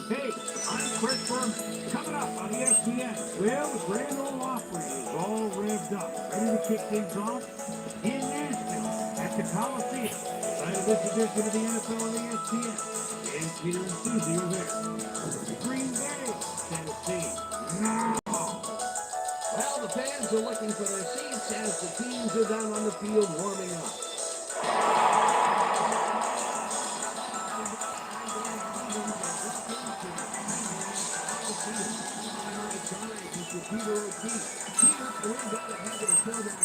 Hey, I'm Christopher. Coming up on ESPN. Well, the Grand Ole Opry is all revved up, ready to kick things off in Nashville at the Coliseum. Side of this edition of the NFL on ESPN. And Peter and Susie are there. Green Bay, Tennessee. No. Well, the fans are looking for their seats as the teams are down on the field warming up. Peter O'Keefe. Peter, we've got a habit of showdown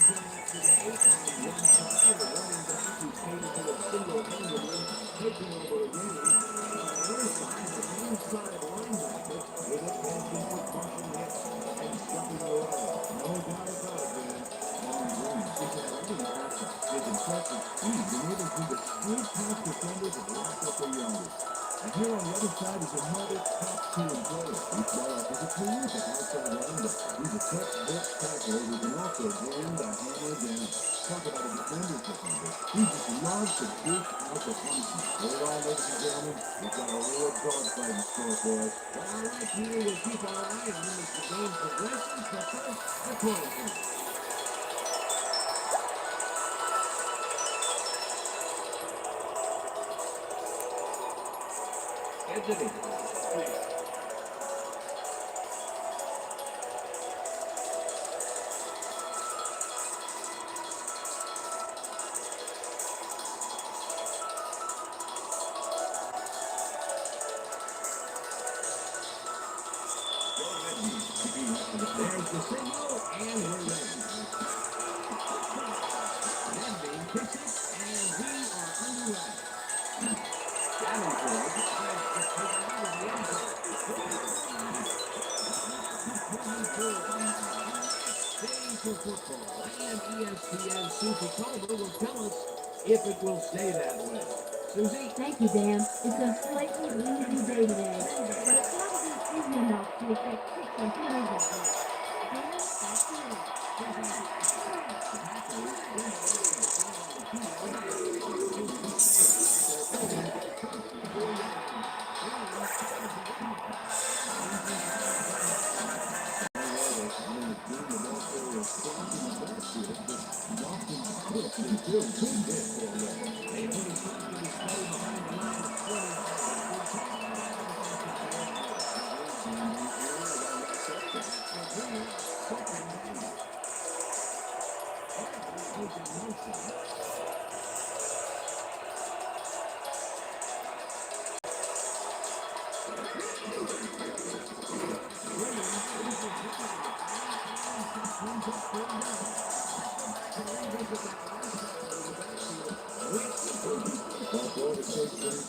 today on one side, a running back who's capable of single-handedly taking over a game. On the other side, the inside linebacker with a passion for crushing hits and stuffing the run. No doubt about it, man. Long Green is already awesome. His impressive speed enables him to squeeze past defenders and lock up their youngest. And here on the other side is another top-tier player. Each Whiteout is a terrific outside linebacker. He's a textbook tackler who can also bring the hammer down. Talk about a defender's defender. He just loves to dish out the punishment. Hold on, ladies and gentlemen. We've got a real dogfight in store for us. All right, Peter, we'll keep our eye on him as the game progresses. But first, the quarterback. Anthony. There's the signal, and we're ready. Landing kicks it, and we are underway. Davenport tries to take it out of the end zone. Staying for football, and ESPN Susie Culver will tell us if it will stay that way. Susie? Thank you, Dan. It's a slightly windy day today, but it's not easy enough to affect kicks on television. Dan, back to you.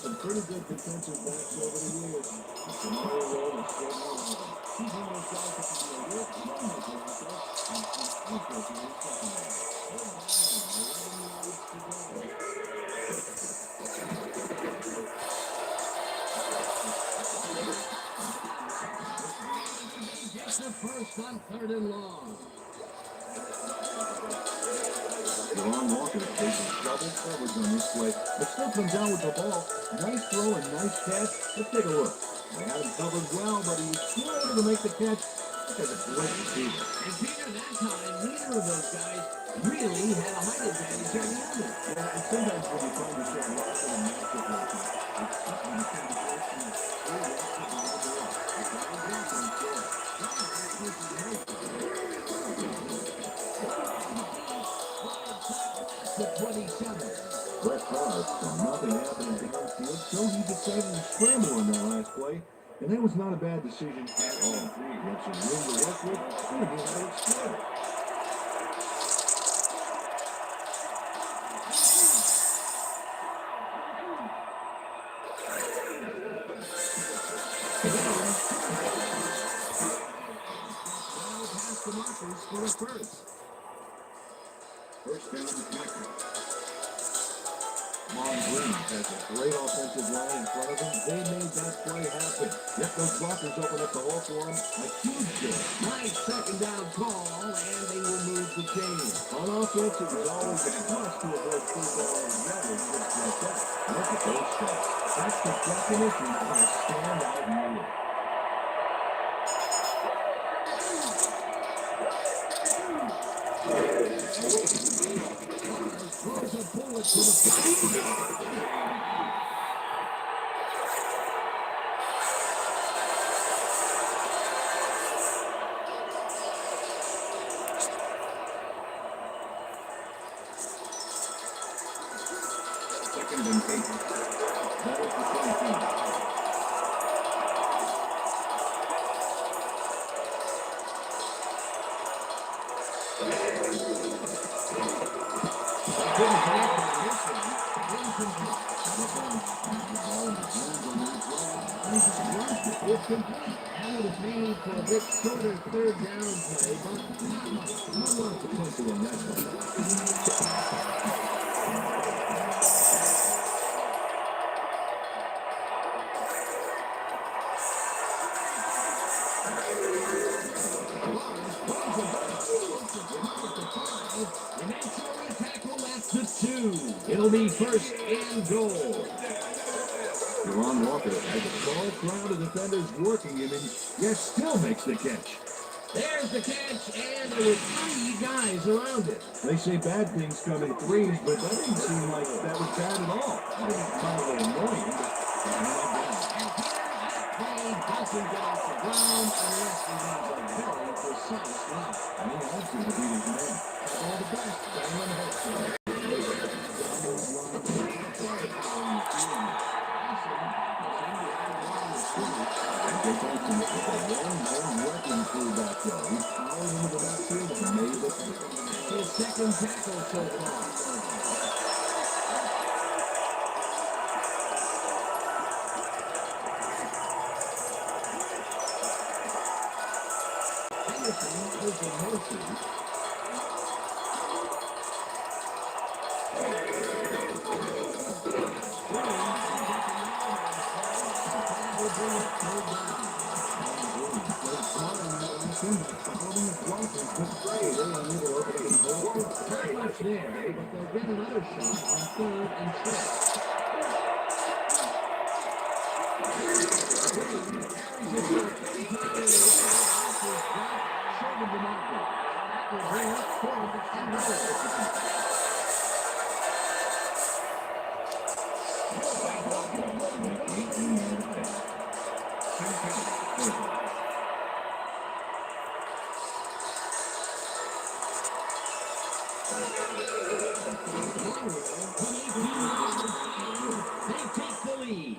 Some pretty good defensive backs over the years. Scenario role is so long. He's one of those guys that can be a real playmaker out there and unfortunately secondary. Gets the first on 3rd and long. Ron Walker facing double coverage on this play, but still comes down with the ball. Nice throw and nice catch. Let's take a look. They had him covered well, but he was still able to make the catch. That's a great receiver. And Peter, that time, neither of those guys really had a height advantage on the other. Yeah, and sometimes when you find yourself lost in a matchup like that, it's something you can divorce from the full rest of the other way. It's not a good thing, sure. To 27. Brett Favre saw nothing happening downfield, so he decided to scramble on that last play, and that was not a bad decision at all. He had some room to work with, and he knew how to exploit it. Well past the markers for a first. First down to Packer. Long Green has a great offensive line in front of him. They made that play happen. Yep, those blockers open up the hole for him. A huge deal. Nice 2nd down call, and they will move the chains. On offense, it was always a must to avoid 3rd down altogether. Just like that. Look at those stats. That's the definition of a standout year. Throws a bullet to the fire. Second and 8. That is the 17. Didn't connect on this one. Incomplete. It's complete. That would have made for a bit shorter third down play, but not much. No lot of potential on that one. And that's how we tackle at the 2. It'll be first and goal. Deron Walker has a small crowd of defenders working him and yet still makes the catch. There's the catch, and there were 3 guys around it. They say bad things come in threes, but that didn't seem like that was bad at all. Maybe kind of annoying, but not bad. Play doesn't get off the ground unless he has a very precise line. And he also to beat his man. All the best, Diamond Hudson. They told him with a long working through back there. He powered into the backfield and made the play. That's his second tackle so far. Henderson is in motion. Very much there, but they'll get another shot on 3rd and 6. Short of the marker. That will bring up 4th and 9. They take the lead.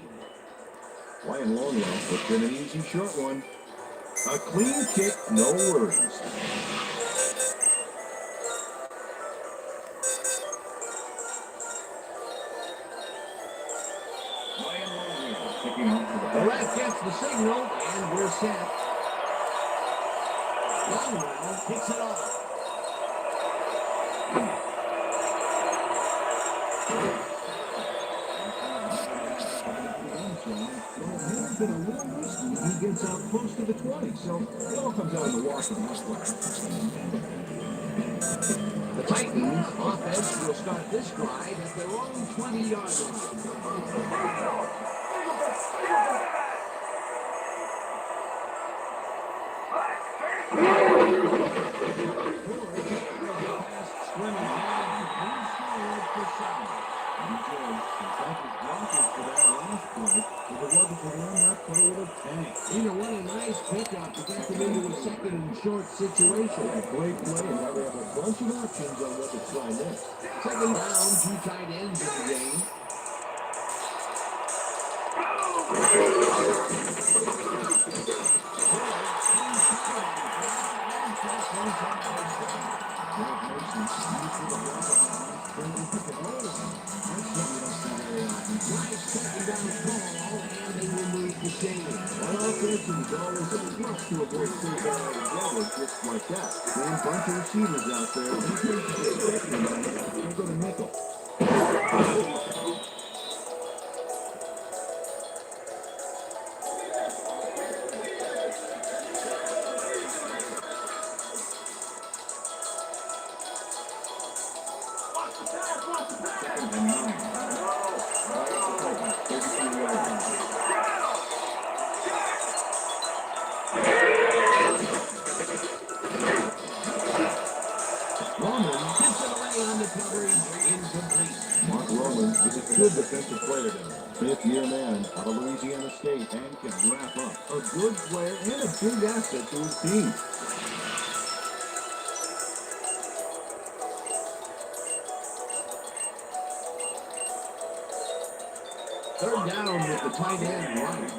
Playing long now, but been an easy short one. A clean kick, no worries. Kicking off to the The ref gets the signal, and we're set. Longwell kicks it off. Been a little risky. He gets out close to the 20, so it all comes out in the wash on this one. The Titans offense will start this drive at their own 20-yard line. You know, what a nice pickup to get them into a second and short situation. A great play, and now they have a bunch of options on what to try next. Second down, 2 tight ends in the game. Nice second down call, and they will move the chain. One offense is always a rush to avoid third down altogether, just like that. Same bunch of receivers out there. Defense is expecting them. They're going to nickel. Second and 9. Good defensive player there. Fifth-year man out of Louisiana State and can wrap up. A good player and a big asset to his team. Third down with the tight end running.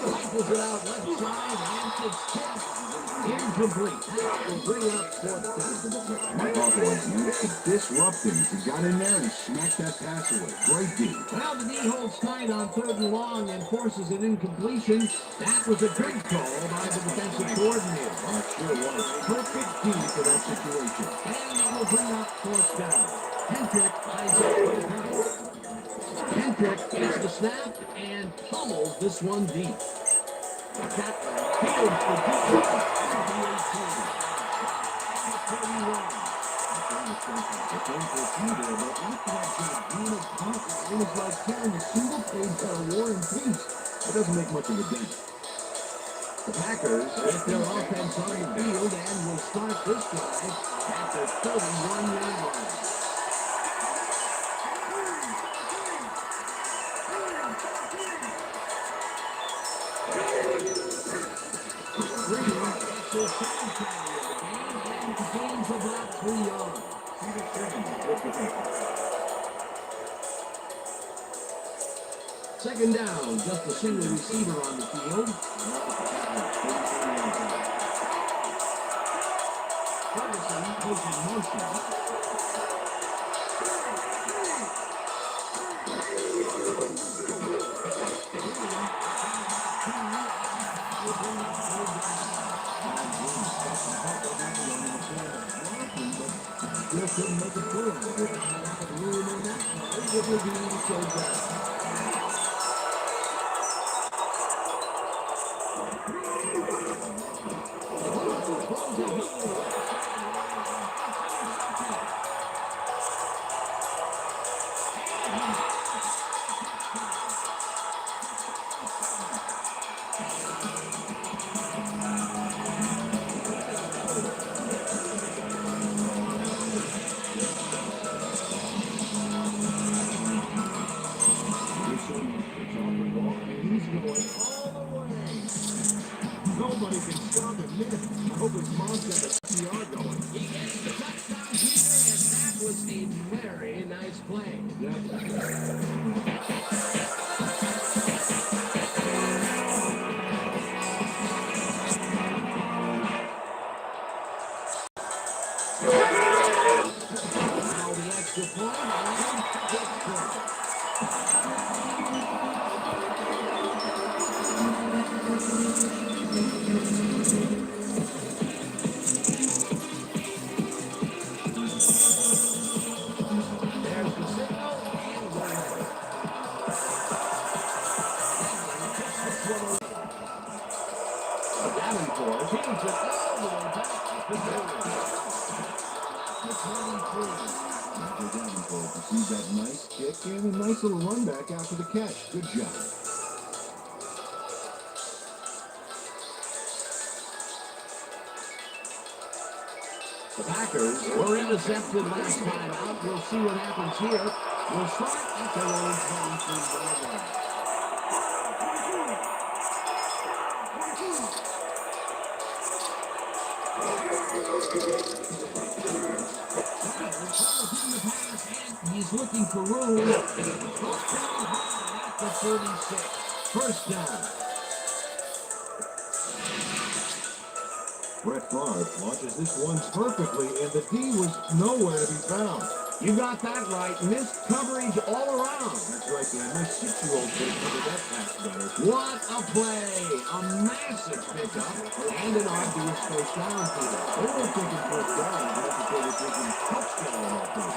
Rifles it out left side, and it's tipped. Incomplete. That will bring up fourth down. Mike Hawthorne managed to disrupt him. He got in there and smacked that pass away. Great D. Well, the D holds tight on third and long and forces an incompletion. That was a good call by the defensive coordinator. That sure was. Perfect D for that situation. And it will bring up fourth down. Hendrick eyes up for the pass. Hendrick takes the snap and pummels this one deep. That fields the deep one at the 18. At 31. The thing for a few there, but after that big game of conference, it was like carrying a single-page War and Peace. It doesn't make much of a dent. The Packers get their offense on the field and will start this drive at the 31-yard line. Green gets his second carry of the game and gains about 3 yards. Second down, just a single receiver on the field. Ferguson taking motion. Still couldn't make it through. Room on that play, it will be so bad. Nobody can stop him here. I hope his mom's got the PR going. He gets the touchdown here, and that was a very nice play. Now the extra point, and it's good. There's the signal, and we're ready. Davenport changes it all the way back to the Michael Davenport received that nice kick and a nice little run back after the catch. Good job. The Packers were intercepted last time out. We'll see what happens here. We'll start at their own 23-yard line. He's looking for room. At the 36. First down. Brett Favre launches this one perfectly, and the D was nowhere to be found. You got that right. Missed coverage all around. That's right, Dan. My 6-year-old could have covered that pass better. What a play. A massive pickup and an obvious first down for them. They weren't thinking first down, but they were thinking touchdown on that play.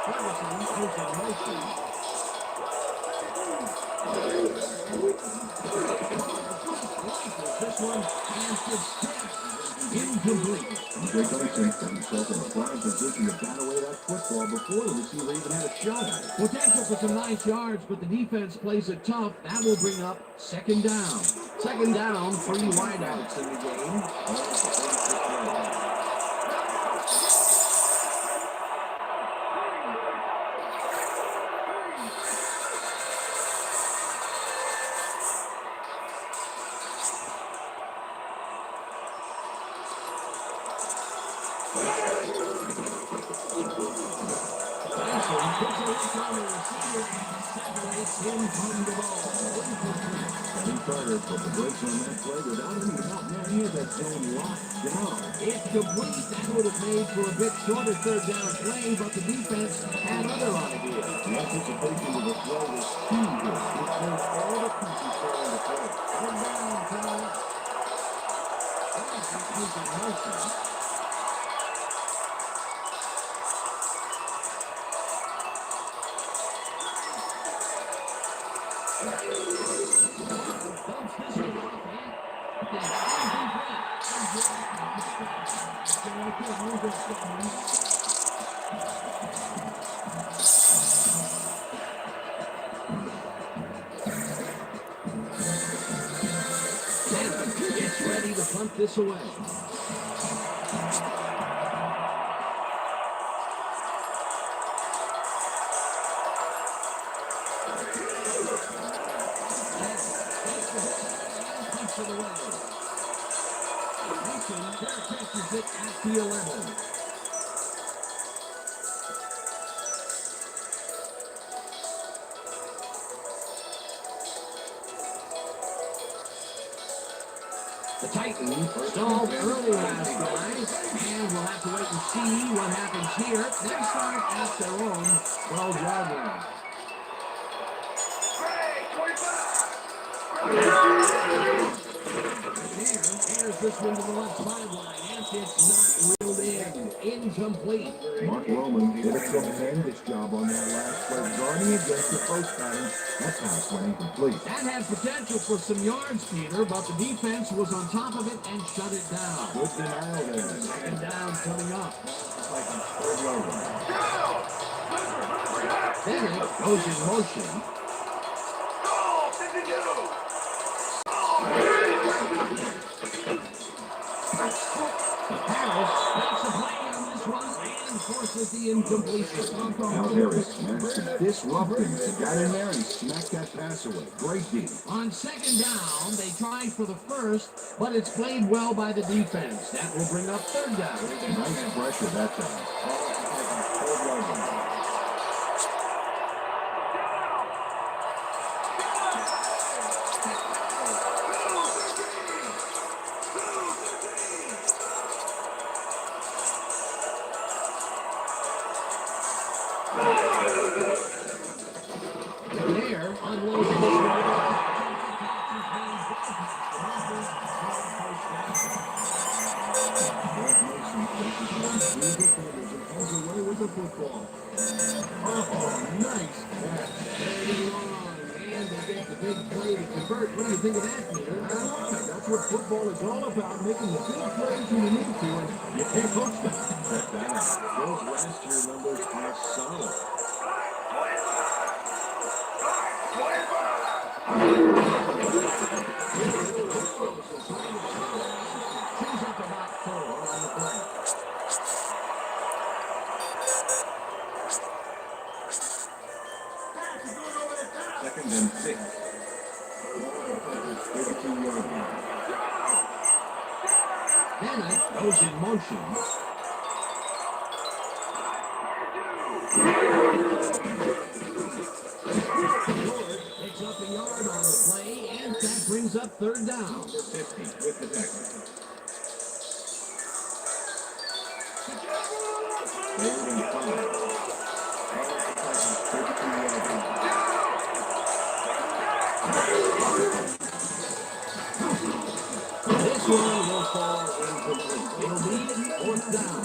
Ferguson is in motion. This one, and it's tipped. Incomplete. Jake Olsen got himself in a prime position to bat away that football before the receiver even had a shot at it. Potential for some nice yards, but the defense plays it tough. That will bring up second down. Second down, 3 wideouts in the game. Carter put the brakes on that play without any help. Now he had that zone locked down. It's complete. That would have made for a bit shorter third down play, but the defense had other ideas. The anticipation of the throw was too good. It turned all the pieces fell into place. Third down, coming up. Gets ready to punt this away. Catches it at the 11. The Titans stalled early last night, and we'll have to wait and see what happens here. They start at their own 12-yard line. There's this one to the left sideline, and it's not reeled in. Incomplete. Mark Roman did a tremendous job on that last play, guarding against the post pattern. That pass went incomplete. That had potential for some yards, Peter, but the defense was on top of it and shut it down. Good denial there. Second down coming up. Like on third yard. Bennett goes in motion. Harris makes a play on this one and forces the incompletion. Now Harris managed to disrupt him. He got in there and he smacked that pass away. Great D. On second down, they tried for the first, but it's played well by the defense. That will bring up third down. Nice pressure that time. There, unloads this one. Away with the football. Oh, nice catch. And they get the big play to convert. What do you think of that, Peter? That's what football is all about, making the big plays when you need to, and you can't coach them. Those last year numbers are solid. Brings up about 4 on the play. Second and 6. 32-yard line. Bennett goes in motion. Picks up a yard on the play, and that brings up third down. Number 50 with the tackle. Third and 5. 32-yard line. This one will fall incomplete. It'll be fourth down.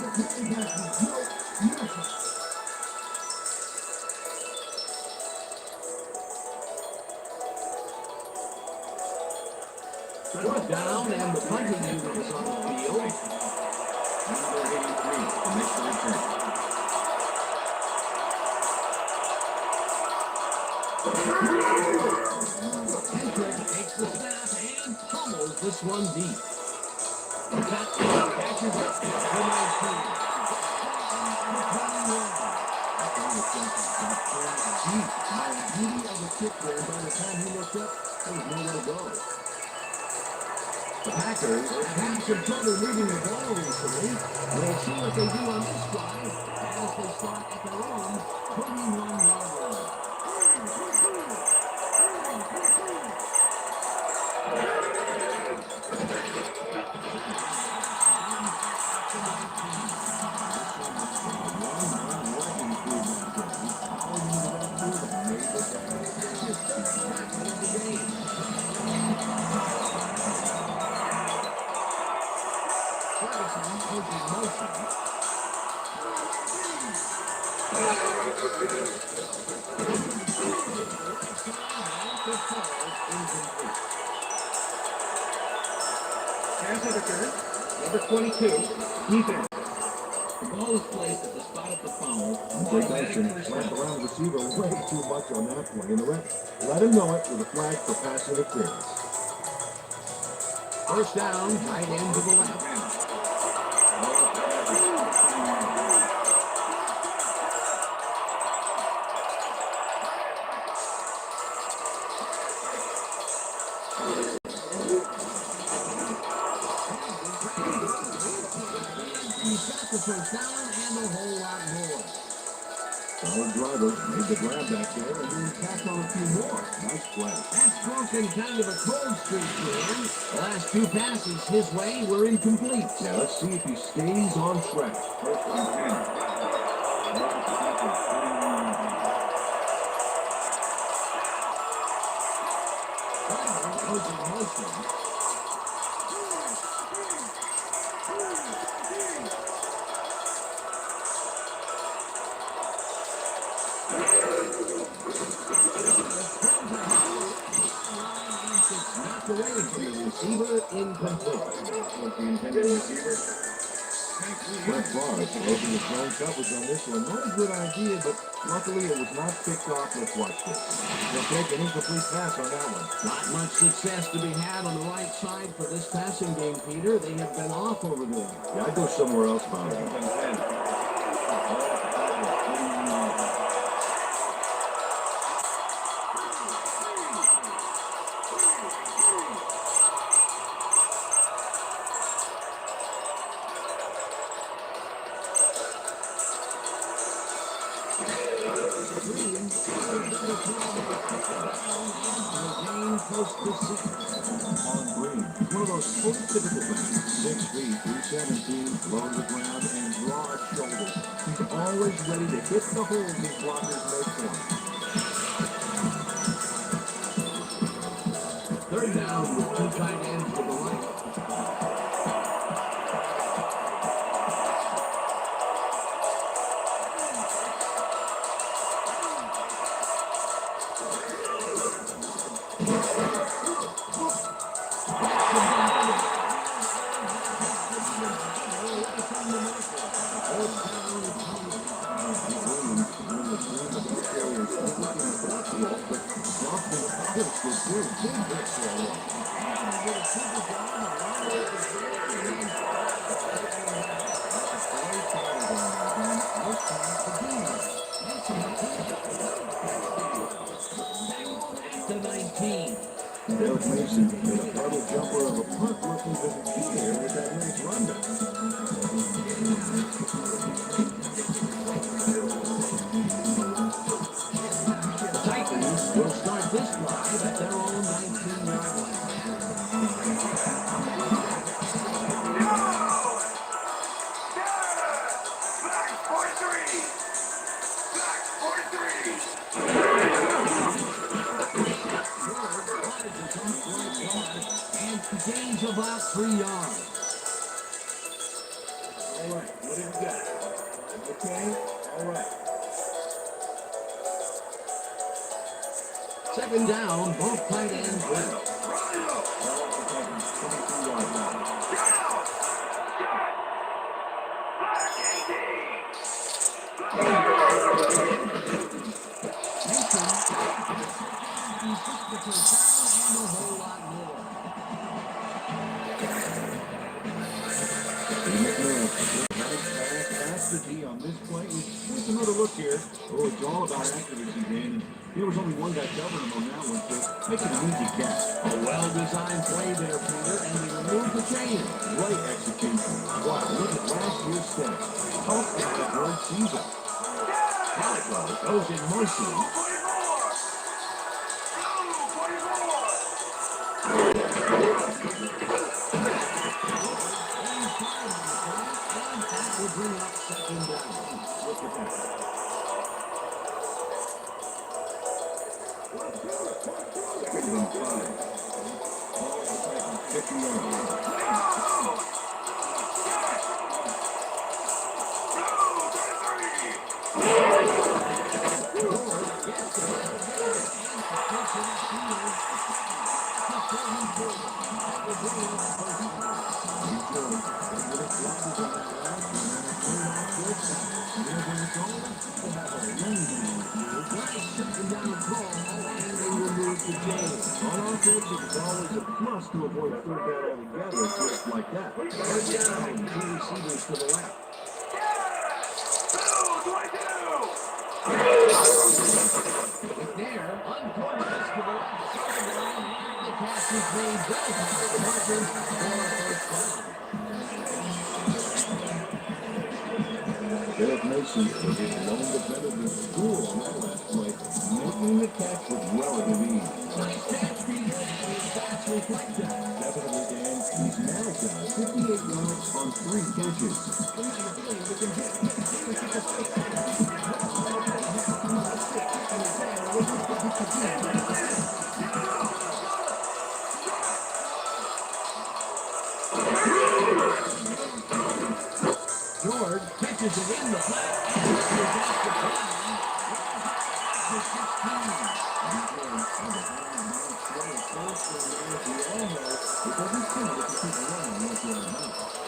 Fourth down, and the punting unit is on the field. Number 83 to make the return. Hendrick takes the snap and pummels this one deep. That catches it at the 19. Deep. Now, the beauty of the kick there, by the time he looked up, there was nowhere to go. The Packers have had some trouble moving the ball recently. We'll see what they do on this drive as they start at their own 21-yard line. Pass interference. Number 22. Defense. The ball is placed at the spot of the foul. Great motion. Slapped around the receiver way too much on that play. And the ref let him know it with a flag for pass interference. First down, tight end to the left. He's got the first down and a whole lot more. Solid driver made the grab back there and then tacked on a few more. Nice play. That's broken kind of a cold streak for him. The last two passes his way were incomplete. Now let's see if he stays on track. First and 10. Knocked away from the receiver, incomplete. With the intended receiver. Brett Favre opened his zone coverage on this one. Not a good idea, but luckily it was not picked off. Let's watch this. They'll take an incomplete pass on that one. Not much success to be had on the right side for this passing game, Peter. They have been off over there. Yeah, I'd go somewhere else about it. On Green. One of those prototypical backs, 6 feet, 317, low to the ground, and broad shoulders. He's always ready to hit the holes his blockers make for him. Third down with two tight ends to the right. To 19. Derek Mason made a puddle jumper of a punt looking to the here with that nice rundown. The Titans will start this drive at their own 19-yard line. And gains about 3 yards. All right, what have we got? Okay, all right. Second down, both tight ends ready. He fixed the first down and a whole lot more. Pass the D on this play. Here's another look here. Oh, it's all about accuracy, Dan. There was only one guy covering him on that one, so make it an easy catch. A well-designed play there, Peter, and they removed the chain. Great execution. Wow, look at last year's stats. Tough and a great season. Calico goes in motion. Will bring up second down. Look at that. Second and 5. 50 yards. It's always a plus to avoid a third down altogether, just like that. Third down, two receivers to the left. There, uncautious to the left side of the line, and the catch is made well past the margin for a first down. Derek Mason was his lone defender to school on that last play, making the catch with relative ease. Nice catch, Peter, and his stats reflect that. Definitely, Dan. He's now got 58 yards on 3 catches. George catches it in the flat. And is off the ground. The 16.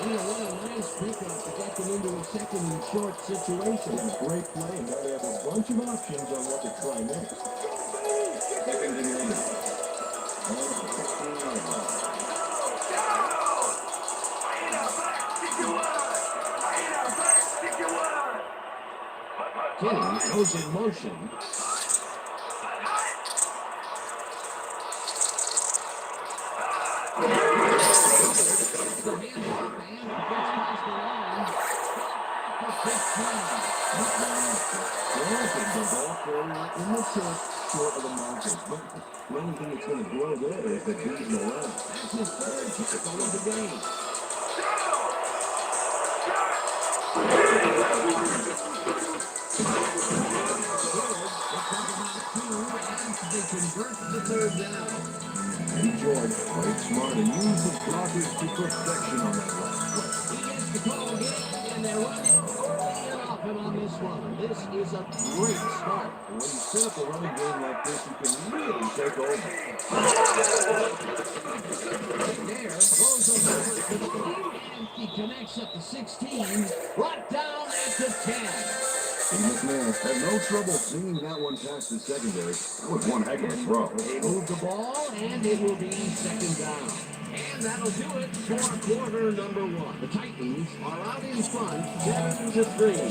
What a nice pickup to get them into a second and short situation. It's a great play, and now they have a bunch of options on what to try next. Second and 8. Kenny goes in motion. The handoff, and it gets past the line. The 15. The ball forward in the short of the margin. But I don't think it's going to grow there if it beats the line. That's his third tackle of the game. They convert the third down. Eddie George played smart and used his blockers to perfection on that last play. He gets the call again, and they're running early and often on this one. This is a great start. And when you set up a running game like this, you can really take over. There goes over to the lead, and he connects at the 16, brought down at the 10. And McNair had no trouble seeing that one past the secondary. That was one heck of a throw. They move the ball, and it will be second down. And that'll do it for quarter number 1. The Titans are out in front, 7-3.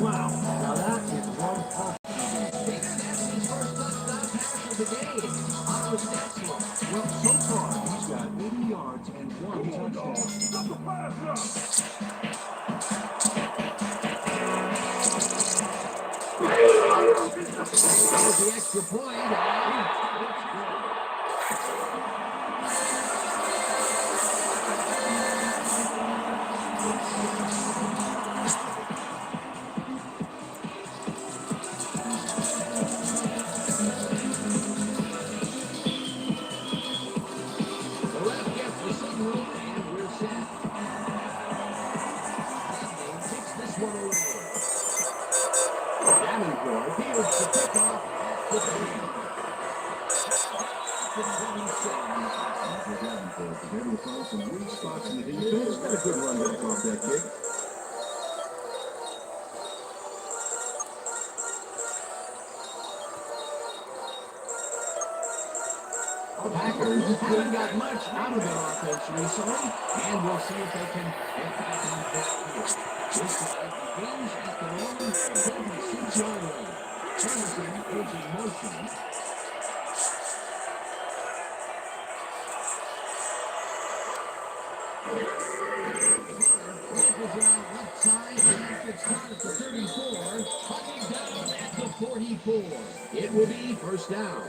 Wow, now that is one tough. That's his first touchdown pass of the game. How was that for? Well, so far, he's got 80 yards and 1 touchdown. There's the extra point, and it's good. defense got a good run back off that kick. Packers haven't got much out of their offense recently, and we'll see if they can get back on track here. This drive begins at their own 26-yard line. Ferguson is in motion. Is out left side, and it's caught at the 34, hunting down at the 44. It will be first down.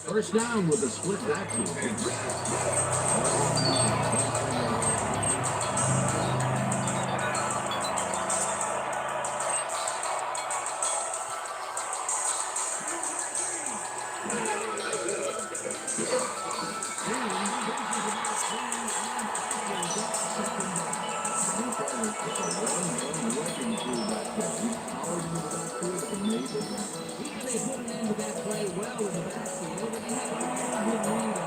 First down with a split backfield. They put it into that play well in the backfield, and he had a really good lead on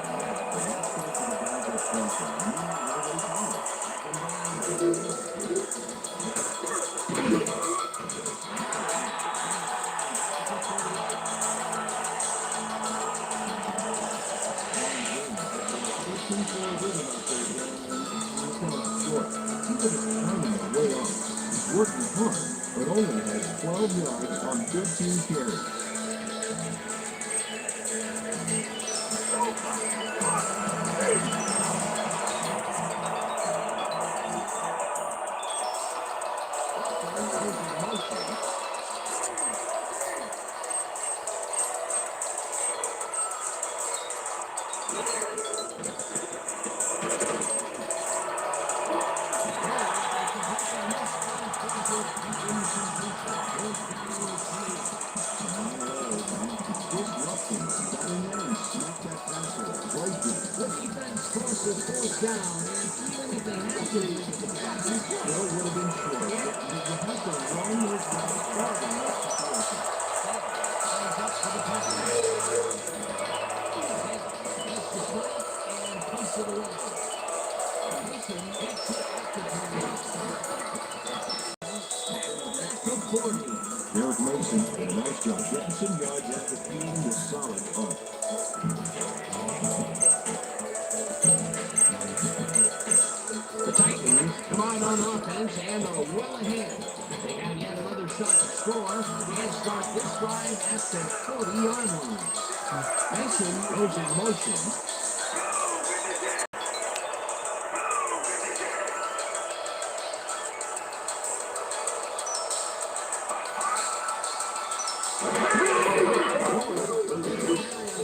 Working hard, but only has 12 yards on 13 carries. Fourth down, and even if they had to, the passes still would have been short. You have to run this route far in this situation. Hands up for the Packers. Gets the play and pumps it away. Mason gets it at the 20. Back to 40. Derek Mason did a nice job getting some yards after feeding the solid punt. The Titans come out on offense and are well ahead. They have yet another shot to score and start this drive at the 40-yard line. Mason goes in motion.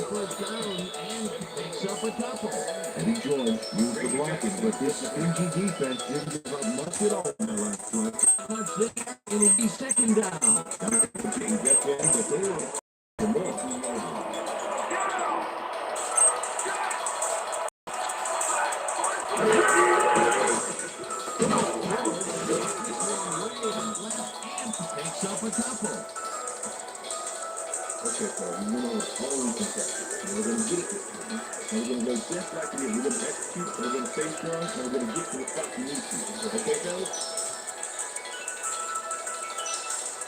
First down and picks up a couple. Eddie George used the blocking, but this stingy defense didn't give up much at all in the last play. Touch there, it'll be second down. Didn't get there, but they were the more. Picks up a couple. Okay, so you know all we can say. We're going to get it. And we're going to go just like it is. We're going to execute, we're going to stay strong, and we're going to get to the spot we need to. Okay, fellas?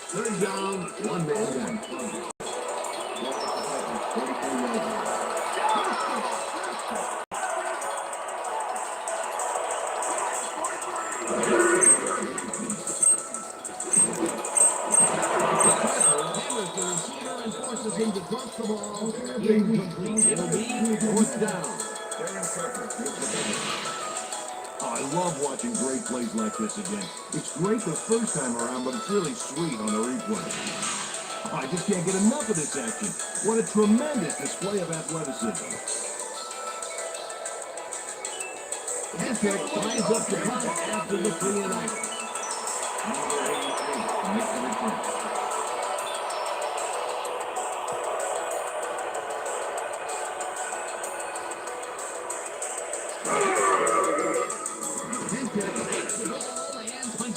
Third down, one man down. 33 yards. Forces him to drop the ball. Incomplete. It'll be fourth down. Oh, I love watching great plays like this again. It's great the first time around, but it's really sweet on the replay. Oh, I just can't get enough of this action. What a tremendous display of athleticism. Patrick lines up the punt after the 3 and out.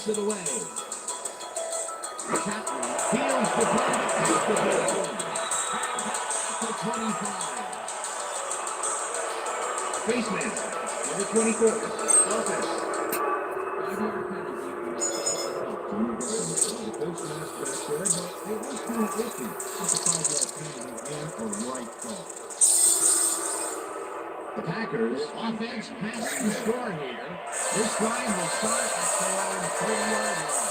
It away. Cottonee feels the punt. 24. Offense. 5-yard penalty on the the face mask back there, but it was kind of iffy. Just a 5-yard penalty and a right call. The Packers offense has to score here. This drive will start at their own 30-yard line.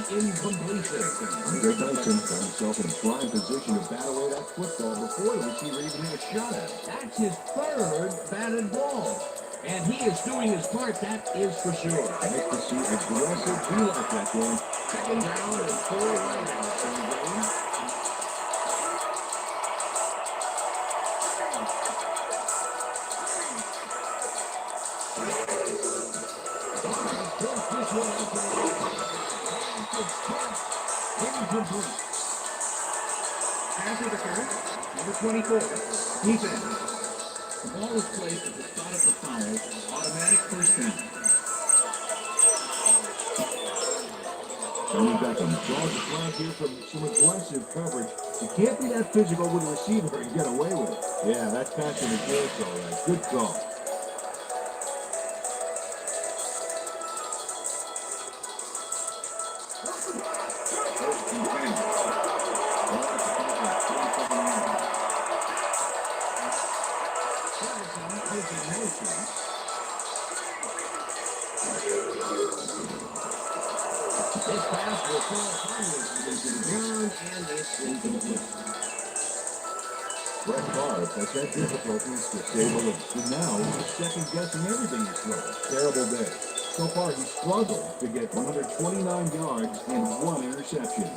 The incompletion. Andre Dyson found himself in a prime position to bat away that football before the receiver even had a shot at it. That's his third batted ball. And he is doing his part, that is for sure. Nice to see aggressive be like that game. Second down and 4 wideouts in the game. This one incomplete. After the curve, number 24, defense. The ball was placed at the spot of the foul. Automatic first down. Tony Beckham draws the flag here from some aggressive coverage. You can't be that physical with a receiver and get away with it. Yeah, that's passing the case all right. Good call. This pass will fall harmlessly to the ground, and it's incomplete. Brett Favre has had difficulties to say the least. And now he's second-guessing everything he's thrown. Terrible day. So far, he struggled to get 129 yards and 1 interception.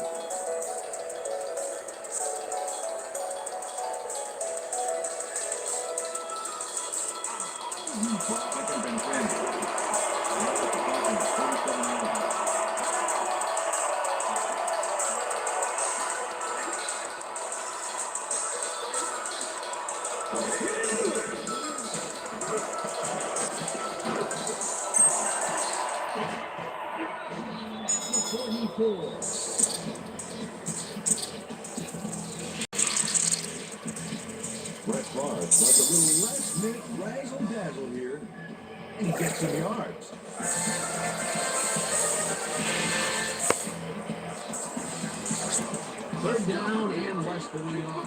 Brett Favre like a little last-minute razzle-dazzle here, and he gets some yards. Third down and less than 1 yard.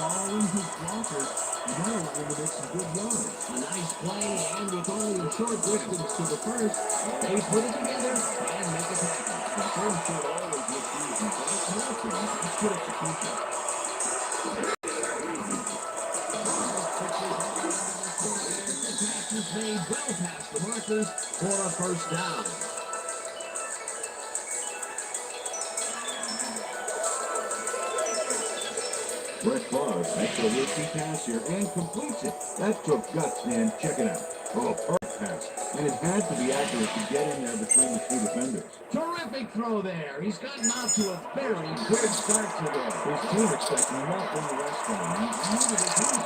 Following his blockers, you know we're going to make some good yards. A nice play, and with only a short distance to the first, they put it together and make a tackle. The first should always look easy, but it's not good. It's good execution. Passes made well past the markers for a first down. Brett Favre makes a risky pass here and completes it. That took guts, man. Check it out. Oh, perfect pass. And it had to be accurate to get in there between the two defenders. Terrific throw there. He's gotten out to a very good start today. His team expects nothing less from him. He's new to the team.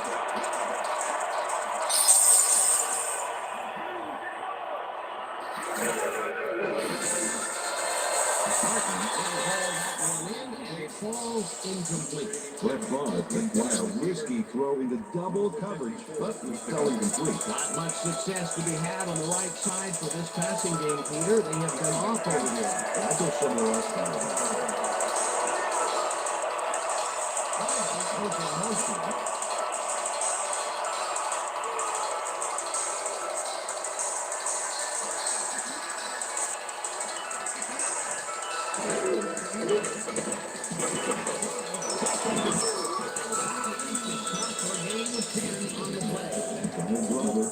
Falls incomplete. Brett Favre can fly a risky throw into double coverage, but it fell incomplete. Not much success to be had on the right side for this passing game, Peter. They have been off over there. I'll go somewhere else now.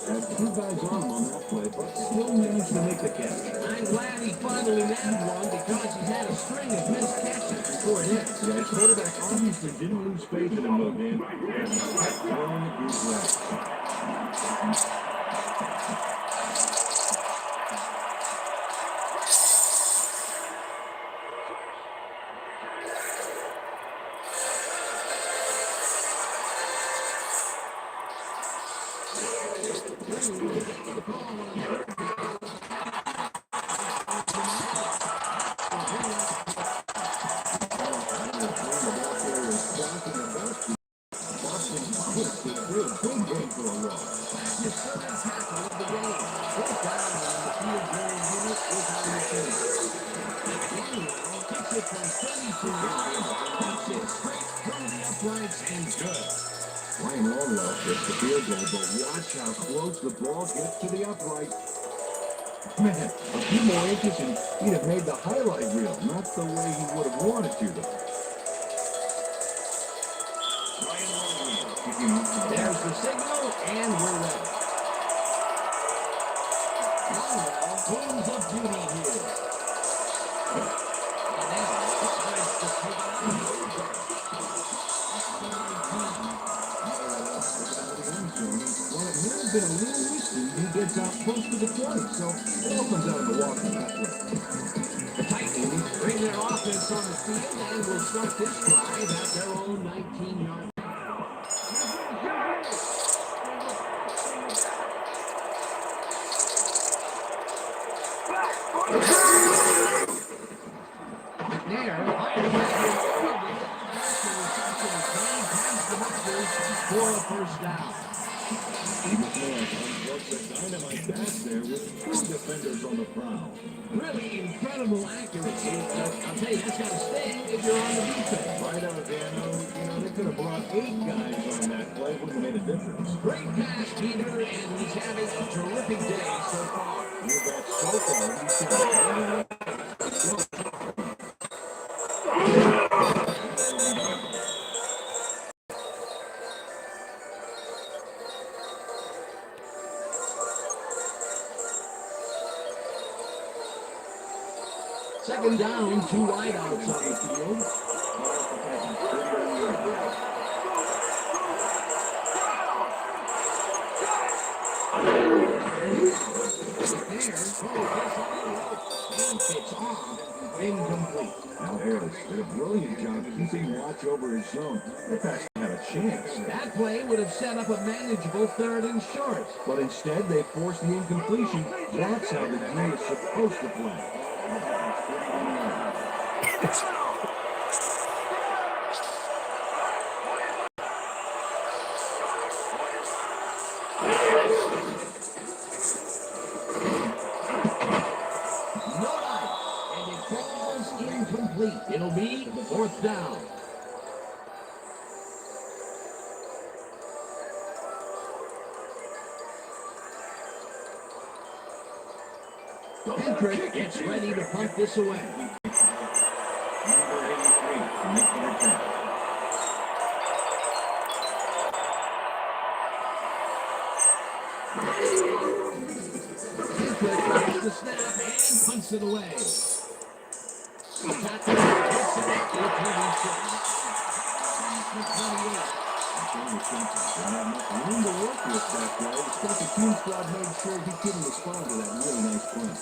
Had 2 guys on him on that play, but still managed to make the catch. I'm glad he finally nabbed one because he's had a string of missed catches before this. Yeah, his quarterback obviously didn't lose faith in him, though, Dan. And he kept throwing at his reps. Ryan Orloff gets the field goal, but watch how close the ball gets to the upright. Man, a few more inches and he'd have made the highlight reel. Not the way he would have wanted to, though. There's the signal, and we're ready. Now, games of beauty here. And now, decides to take it out. Well, it may have been a little risky. He gets out close to the plate, so it all comes out of the walking that way. The Titans bring their offense on the field and will start this drive at their own 19-yard. For a first down. Dynamite pass there with two defenders on the prowl. Really incredible accuracy. I'll tell you, that's got to stay if you're on the defense. Right out, Daniel. You know, they could have brought 8 guys on that play. Wouldn't have made a difference. Great pass, Peter, and he's having a terrific day so far. You bet so far. He's got Second down, 2 wideouts on the field. It's off. Incomplete. Now Harris did a brilliant job keeping watch over his zone. That pass had a chance. That play would have set up a manageable 3rd and short. But instead, they forced the incompletion. That's how the game is supposed to play. It'll be 4th down. Hendrick gets ready to punt this away. Number 83, make the return. Hendrick takes the snap and punts it away. Room to work with that play. The special team squad made sure he couldn't respond to that really nice play.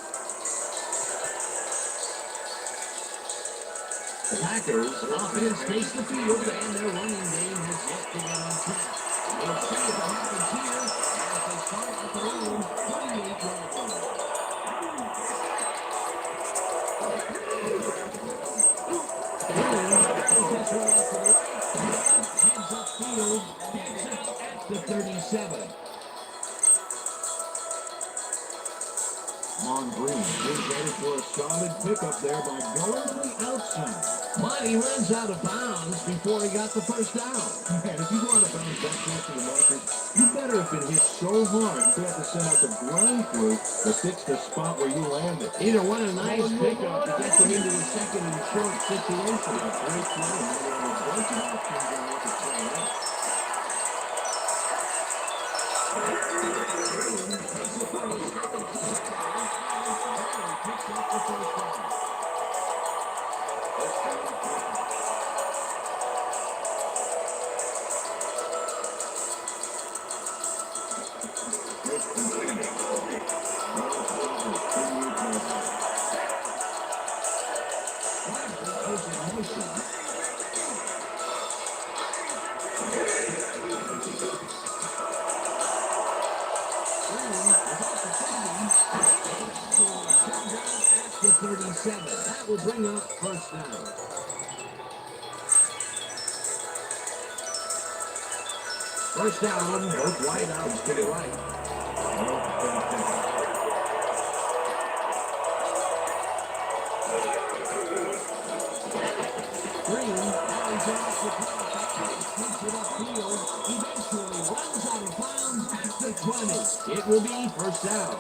The Packers offense takes the field and their running game has yet to get on track. We'll see if it happens here as they start at their own 28-yard line. Heads upfield, gets it at the 37. Mon Green is ready for a solid pickup there by going to the outside. But he runs out of bounds before he got the first down. Man, if you go out of bounds that close to the marker, you better have been hit so hard you have to send out the ground crew to fix the spot where you landed. Either one a nice pickup to get them into a 2nd and short situation. A great play, and there were a bunch of options on what to try out. goes in motion. The 37. That will bring up first down. First down, both wide outs to the right. Green lines off the top, takes it upfield, eventually runs out of bounds at the 20. It will be first down.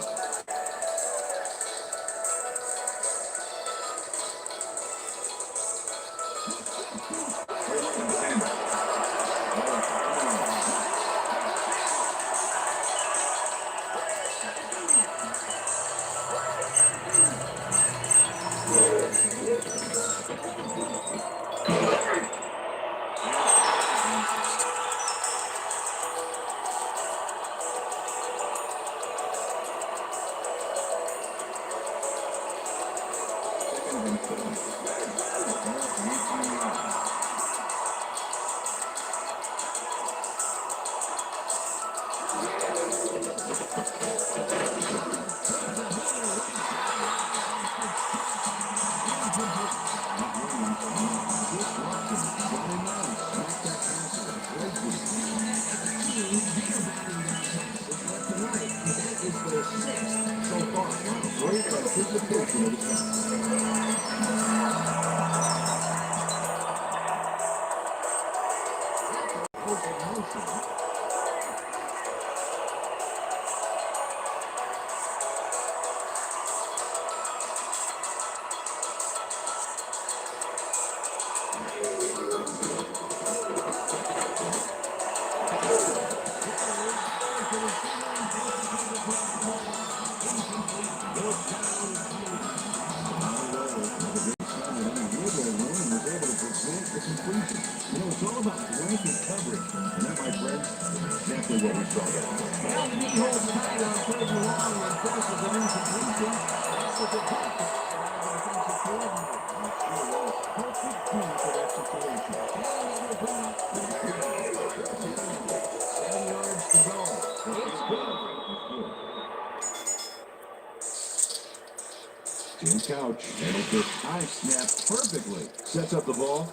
Couch, and it just high snapped perfectly. Sets up the ball.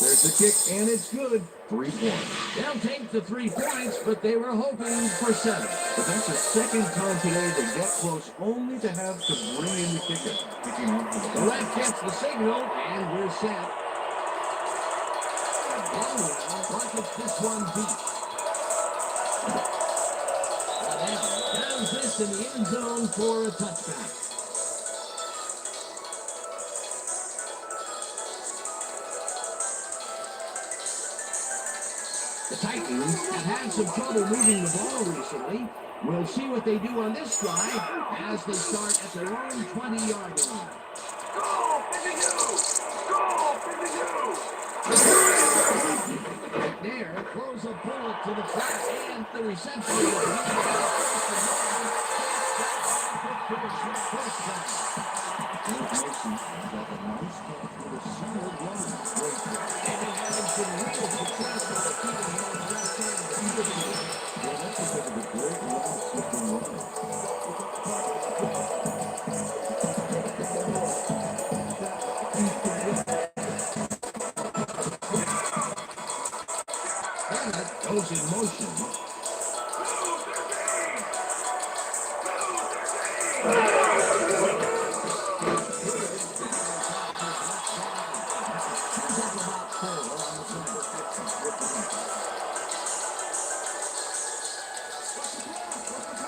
There's the kick, and it's good. 3 points. They'll take the 3 points, but they were hoping for 7. But that's the second time today they get close, only to have to bring in the kicker. Kicking off to The ref gets the signal, and we're set. Buckets this one deep. Downs this in the end zone for a touchback. The Titans have had some trouble moving the ball recently. We'll see what they do on this drive as they start at their own 20-yard line. Right there, throws a bullet to the flat, and the reception. Goes in motion.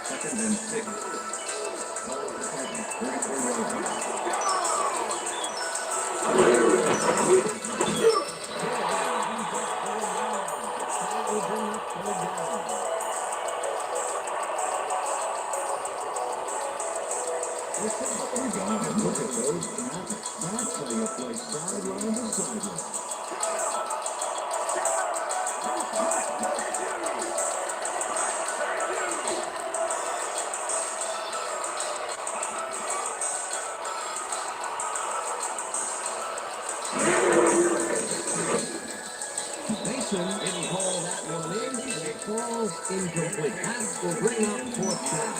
Second and 6. Look at those. That's how you play sideline to sideline. Mason didn't call that one in, and it falls incomplete. That will bring up fourth down.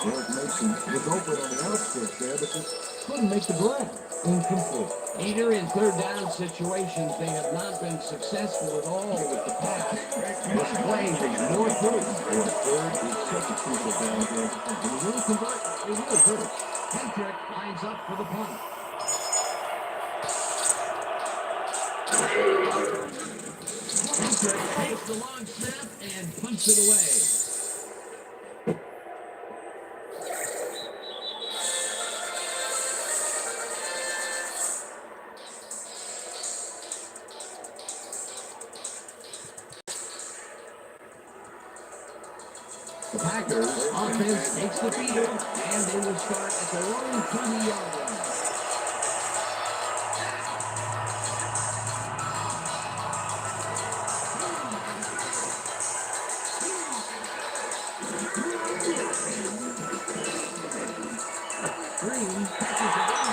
Derek Mason was open on the outskirts there, but just couldn't make the grab. Incomplete. Either in third down situations, they have not been successful at all with the pass. This play was more proof. Or third is such a crucial down there. And he really convert. He really hurt. Hendrick lines up for the punt. Hendrick takes the long snap and punts it away. The Packers offense takes the field, and they will start at their own 20-yard line. Green catches it in.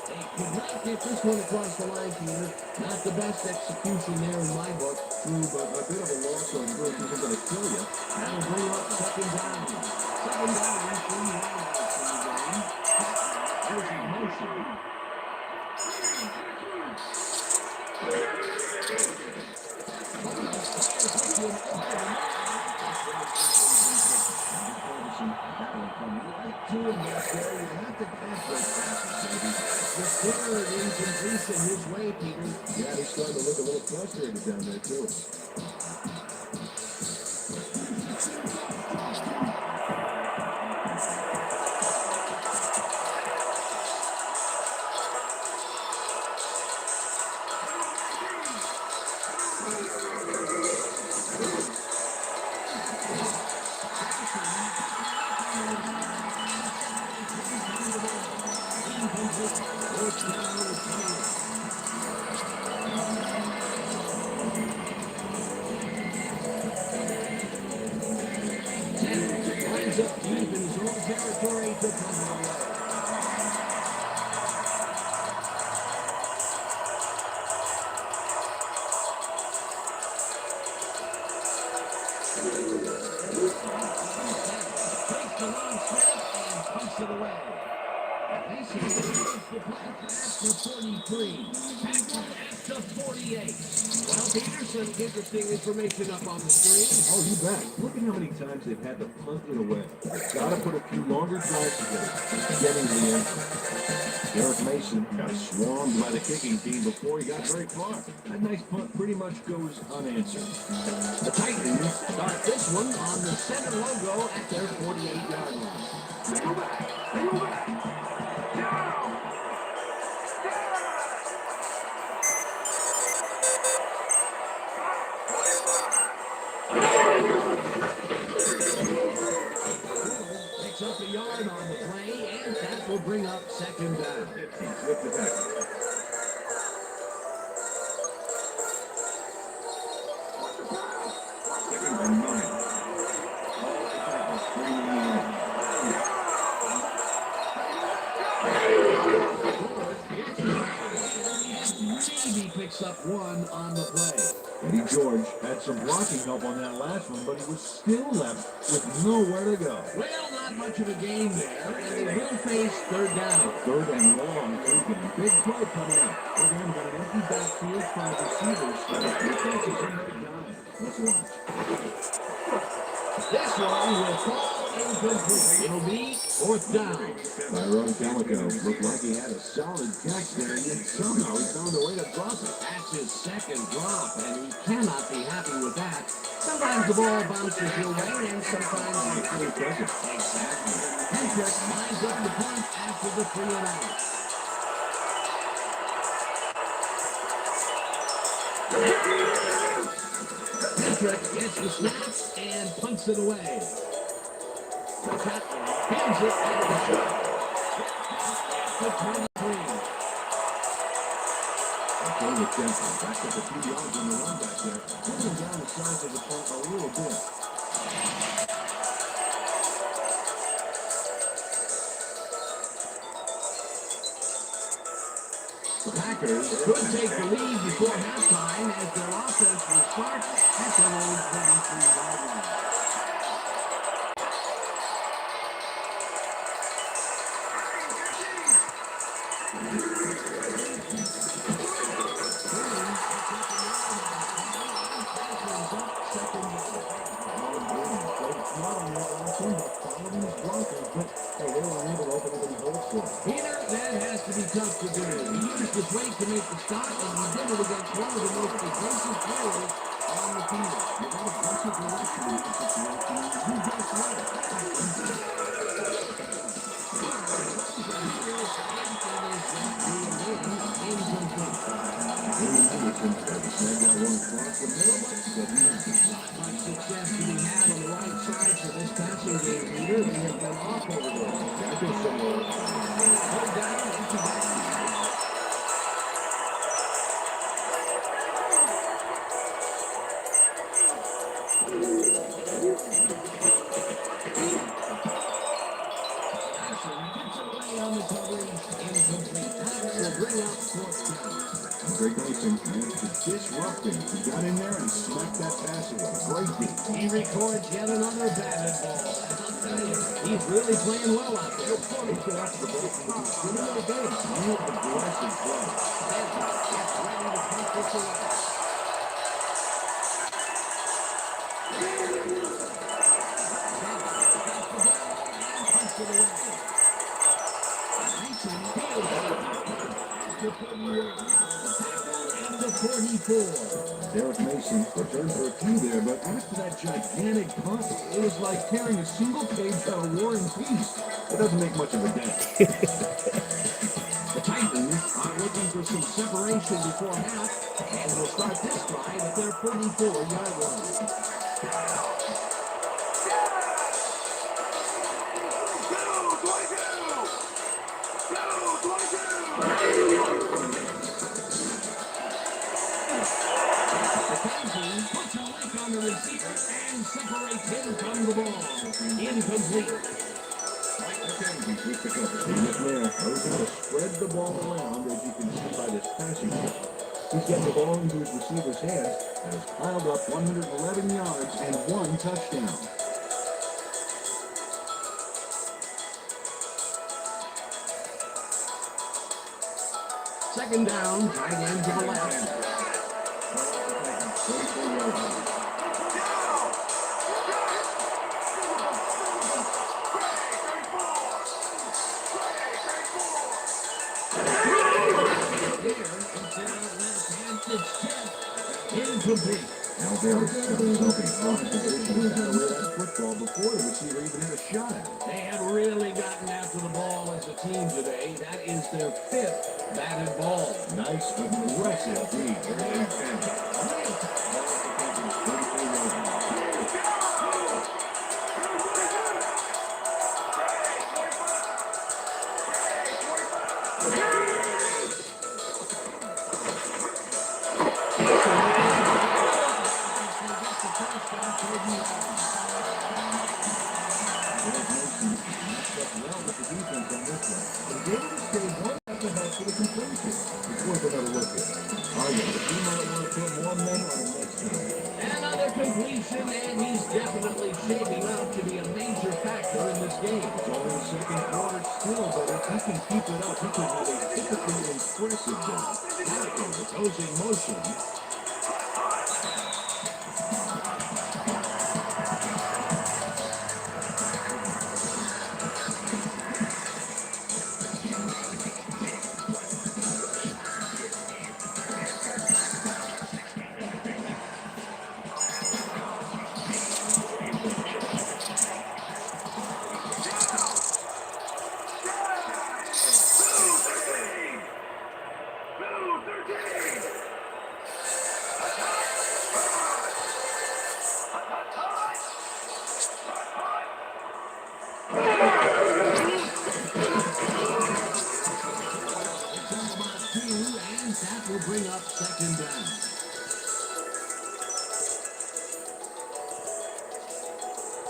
They could not get this one across the line, Peter. Not the best execution there in my book. True, but a bit of a loss on first isn't going to kill you. That'll bring up second down. Second down, 3 wideouts in the game. There's a motion. The third incompletion his way, Peter. Yeah, he's starting to look a little frustrated down there, too. Lines up deep in his own territory to come away. Takes the long snap and punts it away. Mason takes the punt at the 43. Packers at the 48. Well, Peterson, interesting information up on the screen. Oh, you bet. Look at how many times they've had to punt it away. Got to put a few longer drives together. Getting to the end. Derek Mason got swarmed by the kicking team before he got very far. That nice punt pretty much goes unanswered. The Titans start this one on the center logo at their 48-yard line. They go back. They go back. Down. Picks up a yard on the play, and that will bring up second down. With the back. Second and 9. Maybe picks up one on the play. Eddie George had some blocking help on that last one, but he was still left with nowhere to go. Well, not much of a gain there, and they will face third down. Third and long again. Big play coming up. They're going to got an empty backfield, 5 receivers. Defense is somebody down. Let's watch. This one will fall incomplete. It'll be fourth down. Tyrone Calico looked like he had a solid catch there, and yet somehow he found a way to drop it. That's his second drop, and he cannot be happy with that. Sometimes the ball bounces your way, and sometimes It's pretty impressive. exactly. Hendrick lines up the punt after the 3 and out. Hendrick gets the snap and punts it away. Cottonee pins it out of the shot. The 23. Over tempo. Back up a few yards on the run back there. Pulling down the size of the punt a little bit. The Packers could take the lead before halftime as their offense will start at their own 23-yard line. Peter, that has to be tough to do. He used his weight to make the stop, and he did it against one of the most aggressive players on the field. You got aggressive direction in that situation. You just much success to be had on the right side for this passing game leader. They have been off over there. Hold down, into that. On the coverage, incomplete. That will bring up fourth down. Greg Mason managed to disrupt him. He got in there and smacked that pass away. Great beat. He records yet another batted ball. I'll tell you, he's really playing well out there. He's got after the ball from the beginning of the game. Real aggressive play. Gets ready to take this away. The 44. Derek Mason returned for a few there, but after that gigantic punt, it was like carrying a single page out of War and Peace. It doesn't make much of a dent. The Titans are looking for some separation before half, and will start this drive at their 44-yard line. Puts a lick on the receiver and separates him from the ball. Incomplete. With the cover. He was there. Those are to spread the ball around, as you can see by this passing play. He's getting the ball into his receiver's hands and has piled up 111 yards and 1 touchdown. Second down, tight end to the left. 34-yard line. Incomplete. Now Derek got himself in front position to kind of wear that football before the receiver even had a shot at it. They have really gotten after the ball as a team today. That is their 5th batted ball. Nice, aggressive lead. Very fantastic. Another completion, and he's definitely shaping up to be a major factor in this game. It's only the second quarter still, but if he can keep it up, he could have a typically impressive game. Tackle goes in motion. That will bring up second down.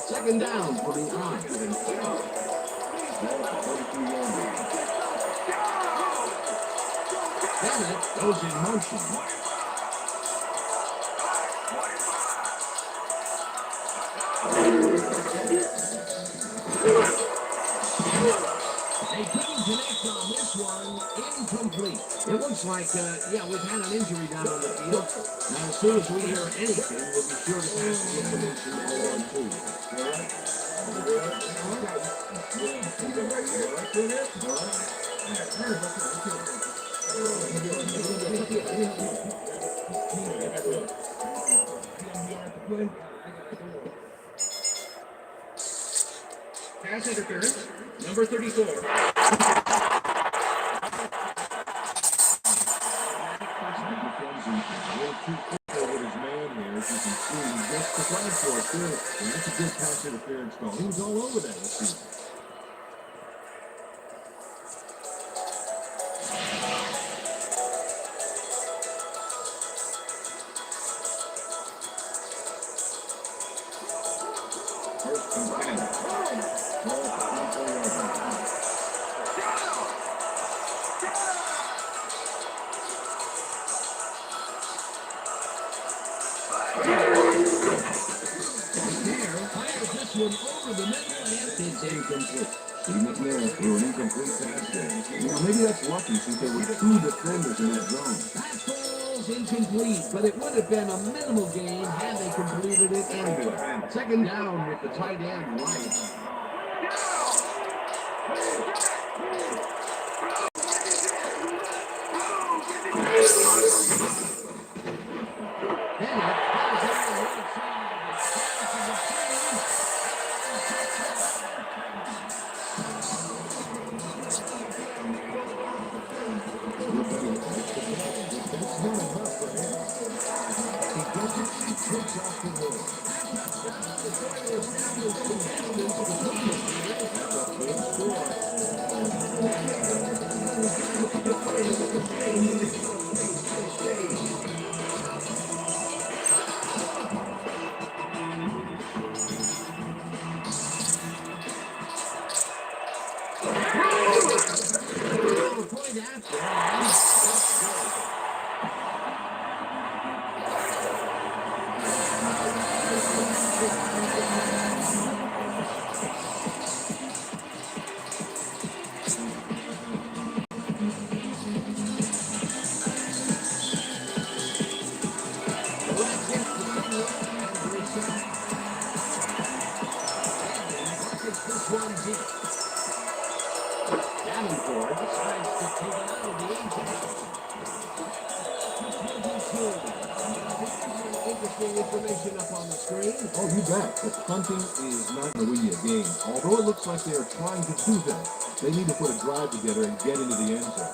Second down for the Ox. Bennett goes in motion. They couldn't connect on this one. Incomplete. It looks like, we've had an injury down on the field. Now, as soon as we hear anything, we'll be sure to pass the information along to you. Pass interference, number 34. Gets the flag for it, too. And that's a good pass interference call. He was all over that this season. First and 10. Ball for 24 yards. Fires this one over the middle, and it's incomplete. Steve McNair threw an incomplete pass there. Maybe that's lucky since there were two defenders in that zone. That ball's incomplete, but it would have been a minimal gain had they completed it anyway. Second down with the tight end right. Information up on the screen. Oh, you bet. But punting is not going to win you a game. Although it looks like they are trying to do that, they need to put a drive together and get into the end zone.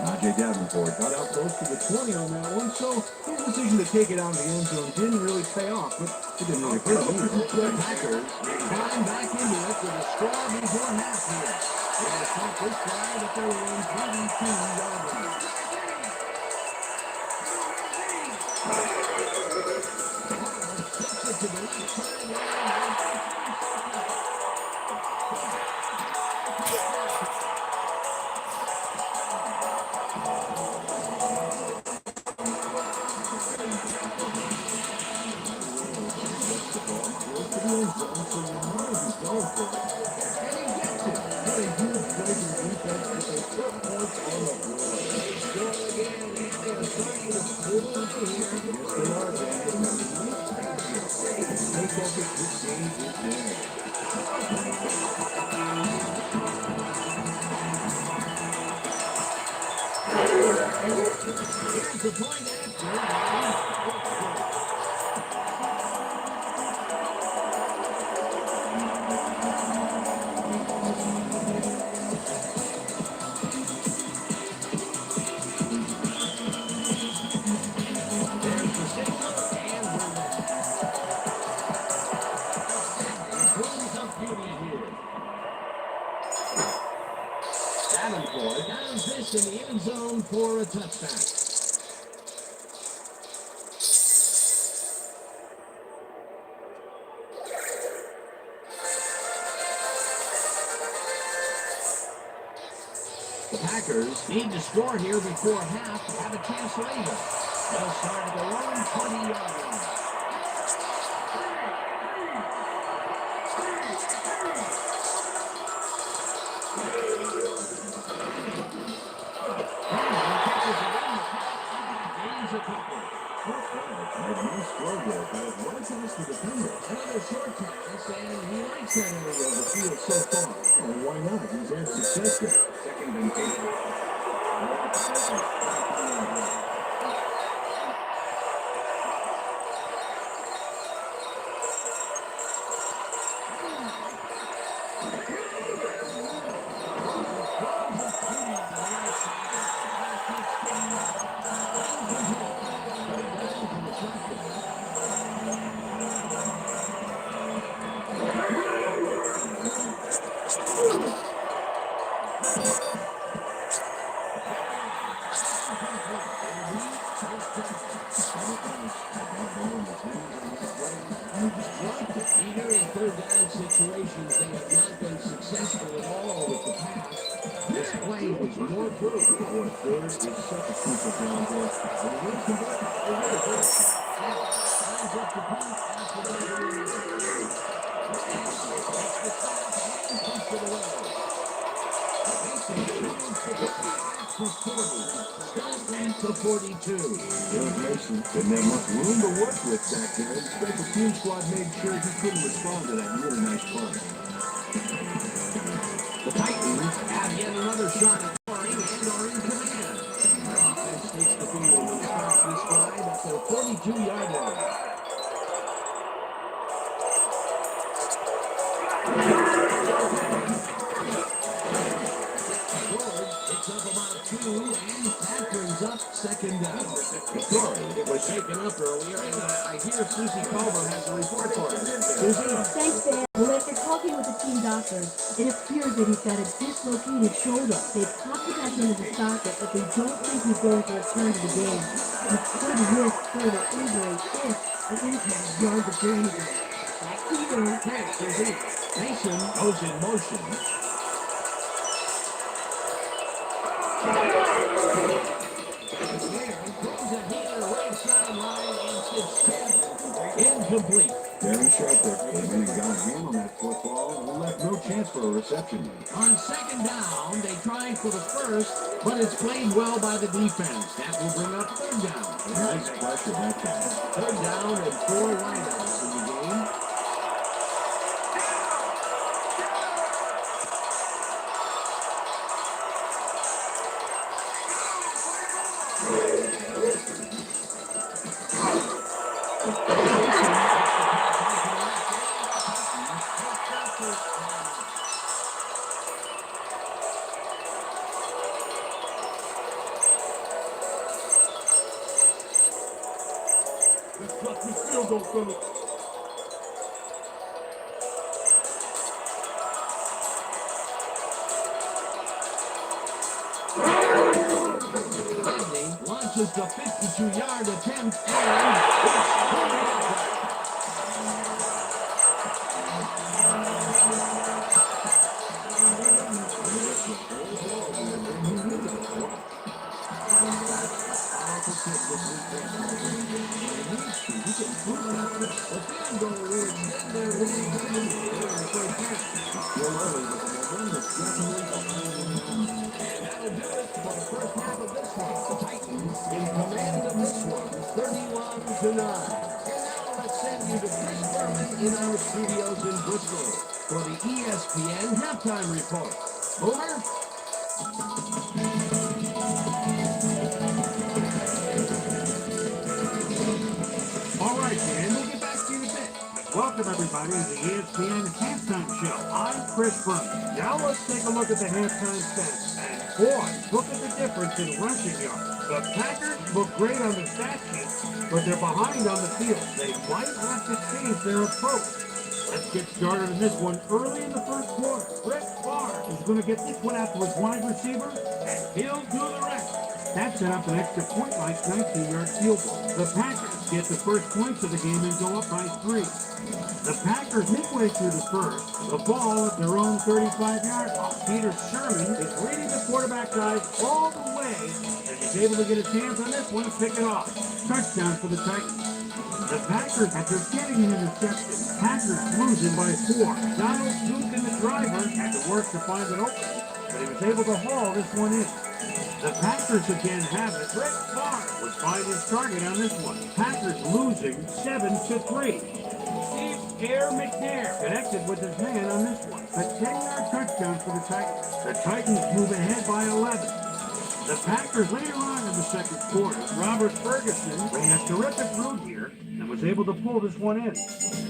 Najee Davenport got out close to the 20 on that one, so his decision to take it out of the end zone didn't really pay off, but it didn't really hurt him either. The Packers climb back into it with a straw before half here. They'll stop this drive at their own 32-yard line. Here's the point after. Davenport down this in the end zone for a touchdown. The Packers need to score here before half to have a chance later. They'll start at their own 20-yard line. Gains a couple. Nice throw there, but it was against the defender. Another short pass, and he likes that area of the field so far. Well, why not? He's had success there. Second and 8. Either in third down situations, they have not been successful at all with the pass. This play was more proof. Third is such a crucial down there. And they convert. Lines up the punt after that. Push it away. To 42. Mason didn't have much room to work with back there. The special team squad made sure he couldn't respond to that really nice punt. The Titans have yet another shot at scoring and are in command. Their offense takes the field and starts this drive at their 42-yard line. Picks up about 2, and that brings up second down. Sorry, it was taken up earlier, and I hear Susie Culver has a report for us. Susie? Thanks, Dan. Well, after talking with the team doctor, it appears that he's got a dislocated shoulder. They've popped it back into the socket, but they don't think he's going to return to the game. He could risk further injury if the impact yards the journey. Back to you. Thanks, Susie. Mason goes in motion. Incomplete. Very sharp there. They got a hand on that football and left no chance for a reception. On second down, they tried for the first, but it's played well by the defense. That will bring up third down. Nice pressure that time. Third down and 4 wideouts in the game. Launches the 52-yard attempt and in command of this one, 31-9. And now let's send you to Chris Berman in our studios in Bristol for the ESPN halftime report. Over. All right, Dan, we'll get back to you in a bit. Welcome, everybody, to the ESPN halftime show. I'm Chris Berman. Now let's take a look at the halftime stats. And boy, look at the difference in rushing yards. The Packers look great on the stat sheet, but they're behind on the field. They might have to change their approach. Let's get started on this one early in the first quarter. Brett Favre is going to get this one out to his wide receiver, and he'll do the rest. That set up an extra point like 19-yard field goal. The Packers get the first points of the game and go up by 3. The Packers midway through the first. The ball at their own 35-yard line. Peter Sherman is leading the quarterback guys all the way, and he's able to get his hands on this one and pick it off. Touchdown for the Titans. The Packers, after getting an interception, Packers losing by 4. Donald Duke and the driver had to work to find an opening, but he was able to haul this one in. The Packers again have it. Brett Favre would find his target on this one. Packers losing 7-3. Steve Air McNair connected with his man on this one. A 10-yard touchdown for the Titans. The Titans move ahead by 11. The Packers later on in the second quarter, Robert Ferguson ran a terrific route here and was able to pull this one in.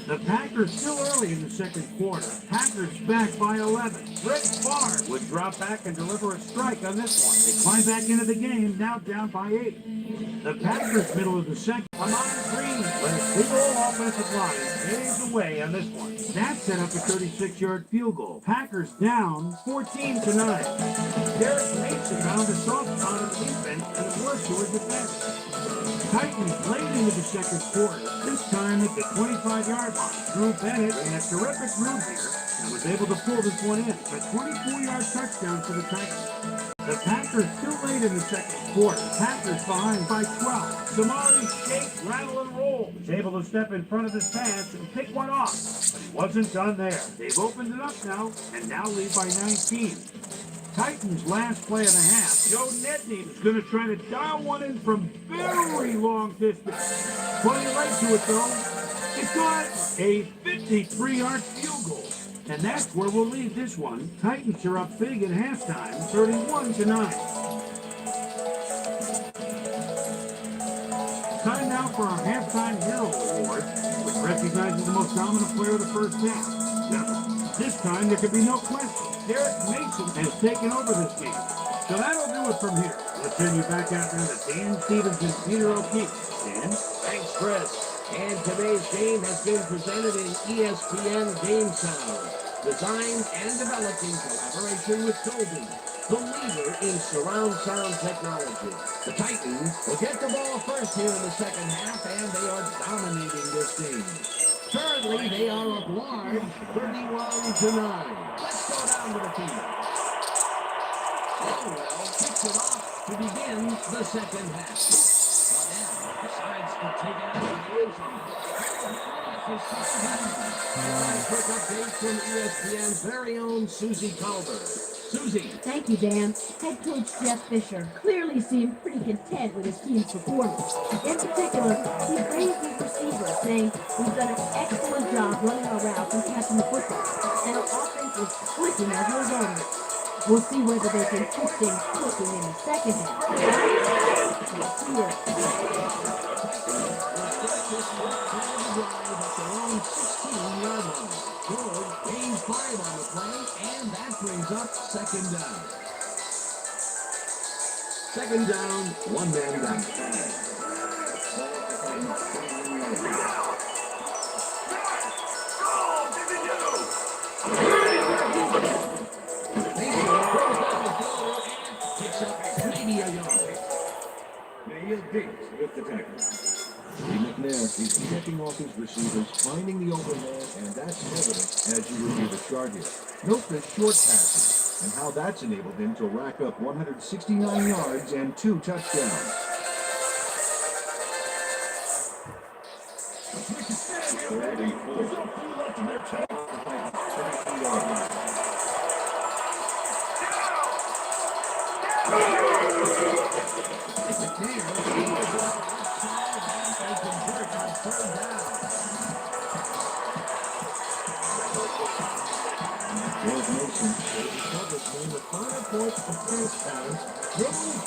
The Packers still early in the second quarter. Packers back by 11. Brett Favre would drop back and deliver a strike on this one. They climb back into the game, now down by 8. The Packers middle of the second. Ahman Green let a big old offensive line pave the way on this one. That set up a 36-yard field goal. Packers down 14-9. Derek Mason found a soft spot on the defense and it worked to his advantage. Titans late into the second quarter, this time at the 25-yard line. Drew Bennett ran a terrific route here and was able to pull this one in. A 24-yard touchdown for the Titans. The Packers still late in the second quarter. Packers behind by 12. Samari shake, rattle, and roll. Was able to step in front of his pass and pick one off. But he wasn't done there. They've opened it up now and now lead by 19. Titans' last play of the half. Joe Nedney is going to try to dial one in from very long distance. Plenty right to it though. It's got a 53-yard field goal. And that's where we'll leave this one. Titans are up big at halftime, 31-9. Time now for our halftime hero award, which recognizes the most dominant player of the first half. Now, this time there can be no question. Derek Mason has taken over this game. So that'll do it from here. Let's send you back out there to Dan Stevens and Peter O'Keefe. Dan? Thanks, Chris. And today's game has been presented in ESPN Game Sound. Designed and developed in collaboration with Dolby, the leader in surround sound technology. The Titans will get the ball first here in the second half, and they are dominating this game. Currently, they are up large, 31-9. Let's go down to the field. Stilwell picks it off to begin the second half. Waddell decides to take it out of the end zone. Quick update from ESPN's very own Susie Calder. Susie. Thank you, Dan. Head coach Jeff Fisher clearly seemed pretty content with his team's performance. In particular, he praised his receivers, saying we've done an excellent job running our routes and catching the football, and our offense is clicking as a result of it. We'll see whether they can keep things clicking in the second half. George gains 5 on the play, and that brings up second down. Second down, one man down. Picks up maybe a yard. Daniel Gates with the tackle. McNair is checking off his receivers, finding the open man, and that's evident as you review the chart here. Note the short passes and how that's enabled him to rack up 169 yards and 2 touchdowns.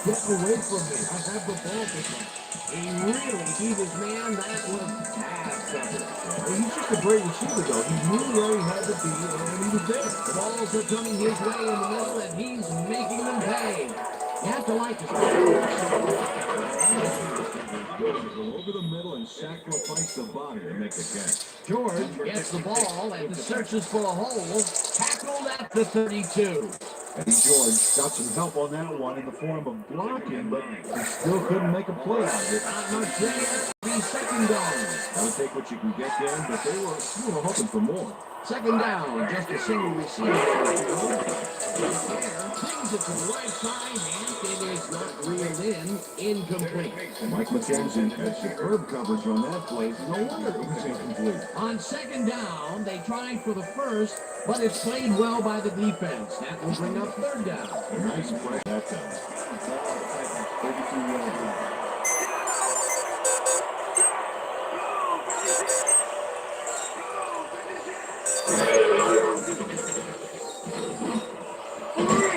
Get away from me. I have the ball for him. He really beat his man. That was bad something. Well, he's just a great receiver, though. He knew where he had to be, and he was there. The balls are coming his way in the middle, and he's making them pay. You have to like this. Go over the middle and sacrifice the body to make the catch. George gets the ball and searches for a hole. Tackled at the 32. Eddie George got some help on that one in the form of blocking, but he still couldn't make a play out of it. Not much there. Be second down. Gotta take what you can get there, but they were, hoping for more. Second down, just a single receiver. Brings it to the right side, and it is not reeled in. Incomplete. Mike McKenzie had superb coverage on that play. No wonder it was incomplete. On second down, they tried for the first, but it's played well by the defense. That will bring up third down. Nice play that time. 32 yards out.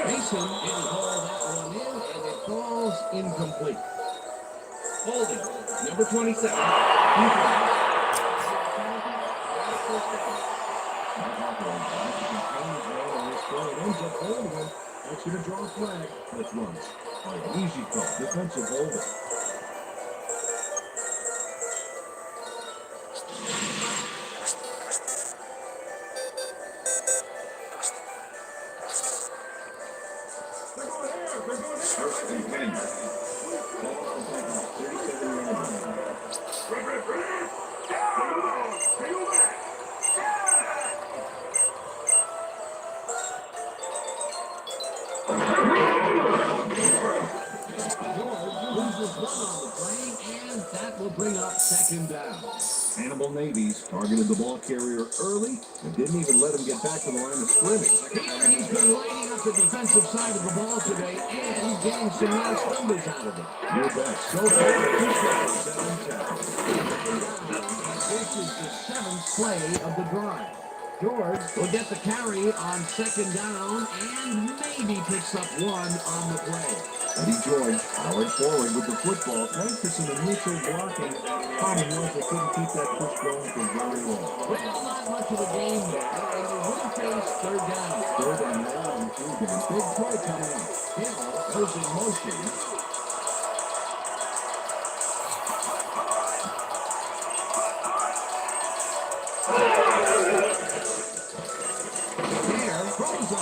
Mason didn't haul that one in, and it falls incomplete. Holding, number 27. That's going to draw a flag. Let's run. Easy call. Defensive holding. First and 10. And that will bring up second down. Hannibal Navies targeted the ball carrier early and didn't even let him get back to the line of scrimmage. Here he's been lighting up the defensive side of the ball today and getting some nice numbers out of it. You bet. So far, 7 tackles. This is the 7th play of the drive. George will get the carry on second down and maybe picks up one on the play. Eddie George powered forward with the football thanks to some initial blocking. Problem was they couldn't keep that push going for very long. Well, not much of a game there, and they will face third down. Third and long, too. Big play coming up. Hill goes in motion. There, throws it.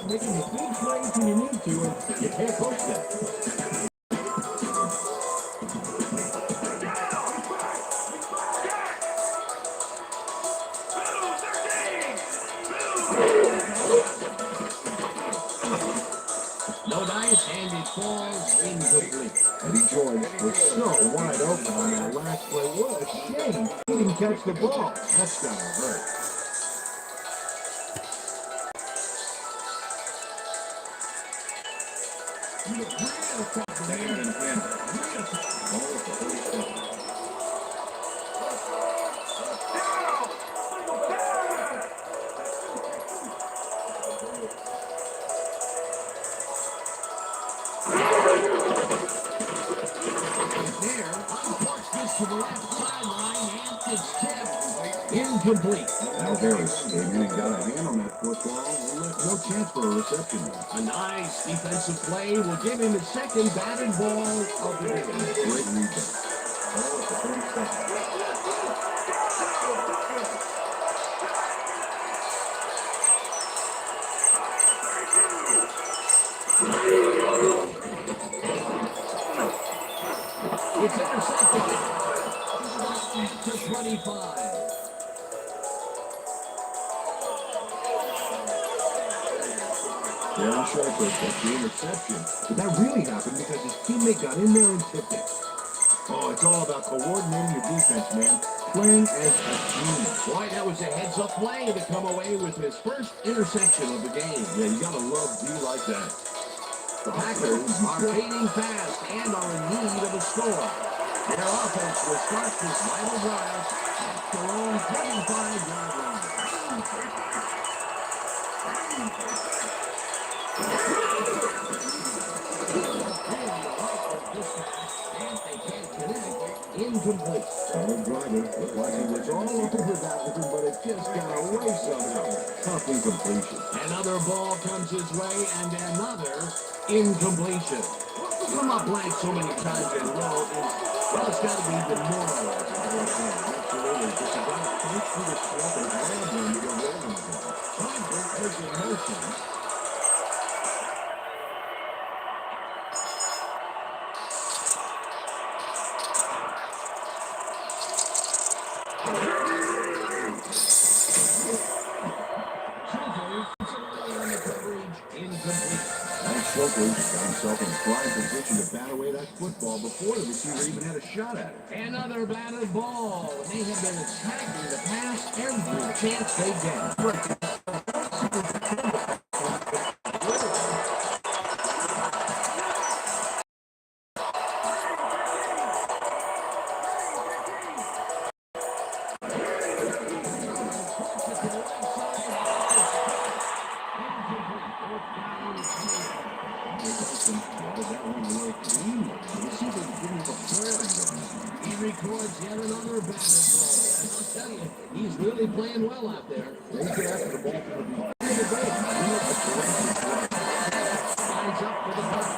Making the big plays when you need to, and you can't coach that. No dice, and it falls incomplete. Eddie George was so wide open on that last play. What a shame he didn't catch the ball. That's gotta hurt. Second and 10. Ball at the 47. There, unforced this to the left sideline, and it's tipped. Incomplete. Now Harris came in and got a hand on that football and left no chance for a reception. A nice defensive play will give him his second batted ball of the day. Great rebound. Ball at the 32nd. It's intercepted. To 25. Darren Sharper got the interception. But that really happened because his teammate got in there and tipped it. Oh, it's all about coordinating your defense, man. Playing as a team. Boy, that was a heads-up play to come away with his first interception of the game. Yeah, you gotta love D like that. The Packers are fading fast and are in need of a score. Their offense will start this vital drive at their own 25-yard line. And they can't connect. Incomplete. Solid driver. Looked like he was all over that one, but it just got away somehow. Tough incompletion. Another ball comes his way, and another incompletion. Come up blank so many times in a row is, well, it's got to be demoralizing. Absolutely. Just about close to the slump and grab him to go rolling again. Driver is in motion. Chokers got himself in a prime position to bat away that football before the receiver even had a shot at it. Another batted ball. They have been attacking the pass every chance they get. He records yet another batted ball. I'll tell you, he's really playing well out there. They get after the ball from the Lines up for the box.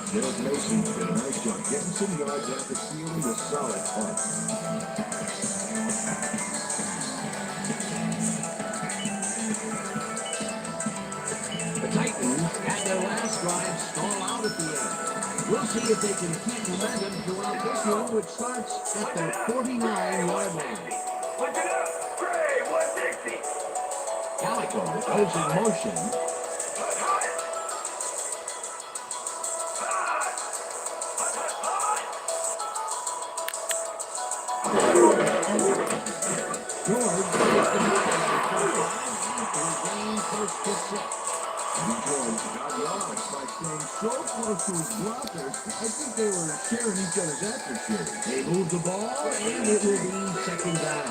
Derek Mason did a nice job getting some yards after stealing a solid punt. The Titans had their last drive stall out at the end. We'll see if they can keep momentum throughout this one, which starts at the 49-yard line. Look it up. Gray, 160. Calico goes in motion. So close to his blockers, I think they were sharing each other's efforts here. They move the ball, and it will be second down.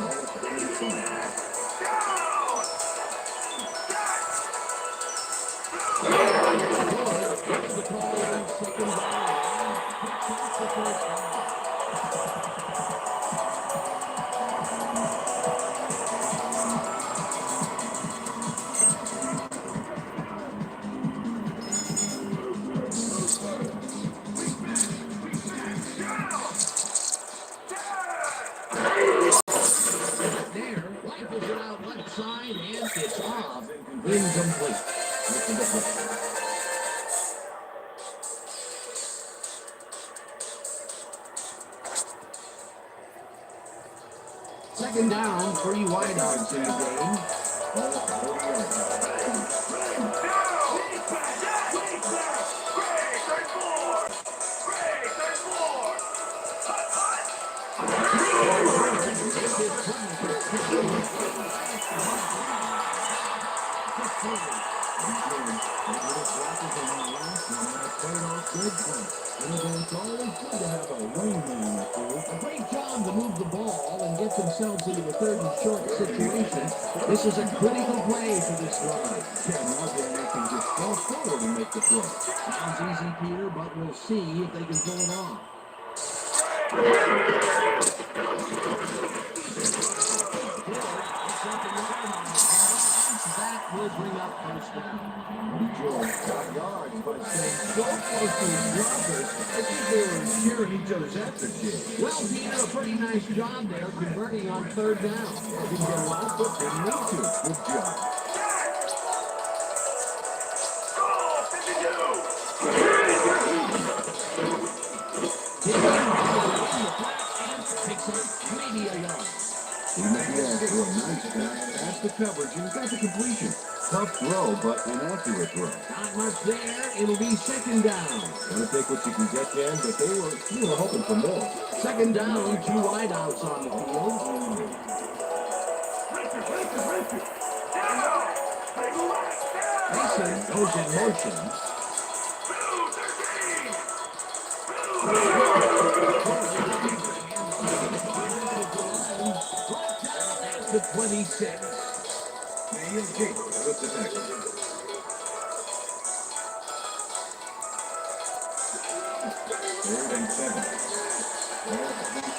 Side and it's off. Incomplete. Second down, 3 wideouts in the game. A great job to move the ball and get themselves into a third and short situation. This is a critical play for this drive. They can just go forward and make the throw. Sounds easy, Peter, but we'll see if they can pull it off. That will bring up first down. George got yards by staying so close to his blockers. I think they were sharing each other's efforts here. Well, Peter, a pretty nice job there converting on third down. Didn't get a lot, but didn't need to. Good job. Picks up maybe a yard. He made it through a nice pass, past the coverage, and got the completion. Tough throw, but an accurate throw. Not much there. It'll be second down. Gotta take what you can get, Dan, but they were hoping for more. Second down, 2 wideouts on the field. Mason goes in motion. the 26. Daniel Jake with the tackle. Third and 7. Ball at the 56.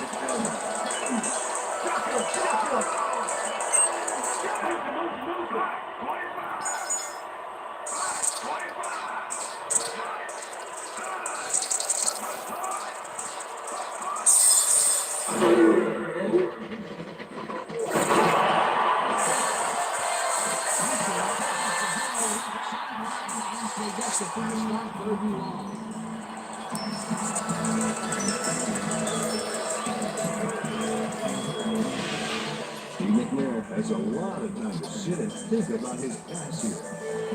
Has a lot of time to sit and think about his pass here.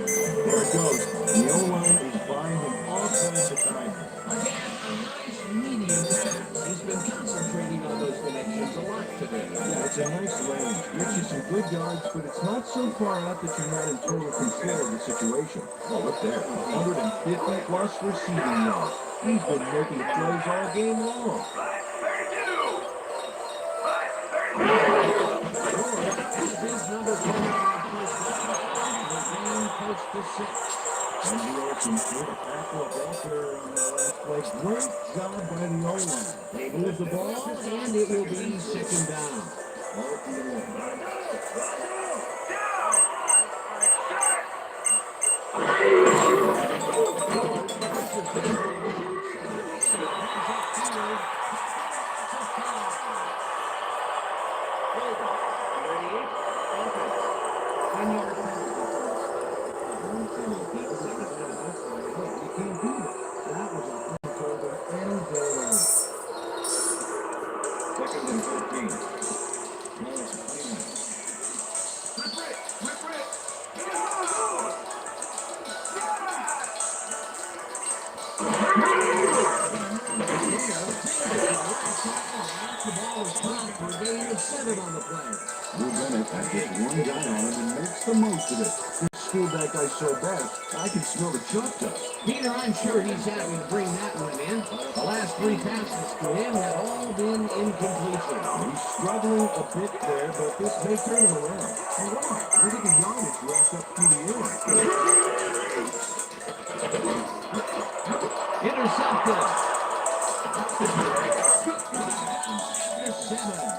There it goes. The O-line is buying him all kinds of time. Again, a nice medium pass. He's been concentrating on those connections a lot today. Yeah, it's a nice range. Gets you some good yards, but it's not so far out that you're not in total control of the situation. Oh, look there. 150 plus receiving yards. He's been making plays all game long. And the Olsen did a tackle up there on the last play. Great job by the O-line. They move the ball, and it will be second down. Ball at the 11. Second and 14. Blue Bennett has just one guy on him and makes the most of it. This school that guy so bad, I can smell the chalk dust. Peter, I'm sure he's happy to bring that one in. The last 3 passes to him have all been incompletion. He's struggling a bit there, but this may turn him around. And why? Look at the yardage racked up through the air. Intercepted. 7.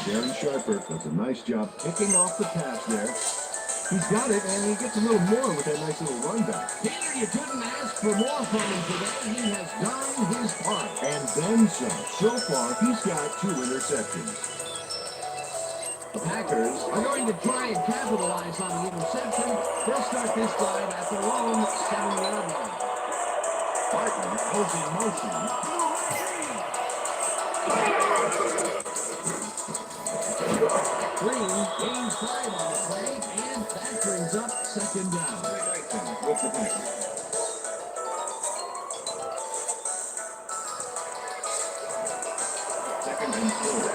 Darren Sharper does a nice job picking off the pass there. He's got it, and he gets a little more with that nice little run back. Peter, you couldn't ask for more from him today. He has done his part. And then some. So far, he's got 2 interceptions. The Packers are going to try and capitalize on the interception. They'll start this drive at their own 7-yard line. Barton goes in motion. Green gains 5 on the play, and that brings up second down. With the Packers. Second and 4.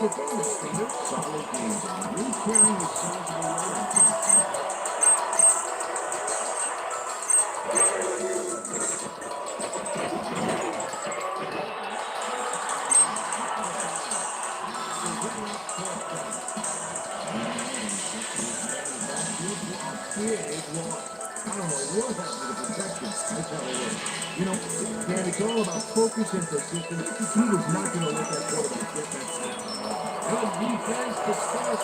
Performance, Peter. Solid game. Really carrying the size of the line. I don't know what happened to the protection. That's how it is. You know, Dan, it's all about focus and persistence. He was not going to let that quarterback get that snap. Good defense to start.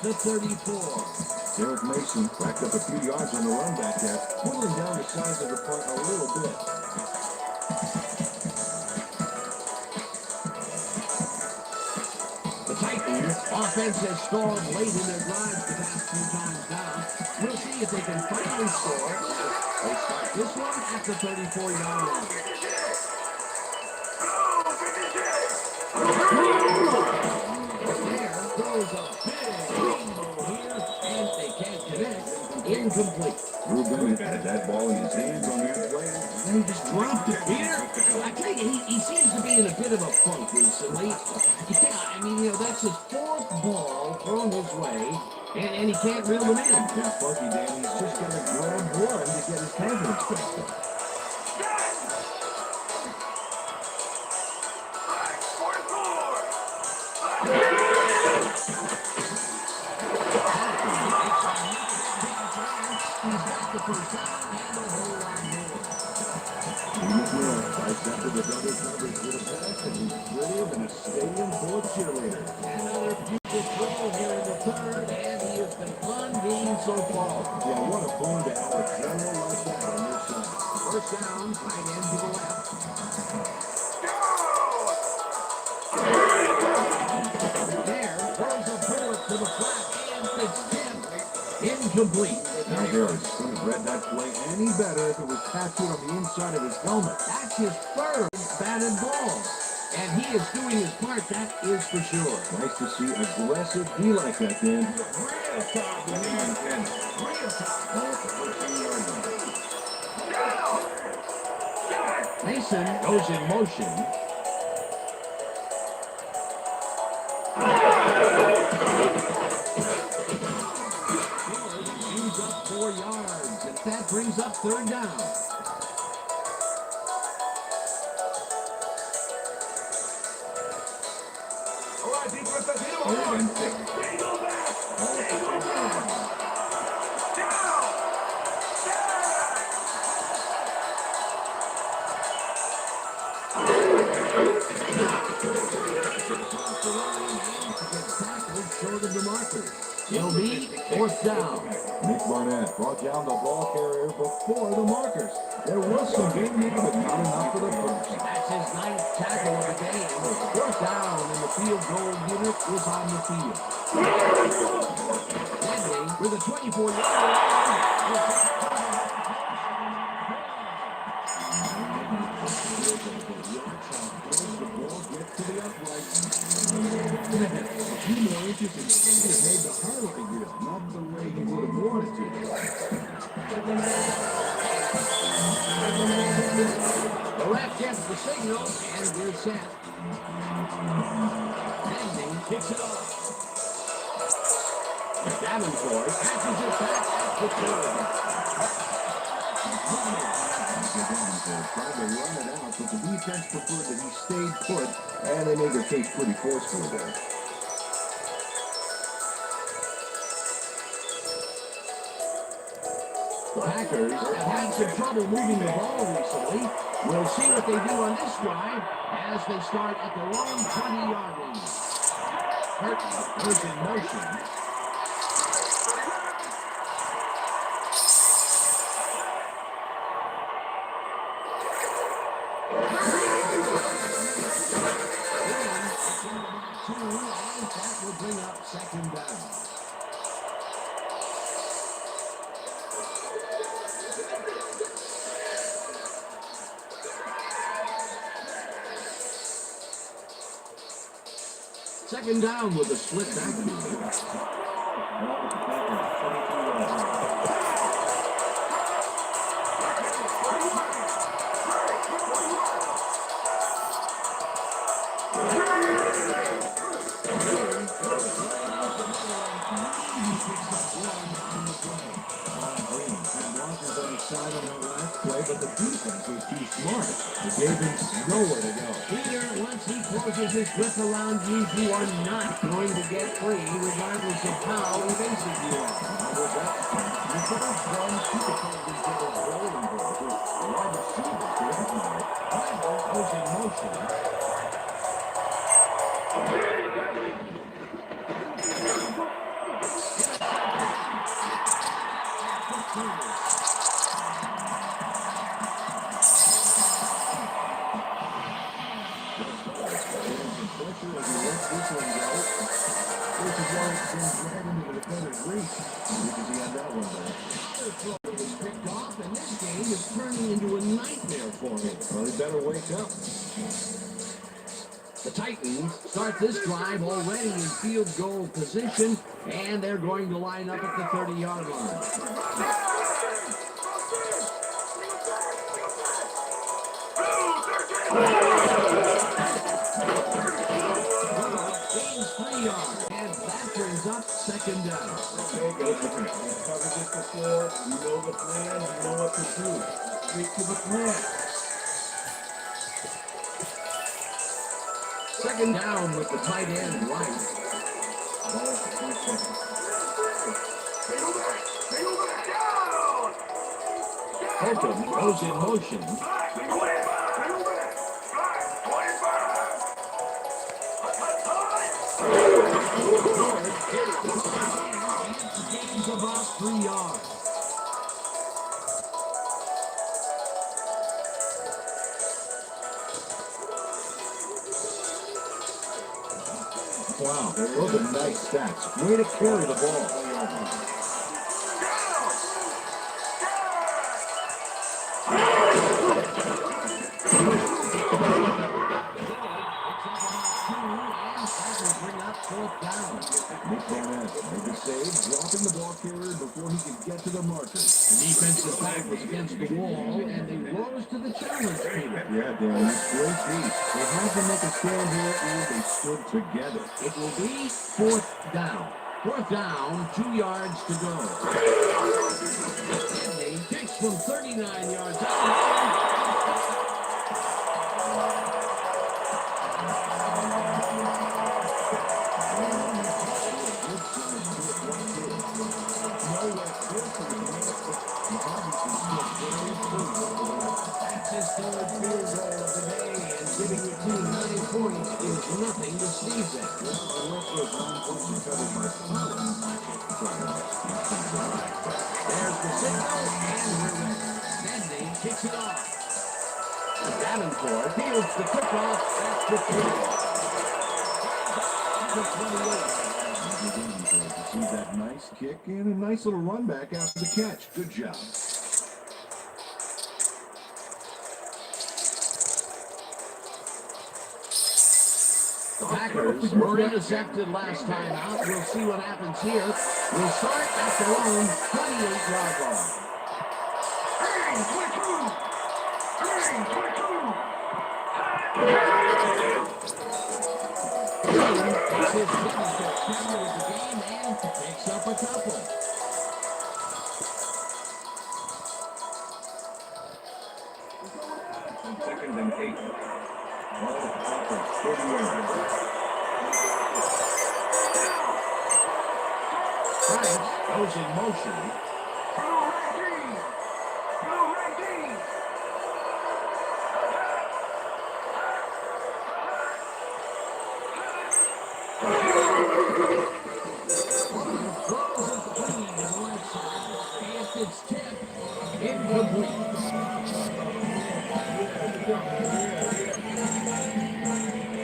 The 34. Derek Mason backed up a few yards on the run back there, pulling down the size of the punt a little bit. The Titans offense has stalled late in their drives the past few times now. We'll see if they can finally score as they start this one at the 34-yard line. There goes a big rainbow here, and they can't connect. Incomplete. Drew Bennett had that ball in his hands on that play, and he just dropped it. Peter, I tell you, he seems to be in a bit of a funk recently. Yeah, I mean, that's his fourth ball thrown his way, and he can't reel them in. Yeah, Funky Dan, he's just got to grab one to get his confidence back up. After the double coverage with a pass, and he's prettier than a stadium full of cheerleaders. Another beautiful throw here in the third, and he has been unbeaten so far. Yeah, what a boon to have a general like that on your side. First down, tight end to the left. There throws a bullet to the flat, and it's tipped. Incomplete. Now Harris couldn't have read that play any better if it was tattooed on the inside of his helmet. That's his third batted ball. And he is doing his part, that is for sure. Nice to see aggressive D like that, Dan. Real top, man. Real top. Mason goes in motion. Brings up 4 yards, and that brings up third down. Short of the marker. It'll be fourth down. Nick Barnett brought down the ball carrier before the markers. There was some game here, but not enough for the first. That's his 9th tackle of the day. And fourth down, and the field goal unit is on the field. Ledley with a 24-yard A few more inches and he has made the highlight reel, not the way he would have wanted to. The left gets the signal, and we're set. Manning kicks it off. Davenport catches it back at the 2. Tried to run it out, but the defense preferred that he stayed put, and they made their case pretty forceful there. The Packers have had some trouble moving the ball recently. We'll see what they do on this drive as they start at their own 20-yard line. Curtin goes in motion. That will bring up second down. Second down with a split backfield. But the defense was too smart. It gave him nowhere to go. Peter, once he closes his grip around you, you are not going to get free, regardless of how evasive you are. You could have done people probably get a rolling ball to wide receivers for that matter. Bible goes in motion. right into the defender's reach. Good to see on that one, though. Another throw was picked off, and this game is turning into a nightmare for him. Well, he better wake up. The Titans start this drive already in field goal position, and they're going to line up at the 30-yard line. Gains 3 yards, and that brings up second down. Okay, go for it. You've covered this before. You know the plan. You know what to do. Stick to the plan. Second down with the tight end right. Ball for 3 seconds. Holcomb goes in motion. Gains about 3 yards. Wow, those are nice stats. Way to carry the ball. Fourth down. Nick Barnett made the save, dropping the ball carrier before he could get to the marker. The defensive back was against the wall, and they rose to the challenge, Peter. Yeah, Dan, great beat. They had to make a stand here, and they stood together. It will be fourth down. Fourth down, 2 yards to go. Cottonee kicks from 39 yards out. That's his third field goal of the day, and giving your team 9 points is nothing to sneeze at. Well, unless those 9 points are covered by Cottonee. There's the signal, and we're ready. Cottonee kicks it off. Davenport fields the kickoff at the 28. See that nice kick and a nice little run back after the catch. Good job. The Packers were intercepted last time out. We'll see what happens here. We'll start at their own 28-yard line. Takes his 54th carry of the game and picks up a couple. Second and 8. Ball at the top of 30 yards. Price goes in motion. It's tipped. Incomplete.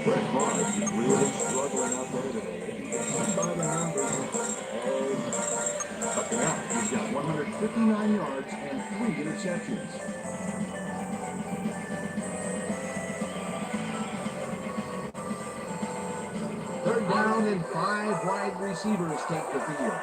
Brett Favre really struggling out there today. By the numbers, up and out. He's got 159 yards and 3 interceptions. Third down and 5 wide receivers take the field.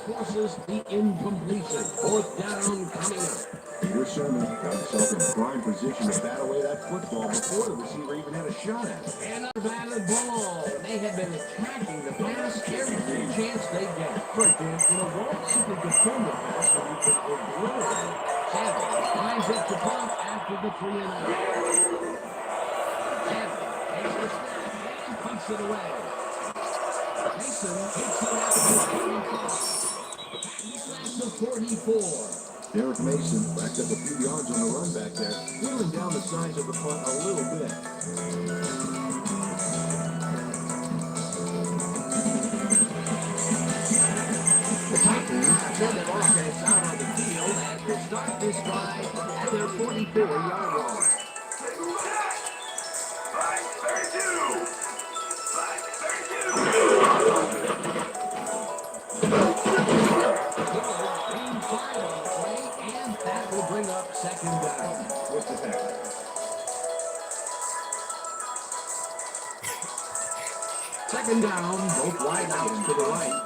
Forces the incompletion. Fourth down coming up. Peter Sherman got himself in prime position to bat away that football before the receiver even had a shot at it. And a batted ball. They have been attacking the pass every chance they get. Right, Dan. You know, once you can defend the pass when you can obliterate it. Sanders lines up the punt after the 3-and-out. Sanders takes the snap and punts it away. Mason takes it out to the 45. He's at the 44. Derek Mason backed up a few yards on the run back there, whittling down the size of the punt a little bit. to a yard line. Gain 5 on the play, and that will bring up second down. With the tackle. Second down, both wide outs to the right.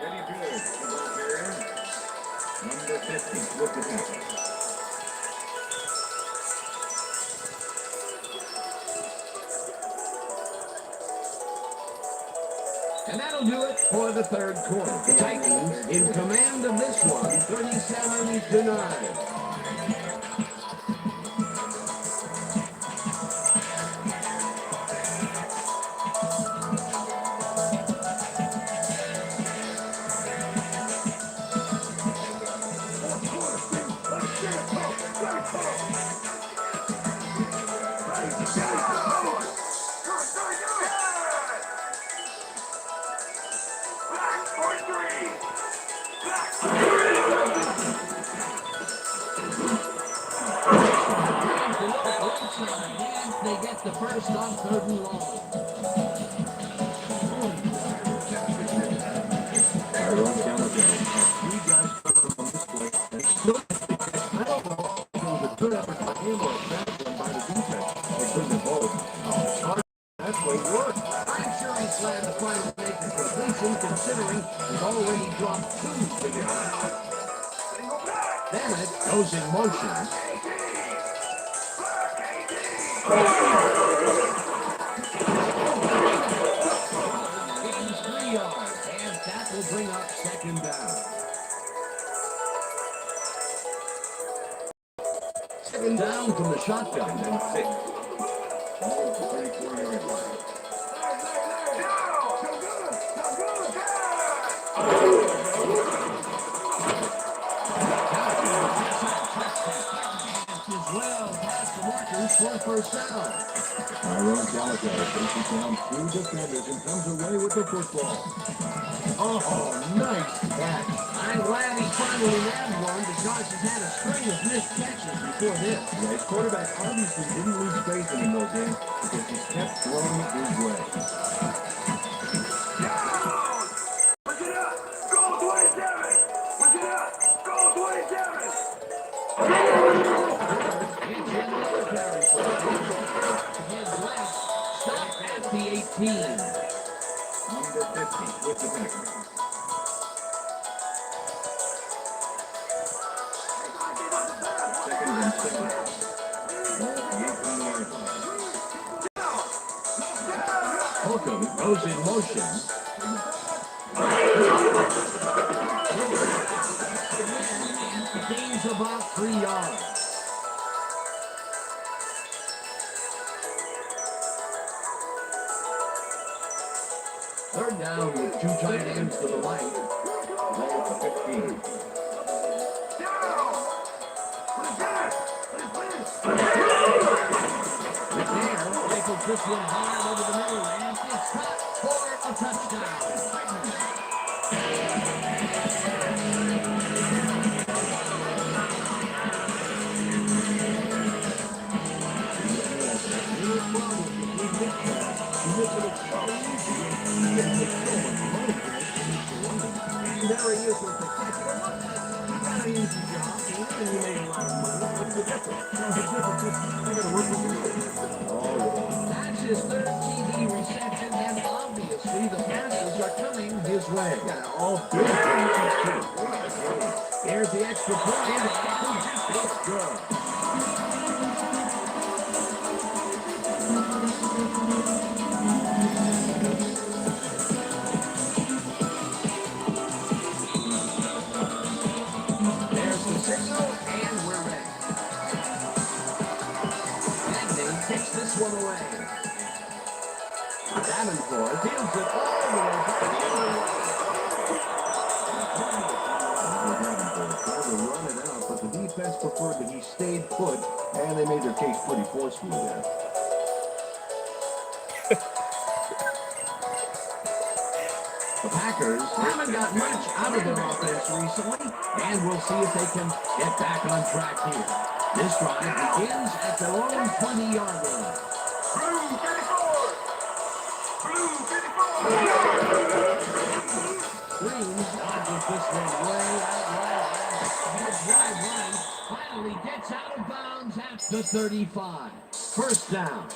Very good. Ball carrier. Number 50 with the tackle. And that'll do it for the third quarter. The Titans in command of this one, 37-9. They get the first on 3rd and long. Tyrone Gallagher has 3 guys covered on this play. And still, I don't know if it was a good effort by him or a bad one by the defense. They couldn't have both. It's hard. That play worked. I'm sure he's glad to finally make the completion, considering he's already dropped 2 today. Bennett goes in motion. Gains 3 yards, and that will bring up second down. Second down from the shotgun. And 6. Ball at the 34-yard line. Well past the markers for first down. Tyrone Gallagher faces down 2 defenders and comes away with the football. Oh, nice catch. I'm glad he finally nabbed one because he's had a string of missed catches before this. Yeah, his quarterback obviously didn't lose faith in him those games because he kept throwing it his way. Stop at the 18. Number 50 with the tackle. Second and 7. Ball at the 18-yard line. Holcomb goes in motion. Gains about 3 yards. Third down with 2 tight ends to the right. Ball at the 15. McNair rifles this one hard over the middle, and it's caught for a touchdown. And there he is with the catch. You got an easy job, and you made a lot of money. What's the difference? The difference is I got to work with you. That's his 3rd TD reception, and obviously the passes are coming his way. Yeah, all good things, too. Here's the extra point, and it's good. There's the signal, and we're ready. Magny takes this one away. Davenport deals it all the way back the other way. Davenport tried to run it out, but the defense just preferred that he stayed put, and they made their case pretty forcefully there. The Packers haven't got much out of their offense recently, and we'll see if they can get back on track here. This drive begins at their own 20-yard line. Blue 54! Blue 54! Green dodges this one way out right, and the drive line finally gets out of bounds at the 35. First down.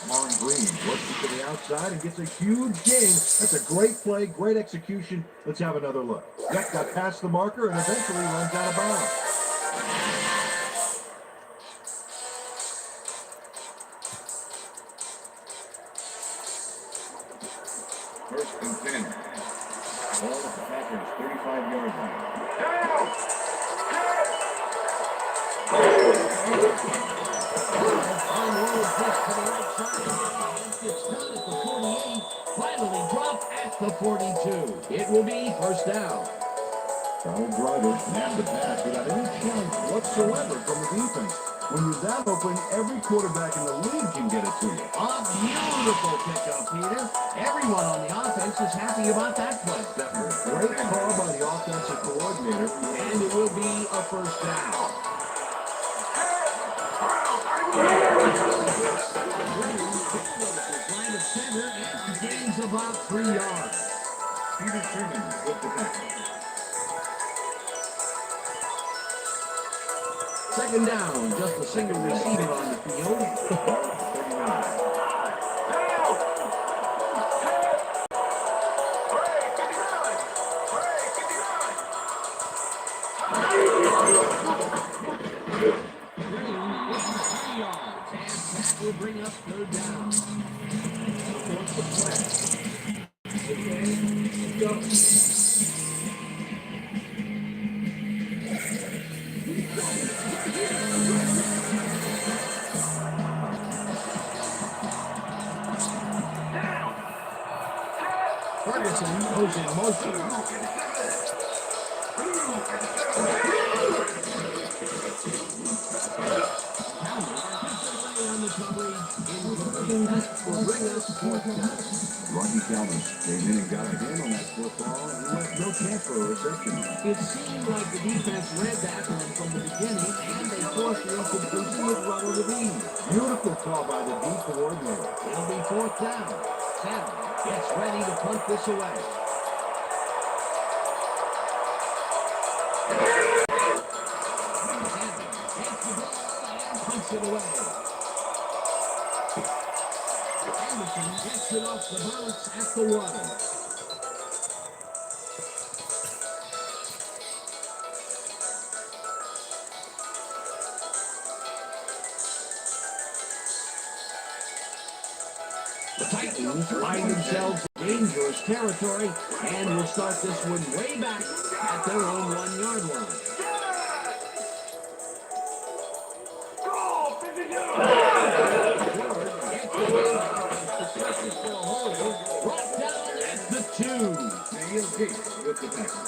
Amon Green works it to the outside and gets a huge gain. That's a great play, great execution. Let's have another look. Yep, got past the marker and eventually runs out of bounds. First and 10. Ball at the Packers' 35-yard line. Unloads this to the right side. It's done at the 48. Finally dropped at the 42. It will be first down. Donald Driver nabbed the pass without any challenge whatsoever from the defense. When you're that open, every quarterback in the league can get it to you. A beautiful pickup, Peter. Everyone on the offense is happy about that play. That was a great call by the offensive coordinator. And it will be a first down. Line of center and gains about 3 yards. Peter Sherman with the tackle. Second down, just a single receiver on the field. 39. Will bring up third down. What's the play? Okay, go. Ferguson goes in motion. Rocky Calvin came in and got a hand on that football, and he left no chance for a reception. It seemed like the defense read that one from the beginning, and they forced the incompletion with relative ease. Beautiful call by the deep coordinator. It'll be fourth down. Sandler gets ready to punt this away. Sandler takes the ball and punts it away. Anderson gets it off the bounce at the 1. The Titans find themselves in dangerous territory and will start this one way back at their own 1-yard line. Brought down at the 2. Daniel Gates with the tackle.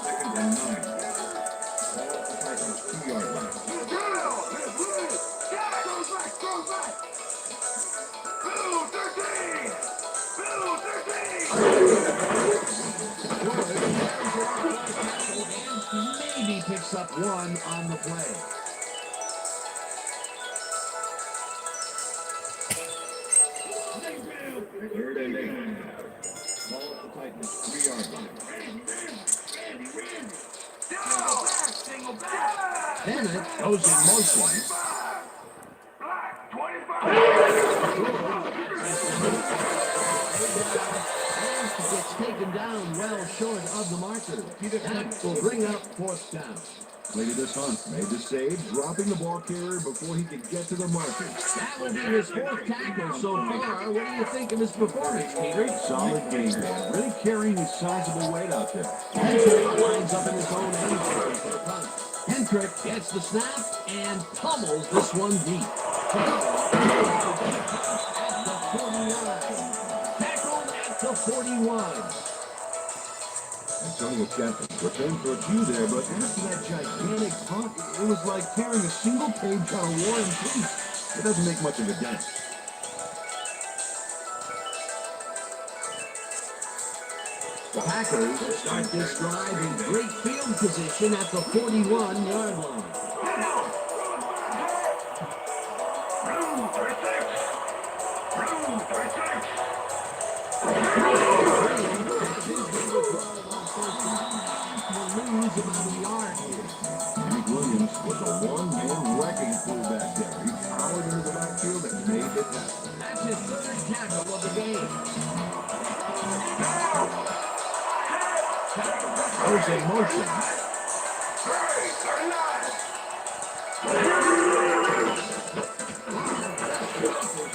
Second and 9. Ball at the Titans' 2-yard line. Goes back! Blue 13! Blue 13! Maybe picks up 1 on the play. Third and 8. Ball at the Titans' 3-yard line. Single back! Bennett goes in motion. Black 25! Gets taken down well short of the marker. That will bring up fourth down. Played this hunt, made the save, dropping the ball carrier before he could get to the marker. That will be his fourth tackle so far. What do you think of his performance, Peter? Solid game, man. Really carrying his sizable weight out there. Hendrick lines up in his own end zone for the punt. Hendrick gets the snap and pummels this one deep. At the 49. Tackled at the 41. Antonio Chapman returned for a few there, but after that gigantic punt, it was like tearing a single page out of War and Peace. It doesn't make much of a dent. The Packers start this drive in great field position at the 41-yard line. Lose about a yard here. Mike Williams was a one-man wrecking fullback there. He powered into the backfield and made it happen. That's his third tackle of the game. Goes in motion.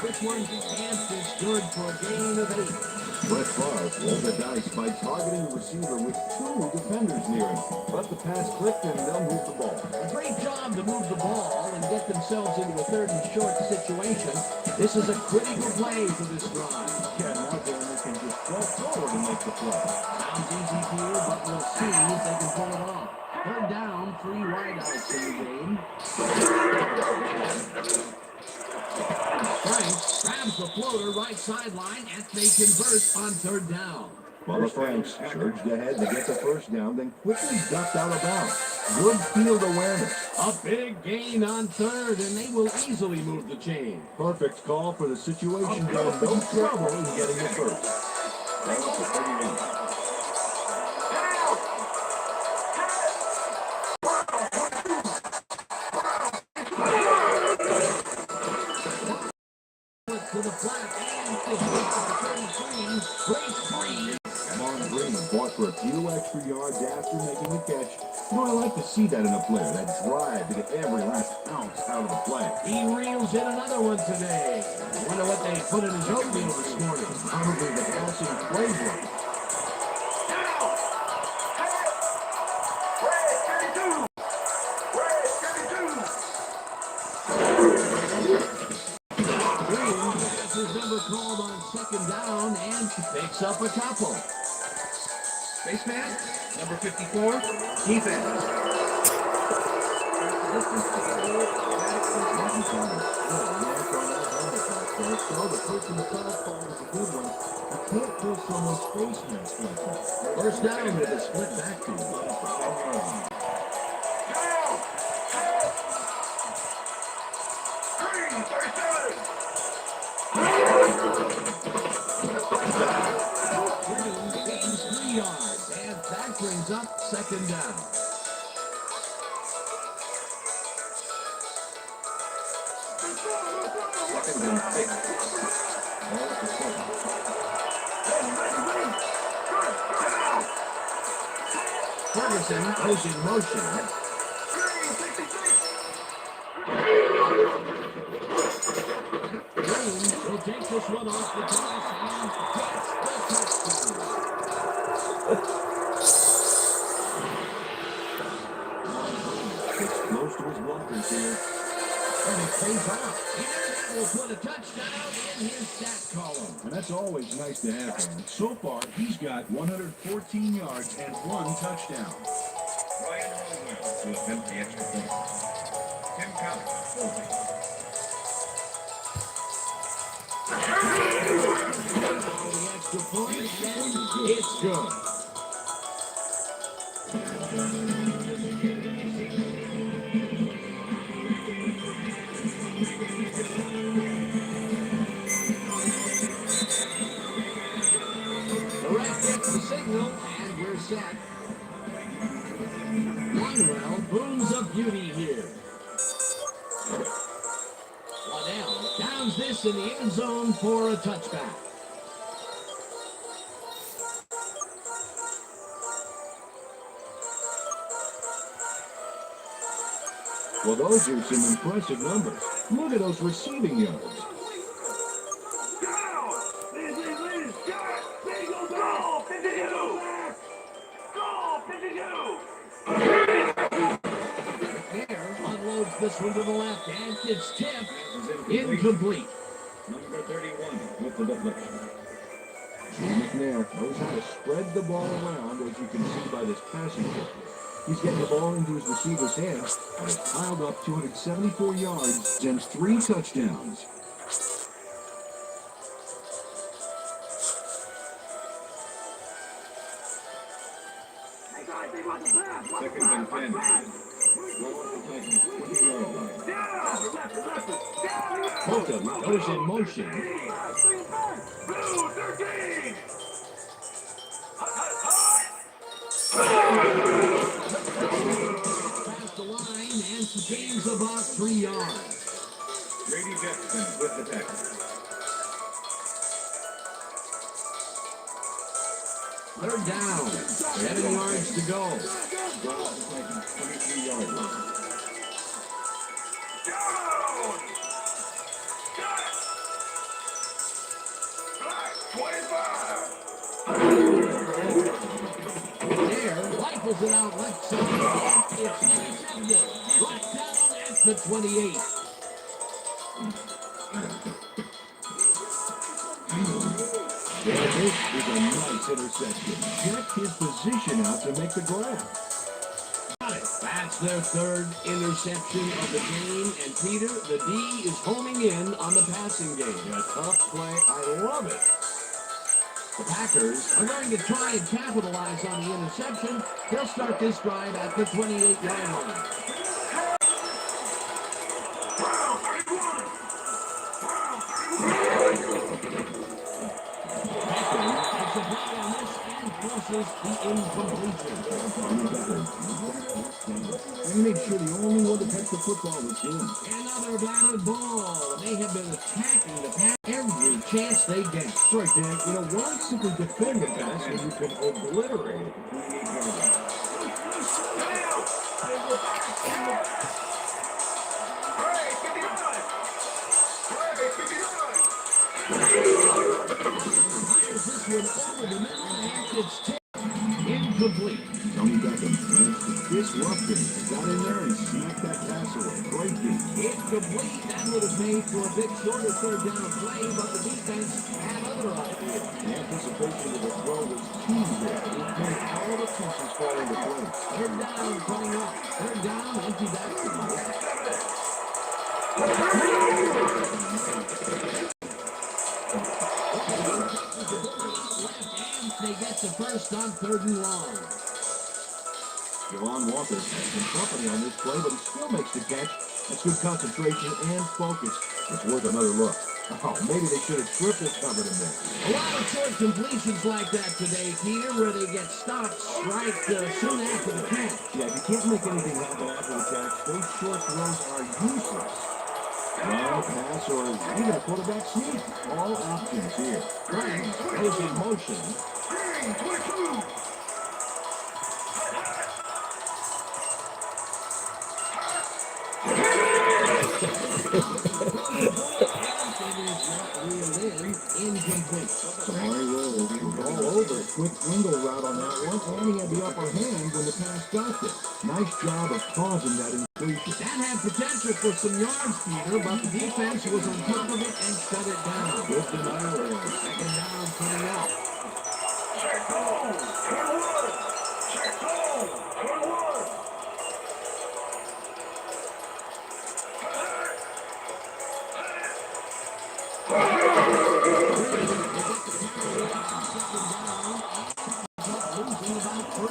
This one, and it's good for a gain of 8. Brett Favre rolled the dice by targeting the receiver with 2 defenders near him. But the pass clipped and they'll move the ball. A great job to move the ball and get themselves into a 3rd and short situation. This is a critical play for this drive. Yeah, now they can just go forward and make the play. Sounds easy here, but we'll see if they can pull it off. 3rd down, 3 wideouts in the game. Franks grabs the floater right sideline and they convert on 3rd down. Bubba Franks surged ahead to get the first down, then quickly ducked out of bounds. Good field awareness. A big gain on 3rd, and they will easily move the chain. Perfect call for the situation. No trouble in getting it first. To the flat and the 33. Race Green. Green fought for a few extra yards after making the catch. You know, I like to see that in a player, that drive to get every last ounce out of the play. He reels in another one today. Wonder what they put in his oatmeal this morning. Probably the passing playbook. His number called on 2nd down and picks up a couple. Spaceman, number 54, defense. First down with a split backfield. Gains 3 yards, and that brings up 2nd down. Ferguson goes in motion. Green will take this one off the pass and gets the touchdown. Close to his blockers here. And it pays off. And that will put a touchdown in his stat column. And that's always nice to have him. So far, he's got 114 yards and 1 touchdown. Ryan Roswell to attempt the extra point. Tim Count holding. The extra point, and it's good. The ref gets the signal, and we're set. Manuel booms of beauty here. Waddell downs this in the end zone for a touchback. Well, those are some impressive numbers. Look at those receiving yards. Unloads this one to the left, and it's tipped. Incomplete. Number 31 with the deflection. McNair knows how to spread the ball around, as you can see by this passing picture. He's getting the ball into his receiver's hands and has piled up 274 yards and 3 touchdowns. Second and 10. Holcomb goes in motion. Blue 13. Past the line and gains about 3 yards. Grady Jackson with the tackle. Third down. 7 yards to go. 23-yard line. Down! Got it! Black 25! There, rifles it out left side. It's intercepted. Brought down at the 28. And this is a nice interception. Check his position out to make the grab. Got it. That's their third interception of the game. And Peter, the D is homing in on the passing game. A tough play. I love it. The Packers are going to try and capitalize on the interception. They'll start this drive at the 28-yard line. Brown 31! Brown 31! Takes a play on this and forces the incompletion. They made sure the only one to catch the football was him. Another batted ball. They have been attacking the pass every chance they get. That's right, Dan. You know, why simply defend the pass when you can obliterate it? 28 yards. Fires this one over the middle and it's incomplete. Tony Beckham managed to disrupt him, got in there and smacked that pass away. Great beat. Incomplete. That would have made for a big shorter third down play, but the defense had other ideas. The anticipation of the throw was key there. It made all the pieces fall into place. Third down coming up. Third down, empty backfield. They get the first on 3rd and long. Javon Walker has some company on this play, but he still makes the catch. That's good concentration and focus. It's worth another look. Oh, maybe they should have triple covered him there. A lot of short completions like that today, Peter, where they get stopped right soon after the catch. Yeah, if you can't make anything happen after the catch, those short throws are useless. Long pass or even a quarterback sneak. All options here. Frank goes in motion. Incomplete. Samari Rose was all over. Quick window route on that one, and he had the upper hand when the pass got there. Nice job of causing that inclusion. That had potential for some yards, Peter, but the defense was on top of it and shut it down. Good denial. Second down coming up. Check goal! 21! Check goal! 21! Losing about 3.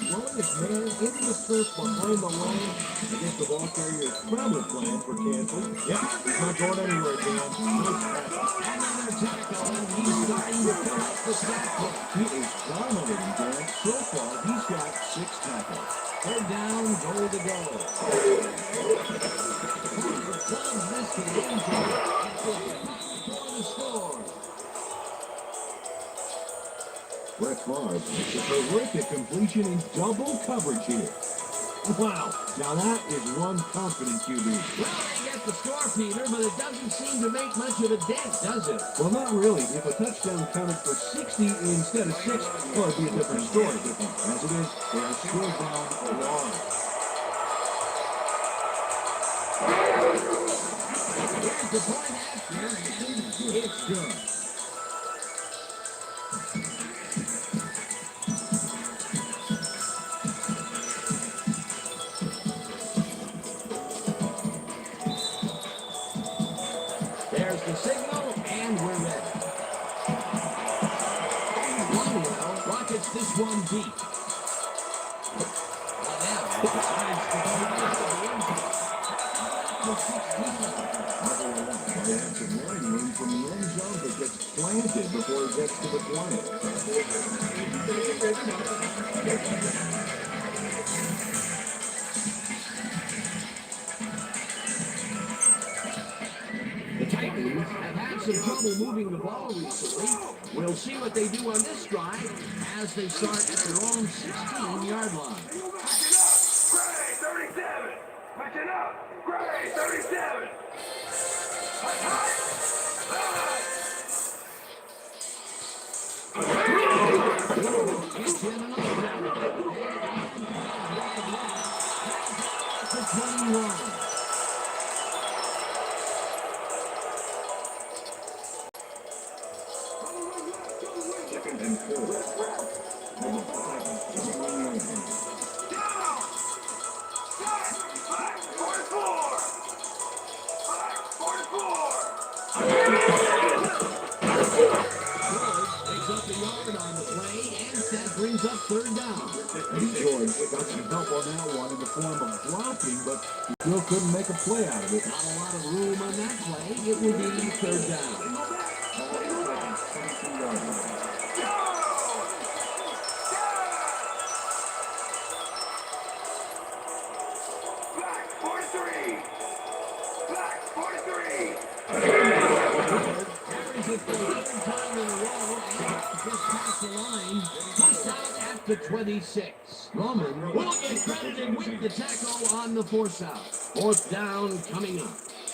Throwing his man into the turf behind the line. I guess the ball carrier is probably playing for Kansas. Yeah, he's not going anywhere, Dan. Nice pass. Another tackle, and he's starting to fill up the stat book. He is dominating, Dan. So far, he's got 6 tackles. Third down, goal to go. Does this to the end zone for the score. Brett Favre makes a terrific completion in double coverage here. Wow, now that is one confident QB. Well, they get the score, Peter, but it doesn't seem to make much of a dent, does it? Well, not really. If a touchdown counted for 60 instead of 6, well, it'd be a different story. But as it is, they are still down a lot. Here's the point after, and it's good. There's the signal, and we're ready. Meanwhile, Rockets this one deep. Now, decides to go into the end zone. They have some running room from the end zone that gets planted before he gets to the 20. The Titans have had some trouble moving the ball recently. We'll see what they do on this drive as they start at their own 16-yard line. Patch it up! Gray, 37! It's in another round. The 21. Second and 4. Brings up third down. Eddie George got some help on that one in the form of blocking, but he still couldn't make a play out of it. Not a lot of room on that play. It will be third down. Black 43! Black 43! Carries it for the third time in a row and just past the line. Pushed out at the 26. Roman will get credited with the tackle on the force out. Fourth down coming up.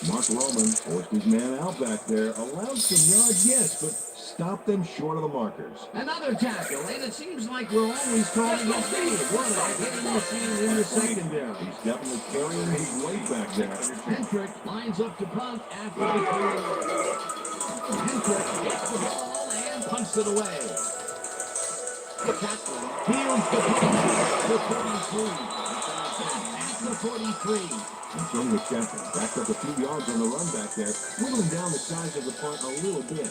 Mark Roman forced his man out back there, allowed some yards, yes, but stopped them short of the markers. Another tackle, and it seems like we're always calling his name. What a hitting machine in the secondary. He's definitely carrying his weight back there. Hendrick lines up to punt after the three. Hendrick gets the ball and punts it away. Kaplan fields the punt at the 43. At the 43. And from the Kaplan, backed up a few yards on the run back there, whittling down the size of the punt a little bit.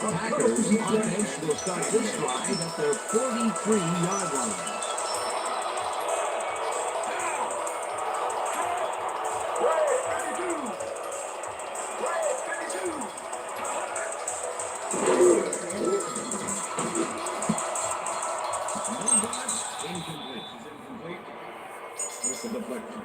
Packers on bench will start this drive at their 43-yard line. With the deflection.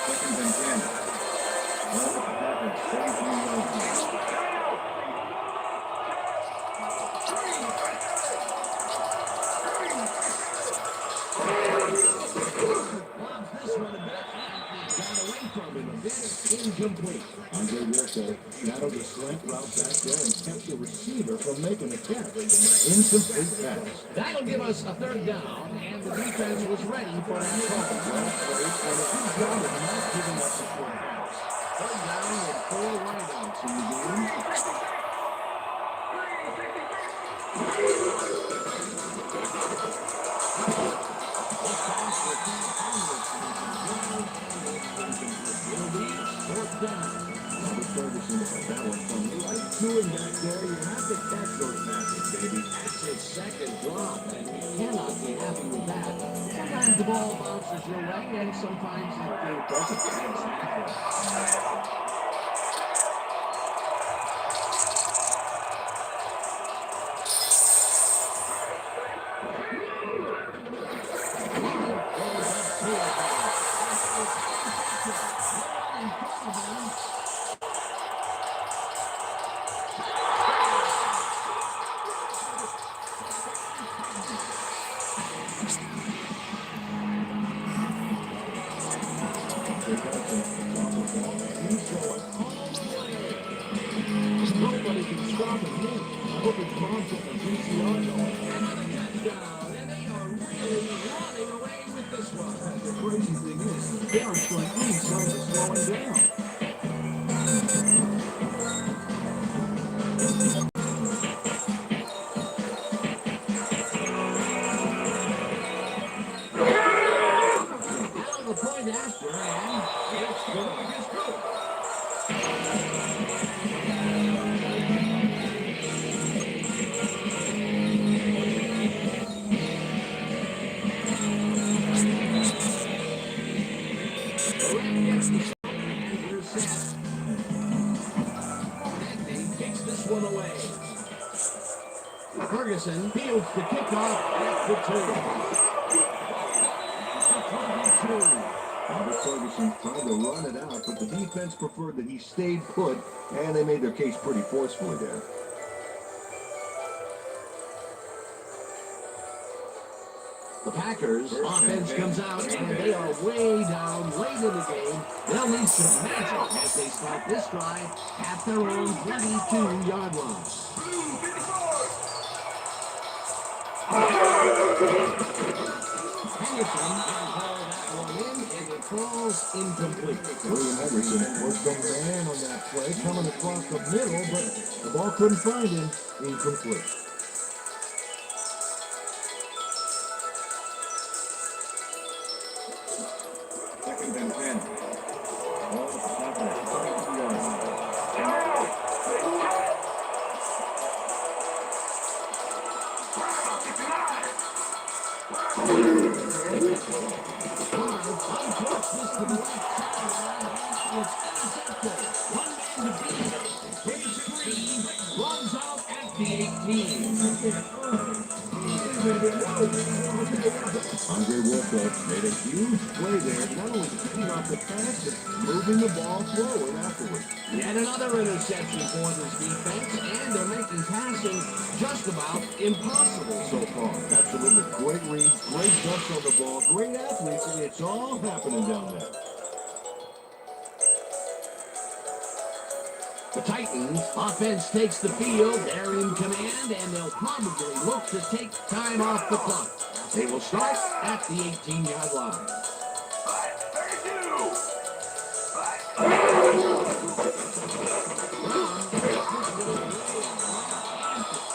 Second and 10. Well, the Packers save 3 yards. Incomplete. Andre Wilson shadowed the slant route back there and kept the receiver from making a catch. Incomplete pass. That'll give us a third down, and the defense was ready for that call. Well played, and a good job of not giving up the short pass. Third down and 4 wideouts in the game. It'll be fourth down. Ferguson had that one from right to him back there. You have to catch those passes, baby. That's his second drop, and you cannot be happy with that. Sometimes the ball bounces your way, and sometimes it doesn't. dropping him. I hope his mom's got a VCR going. Another touchdown, and they are really running away with this one. The crazy thing is, they aren't showing any signs of slowing down. Now the point after, and it's good. It's good. Gets the shot, and we're set. Cottonee takes this one away. Ferguson fields the kickoff at the 2. Robert Ferguson tried to run it out, but the defense preferred that he stayed put, and they made their case pretty forcefully there. The Packers offense comes out, and they are way down late in the game. They'll need some magic as they start this drive at their own 22-yard line. Henderson can haul that one in, and it falls incomplete. William Henderson was the man on that play, coming across the middle, but the ball couldn't find him. Incomplete. Second and 10. Ball at the top of the 22-yard line. Runs out at the 18. Andre Wolford made a huge play there, not only picking off the pass, but moving the ball forward afterwards. Yet another interception for this defense, and they're making passing just about impossible so far. Absolutely. Great read, great touch on the ball, great athletes, and it's all happening down there. The Titans offense takes the field. They're in command, and they'll probably look to take time off the clock. They will start at the 18-yard line.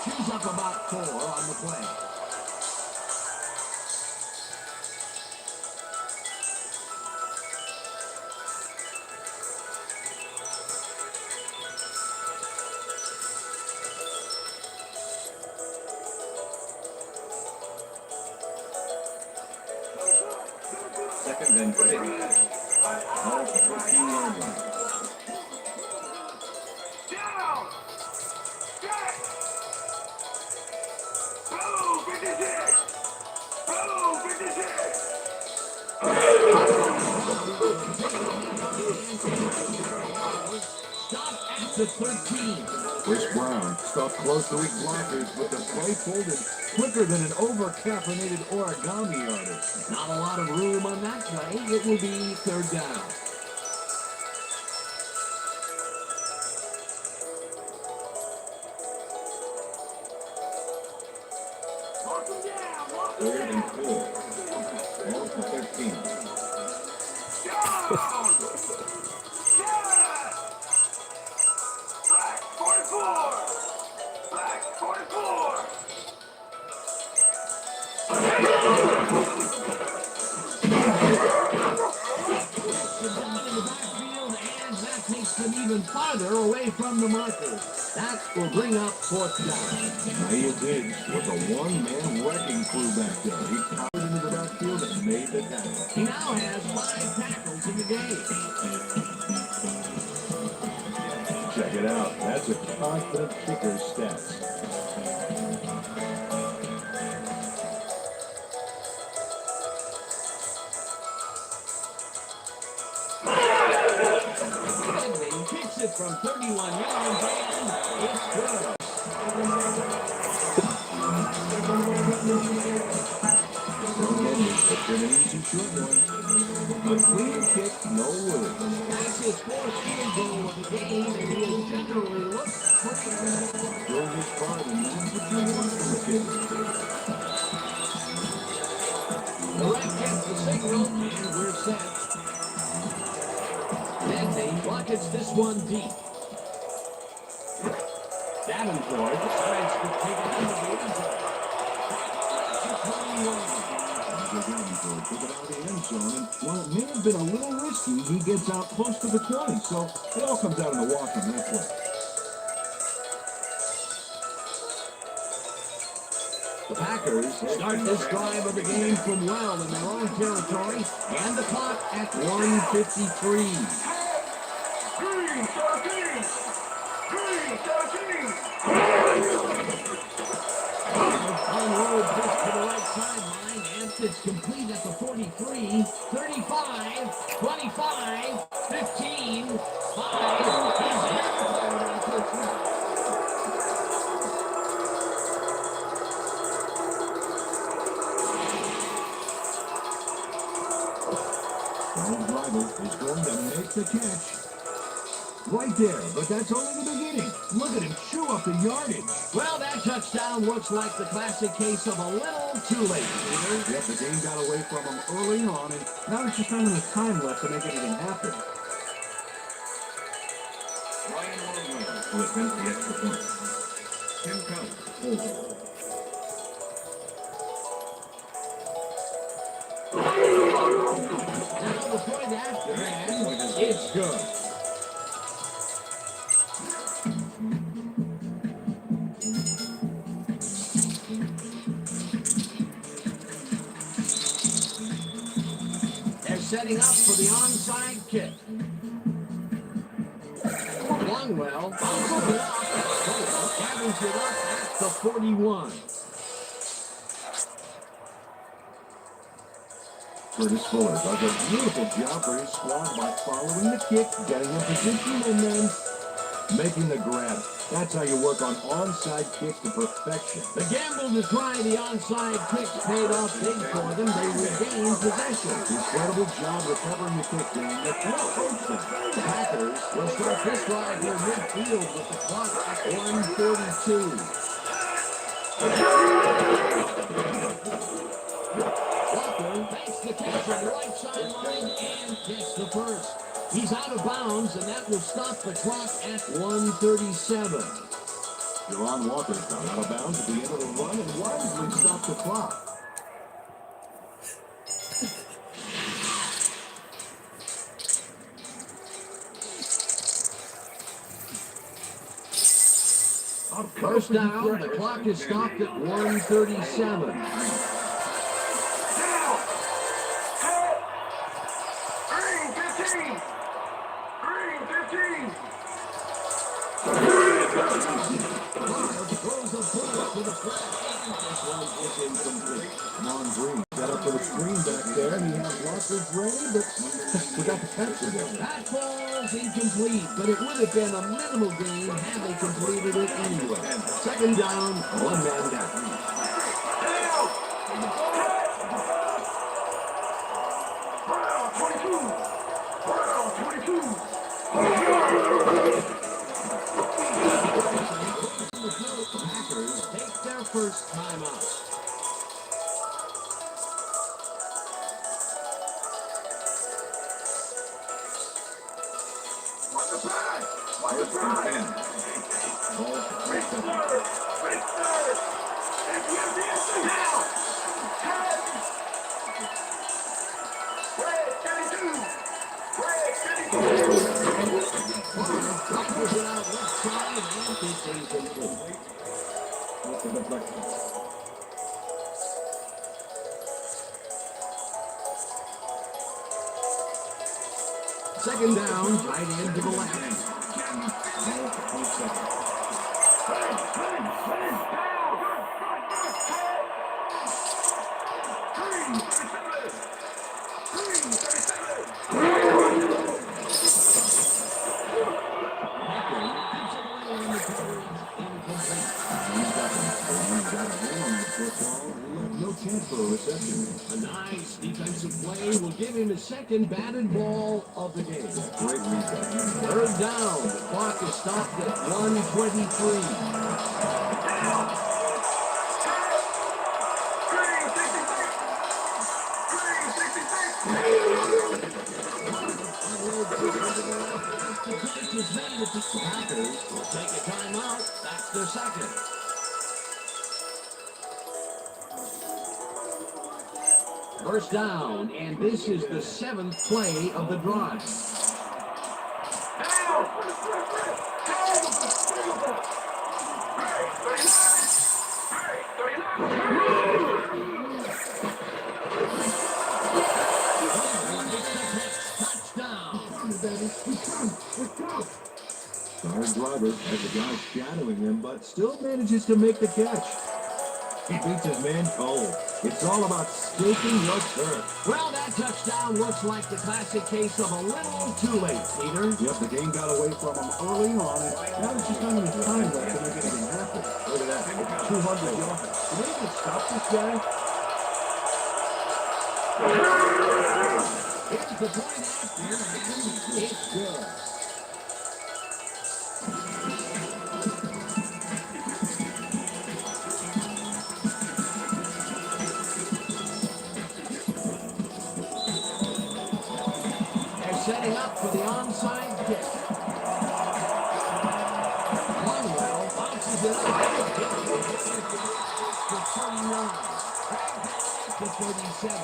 Choose up about 4 on the play. Second and 6. Ball at the 14-yard line. Down! Jack! Hello, 56! Hello, 56! Stop at the 13. Chris Brown stuck close to weak blockers, but the play folded quicker than an over-caffeinated origami artist. Not a lot of room on that play. It will be 3rd down. Lock him down! Lock him 3rd and down! 4. Ball at the 13. Down! Set! Black 44! Black 44! Down in the backfield, and that takes them even farther away from the marker. That will bring up 4th down. Naia Diggs was a one-man wrecking crew back there. He powered into the backfield and made the tackle. He now has 5 tackles in the game. Check it out. That's a confident kicker's stats. Edwin kicks it from 31 yards, and it's good. Don't get me, but you're an easy short one. A clean kick, no worries. That's his fourth field goal of the game, and he has generally looked pretty good. Doing his part, and that's what you want from a kid. The ref gets the signal, and we're set. Bentley buckets this one deep. Davenport decides to take it into the end zone. Took it out of the end zone, and while it may have been a little risky, he gets out close to the 20, so it all comes out in the wash on that play. The Packers start this drive of the game from well in their own territory, and the clock at 1:53. Unload this to the right sideline, and it's complete at the 43, 35, 25, 15, 5. He's in. The driver is going to make the catch. Right there, but that's only the beginning. Look at him chew up the yardage. Well, that touchdown looks like the classic case of a little too late, Peter. Yep, the game got away from him early on, and now it's just not enough time left to make anything happen. Ryan Orwell will attempt the extra point. 10 count. Now the point after, and it's good. They're setting up for the onside kick. Longwell bounces it up. Gathers it up at the 41. Curtis Fuller does a beautiful job for his squad by following the kick, getting in position, and then making the grab. That's how you work on onside kicks to perfection. The gamble to try the onside kick paid off big for them. They regained possession. Incredible job recovering the kick game. The The Packers will start this drive near midfield with the clock at 1:42. Walker makes the catch on the right sideline and gets the first. He's out of bounds, and that will stop the clock at 1:37. Jaron Walker got out of bounds at the end of the run and wisely stopped the clock. First down, the clock is stopped at 1:37. Mon Green set up for the screen back there. He has blockers ready, but forgot to catch it. That ball's incomplete, but it would have been a minimal gain had they completed it anyway. Second down, one man down. The Packers take their first time out. Push it out left side, and it's incomplete. Second down, tight end to the left. No chance for a reception. A nice defensive play will give him his second batted ball of the game. Great reset. Third down. The clock is stopped at 1:23. Packers will take a timeout. That's their second. First down, and this is the 7th play of the drive. Tired driver has a guy shadowing him, but still manages to make the catch. He beats his man cold. It's all about staking your turf. Well, that touchdown looks like the classic case of a little too late, Peter. Yep, the game got away from him early on, and now it's just not enough time left to make anything happen. Look at that, 200 yards. Did they even stop this guy? Here's the point after, and it's good. Setting up for the onside kick. Longwell bounces it up to 39. To 37.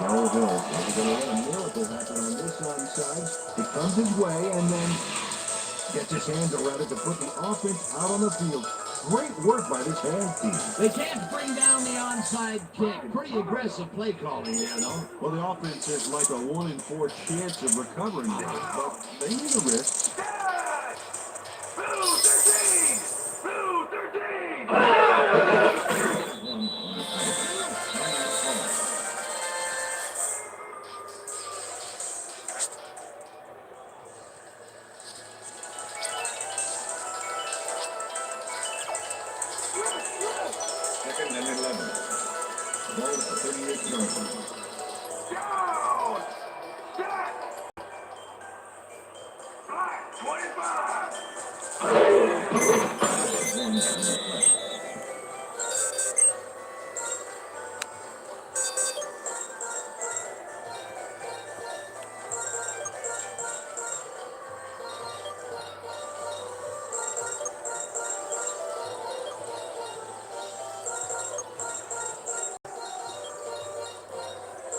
Darrell Hill is going to let a miracle happen on this onside. It comes his way and then gets his hands around it to put the offense out on the field. Great work by this hand team. They can't bring down the onside kick. Pretty aggressive play calling there, though. Well, the offense is like a 1 in 4 chance of recovering there, but they need a risk. Blue 13! Blue 13! Second and 11. Ball at the 38-yard line. Down! Set! Black 25! One on the play.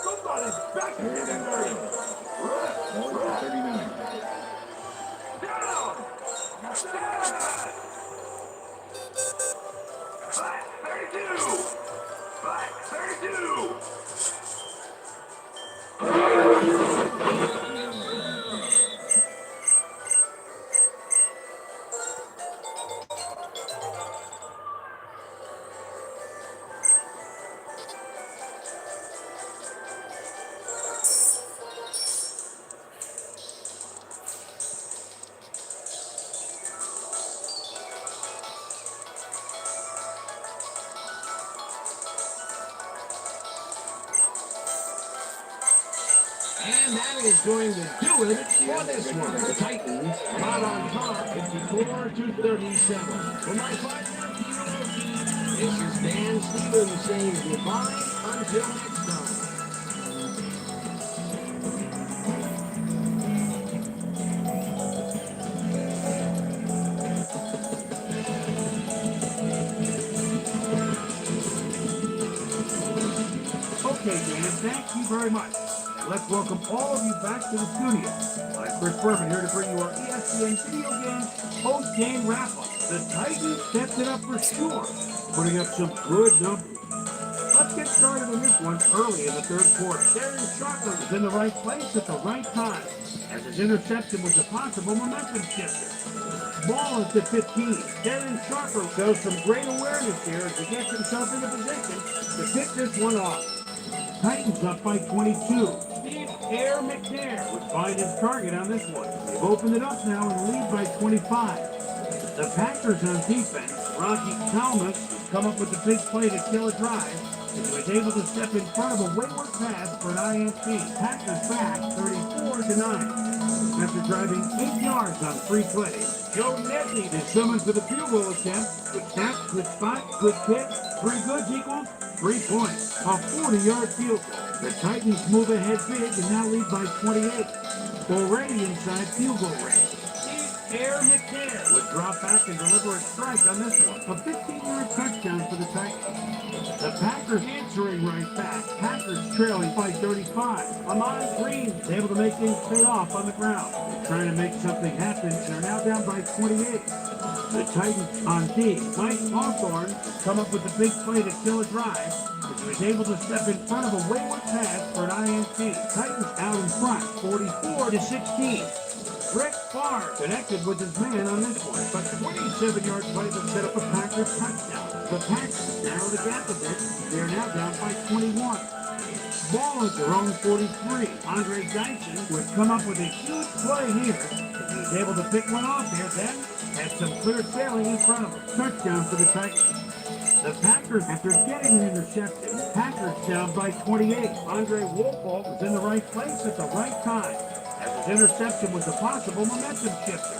Somebody's back in the game! Ball at the 39. Down! Set! Black 32! Black 32! And that is going to do it for this one. The Titans got on top 54-37. For my partner, Peter O'Keefe, this is Dan Stevens saying goodbye until next time. Okay, Dan, thank you very much. And let's welcome all of you back to the studio. I'm Chris Berman here to bring you our ESPN video game post-game wrap-up. The Titans stepped it up for sure, putting up some good numbers. Let's get started on this one early in the third quarter. Darren Sharper was in the right place at the right time, as his interception was a possible momentum shifter. Ball is at 15. Darren Sharper shows some great awareness here as he gets himself into position to pick this one off. Titans up by 22. Steve Air McNair would find his target on this one. They've opened it up now and lead by 25. The Packers on defense, Rocky Thomas, come up with the big play to kill a drive. He was able to step in front of a wayward pass for an INT. Packers back 34-9. After driving 8 yards on 3 plays, Joe Nedney is summoned for the field goal attempt. Good snap, good spot, good kick. 3 goods equals 3 points. A 40-yard field goal. The Titans move ahead big and now lead by 28. Already inside field goal range. Air McNair would drop back and deliver a strike on this one. A 15-yard touchdown for the Titans. The Packers answering right back. Packers trailing by 35. Ahman Green is able to make things pay off on the ground. They're trying to make something happen. They're now down by 28. The Titans on D. Mike Hawthorne has come up with a big play to kill a drive, as he was able to step in front of a wayward pass for an INT. Titans out in front, 44-16. Brett Favre connected with his man on this one, but 27-yard play to set up a Packers touchdown. The Packers narrow the gap a bit. They're now down by 21. Ball at their own 43. Andre Dyson would come up with a huge play here. He was able to pick one off here, then had some clear sailing in front of him. Touchdown for the Titans. The Packers, after getting an interception, Packers down by 28. Andre Wolfold was in the right place at the right time, as his interception was a possible momentum shifter.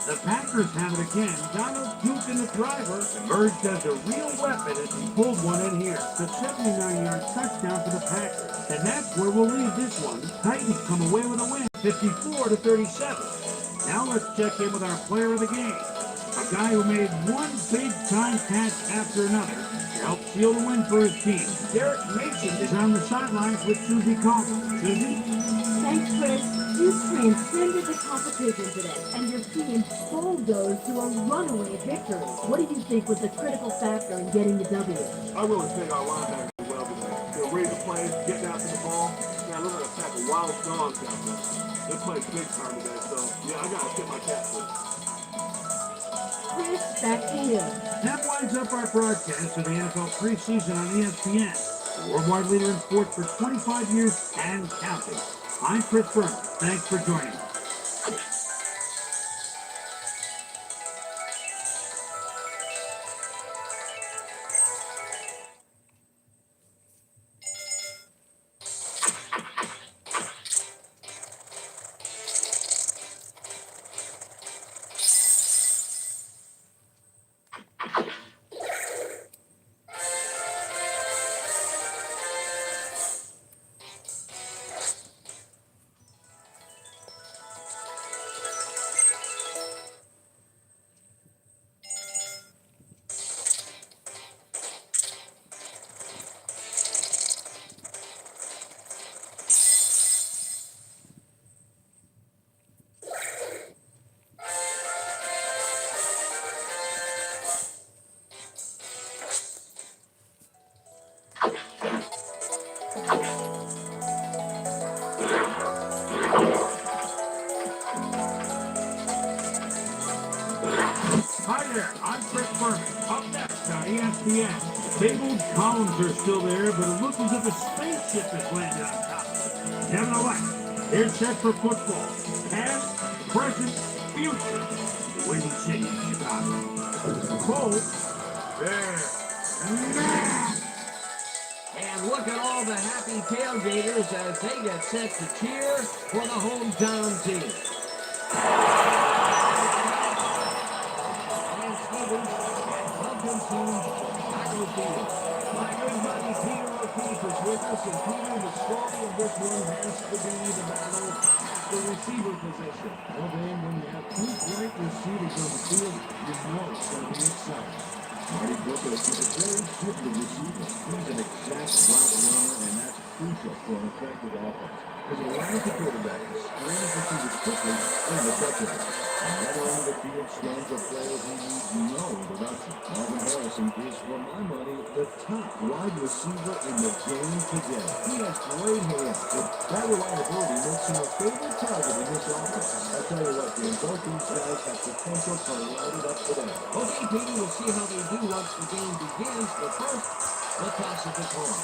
The Packers have it again. Donald Duke and the driver emerged as a real weapon as he pulled one in here. The 79-yard touchdown for the Packers. And that's where we'll leave this one. Titans come away with a win, 54-37. Now let's check in with our player of the game. A guy who made one big-time catch after another to help seal the win for his team. Derek Mason is on the sidelines with Susie Coleman. Susie? Thanks, Chris. You transcended the competition today, and your team bulldozed to a runaway victory. What do you think was the critical factor in getting the W? I really think our linebackers did well today. They're reading the plays, getting after the ball. Yeah, look at that tackle, wild dogs out there. They played big time today, so yeah, I gotta tip my cap to them. Chris, back to you. That winds up our broadcast of the NFL preseason on ESPN, the worldwide leader in sports for 25 years and counting. I'm Chris Berman. Thanks for joining us. Hi there, I'm Chris Berman. Up next on ESPN. Fabled columns are still there, but it looks as if a spaceship has landed on top. Nevertheless, they're set for football. Past, present, future. Windy City, Chicago. Cold. There. And look at all the happy tailgaters as they get set to cheer for the hometown team. And Stevens, and welcome to Chicago Field. My good buddy Peter O'Keefe is with us, and Peter, the story of this one has to be the battle at the receiver position. Well, Dan, when you have two great receivers on the field, you know it's going to be exciting. Marty Booker is a very shifty receiver. He's an exact route runner, and that's crucial for an effective offense. Because it allows the quarterback to screen receivers quickly and effectively. And the other end of the field stands a player who needs no introduction. Marvin Harrison is, for my money, the top wide receiver in the game today. He has great hands, but that reliability makes him a favorite target in this offense. I'll tell you what, Dan, both these guys have potential to light it up today. Okay, Peter, we'll see how they do once the game begins, but first, the toss of the coin.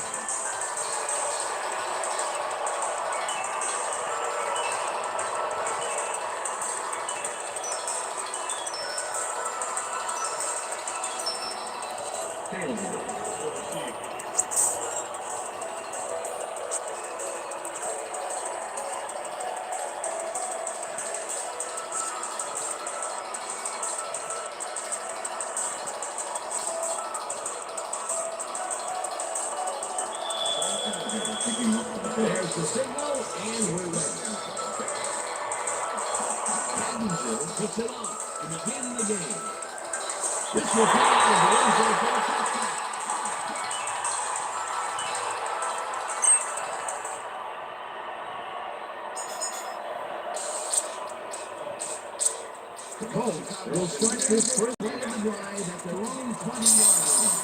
There's the signal, and we're ready. Evansville picks it off to begin the game. This will come out of the end zone for a touchdown. The Colts will start this first leg of the drive at their own 20-yard line.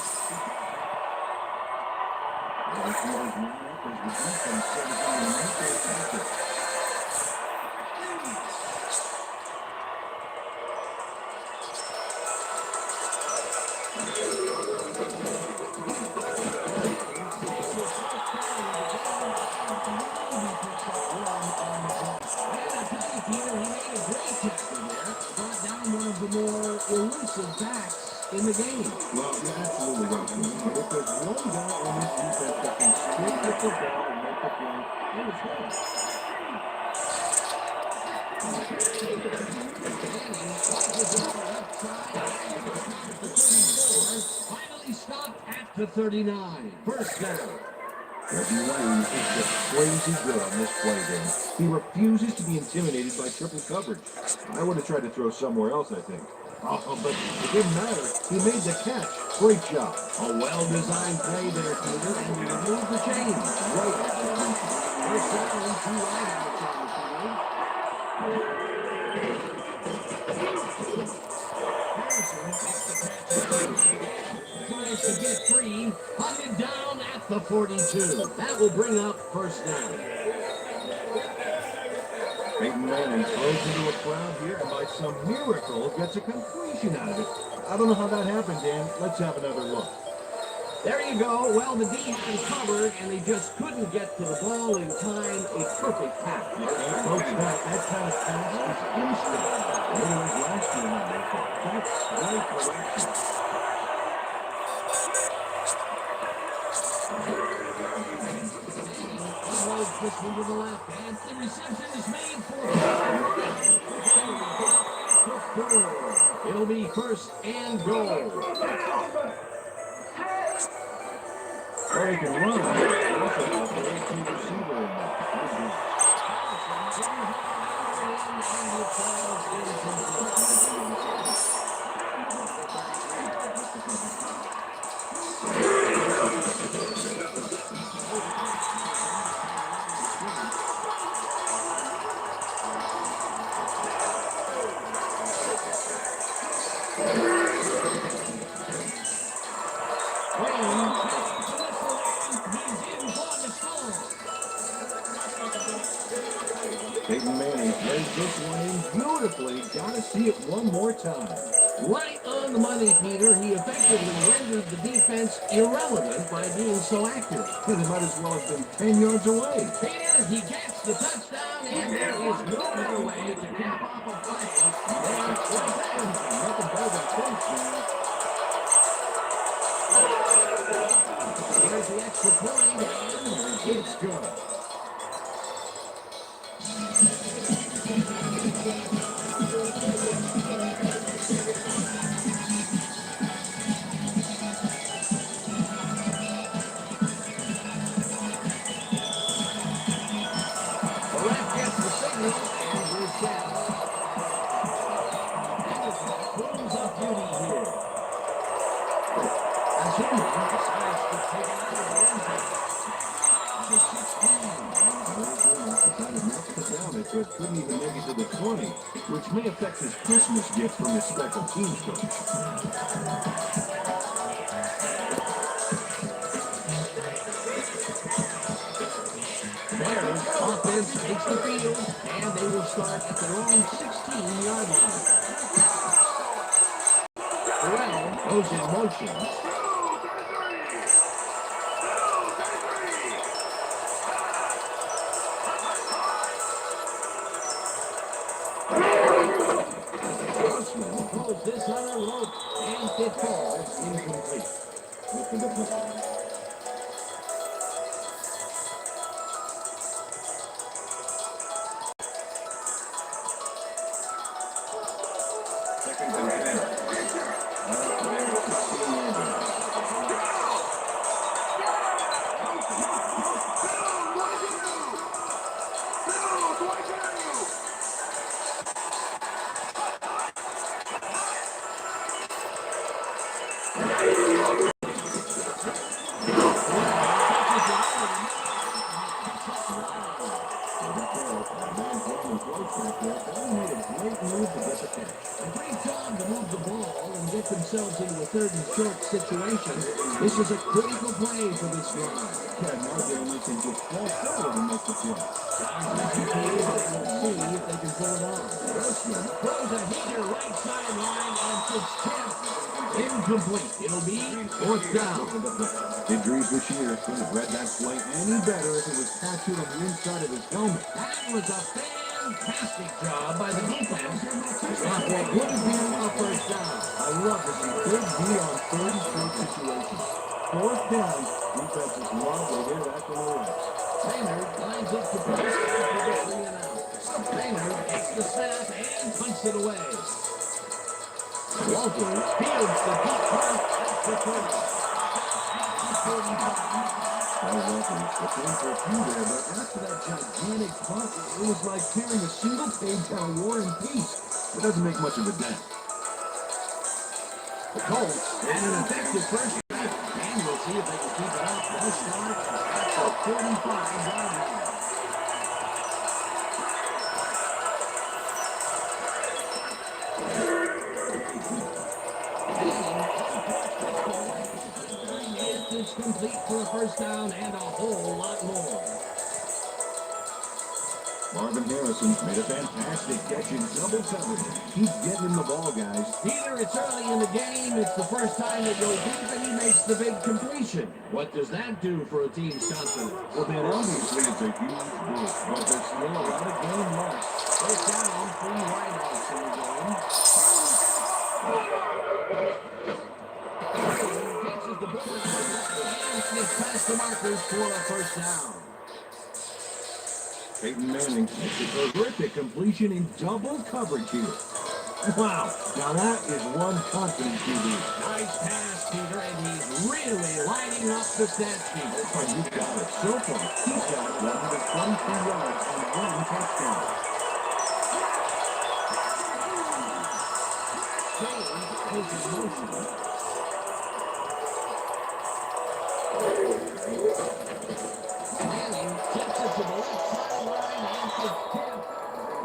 More elusive backs in the game. Well, you're absolutely right. But if there's one guy on this defense that can stick with the ball and make the play, it is him. Finally stopped at the 39. First down. Reggie Wayne is just crazy good on this play, Dan. He refuses to be intimidated by triple coverage. I would have tried to throw somewhere else, I think. Oh, but it didn't matter. He made the catch. Great job. A well-designed play there, Peter, and you remove the chains. Great execution. First down, 2 wideouts on the field. Tries to get free, hunted down at the 42. That will bring up first down. Peyton Manning throws into a crowd here and by some miracle gets a completion out of it. I don't know how that happened, Dan. Let's have another look. There you go. Well, the D had him covered, and they just couldn't get to the ball in time. A perfect pass. Folks, that kind of pass is instant. It was last year now. That's great correction. This one to the left, and the reception is made for it'll be first and goal. Well, he can run. Also, got the 18 receiver in there. Peyton Manning plays this one in beautifully. Gotta see it one more time. Right on the money, Peter. He effectively rendered the defense irrelevant by being so accurate. They might as well have been 10 yards away. Peter, he gets the touchdown, and there is no better way to cap off a play than like that. Nothing better than points, man. There's the extra point, and it's good. But couldn't even make it to the 20, which may affect his Christmas gift from his special teams coach. Bears offense takes the field, and they will start at their own 16-yard line. Terrell goes in motion. Throws this on a rope, and it falls incomplete. Looking to play. Second and 10. right there, but he made a great move to get the catch. A great job to move the ball and get themselves into a third and short situation. This is a critical play for this drive. Yeah, now Jeremy can just fall forward and make the play. We'll see if they can pull it off. Grossman throws a heater right sideline, and it's tipped. Incomplete. It'll be fourth down. Injuries this year couldn't have read that play any better if it was tattooed on the inside of his helmet. That was a fantastic job by the defense. Stop what would have been a first down. I love to see big D on third and short situations. Fourth down, defenses love to hear that from the refs. Maynard lines up to pass after the 3 and out. Maynard takes the snap and punts it away. Walters fields the deep pass at the 30. 45. Walters was in for a few there, but after that gigantic punt, it was like carrying a single page on War and Peace. It doesn't make much of a dent. The Colts and an effective first drive, and we'll see if they can keep it up. They'll start at the 45-yard line. It's complete for a first down and a whole lot more. Marvin Harrison made a fantastic catch in double coverage. Keep getting him the ball, guys. Peter, it's early in the game. It's the first time they go deep, and he makes the big completion. What does that do for a team's confidence? Well, then obviously it's a huge boost, but there's still a lot of game left. First down, 3 wideouts in the game. Catches the ball and sneaks past the markers for a first down. Peyton Manning makes a terrific completion in double coverage here. Wow, now that is one confident QB. Nice pass, Peter, and he's really lining up the stat sheet. Oh, you got it. So far, he's got 123 yards and 1 touchdown. James is in motion. Manning takes it to the left sideline and it's tipped.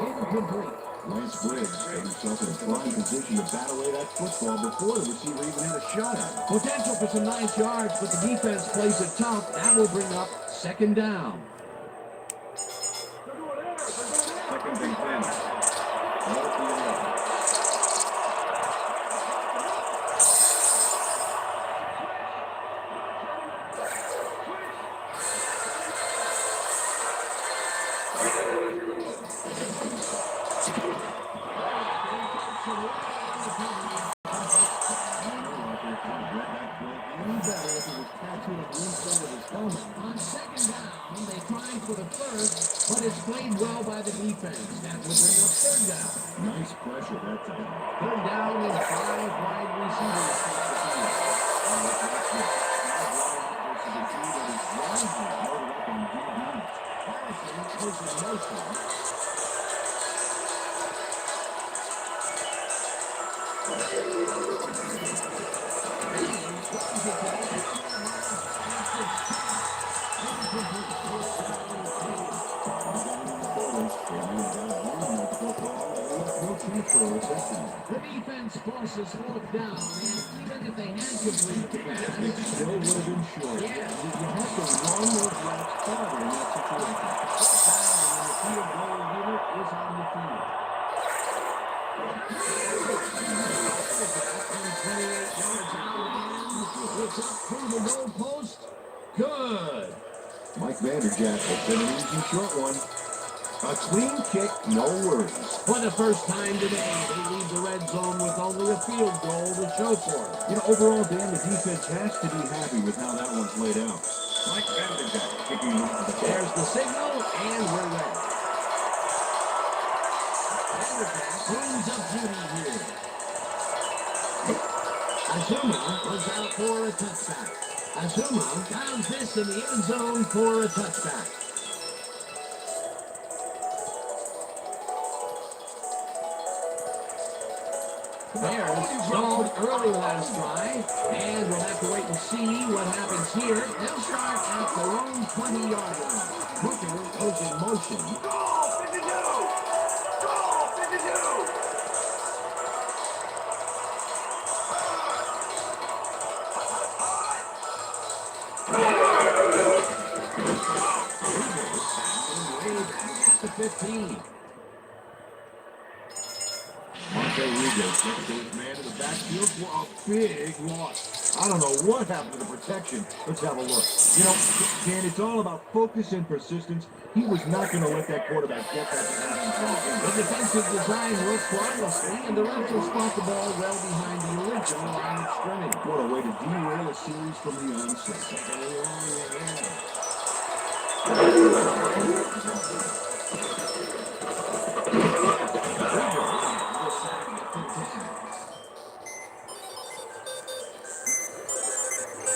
Incomplete. Lance Briggs got himself in a prime position to bat away that football before the receiver even had a shot at it. Potential for some nice yards, but the defense plays it tough. That will bring up second down. Second and 10. Ball at the 11. On second down, they tried for the first, but it's played well by the defense. That will bring up third down. Nice pressure that time. Third down and 5 wide receivers. Harrison is in motion. The defense forces fourth down, and even if they had completed the pass, It still would have been short. Yeah. You have to run those routes farther in that situation. and the field goal unit is on the field. 28 yards out, it's up through the goalpost. Good. Mike Vanderjack has been an easy short one. A clean kick, no worries. For the first time today, they leave the red zone with only a field goal to show for it. You know, overall, Dan, the defense has to be happy with how that one played out. Mike Vanderjack kicking off the ball. There's the signal, and we're ready. Vanderjack brings up duty here. Azuma was out for a touchback. Azuma found this in the end zone for a touchback. Bears stalled early last drive, and we'll have to wait and see what happens here. They'll start at their own 20-yard line. Booker goes in motion. Go, 52! Go! Rodriguez tackling way back at the 15. Rodriguez gets his man in the backfield for a big loss. I don't know what happened to the protection. Let's have a look. You know, Dan, it's all about focus and persistence. He was not going to let that quarterback get that to happen. The defensive design worked flawlessly, and the Rangers spot the ball well behind the original line of scrimmage. What a way to derail a series from the onset. Second and long ahead.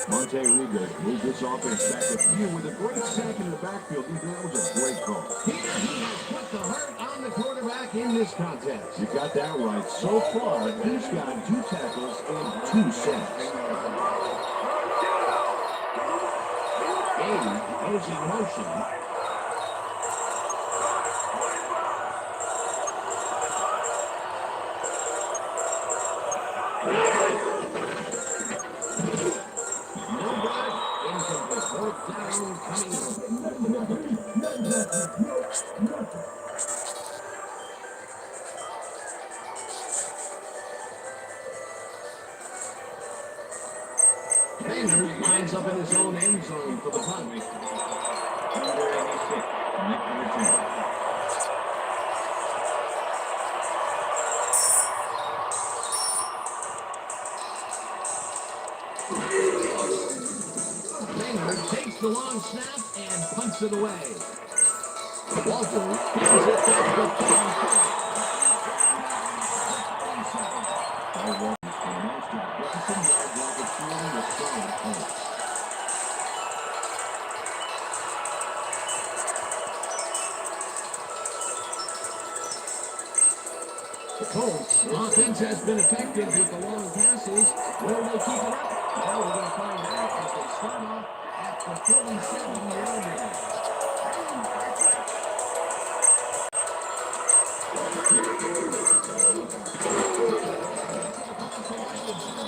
Monte Riga moved this offense back a few with a great sack in the backfield. That was a great call. Here he has put the hurt on the quarterback in this contest. You got that right. So far, he's got 2 tackles and 2 sacks. Game goes in motion. Banger lines up in his own end zone for the punt. Number 86, Nick Richard. Banger takes the long snap and punts it away. Walter hands it back to the Colts. Offense has been effective with the long passes. Will they keep it up? Well, we're going to find out as they start off at the 47-yard line.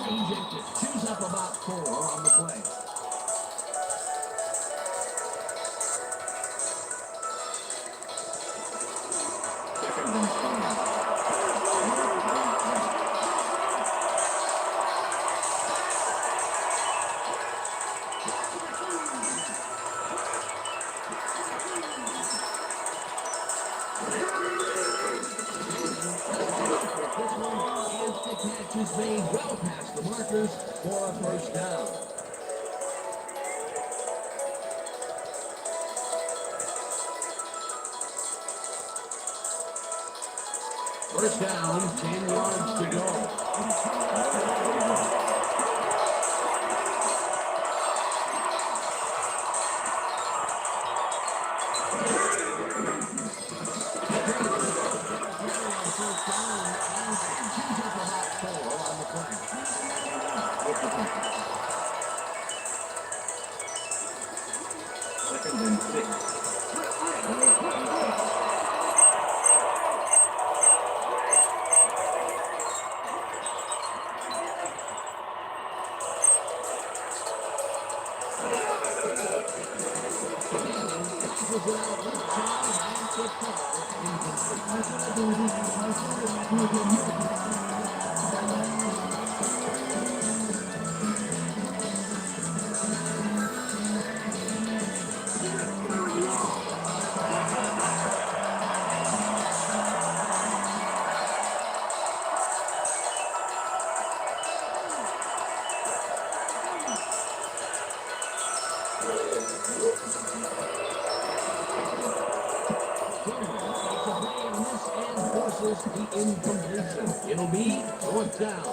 Ejected. Choose up about 4 on the play. Second and 5. Catches made well past the markers for a first down. First down, 10 yards to go. Second and 6. It'll be fourth down.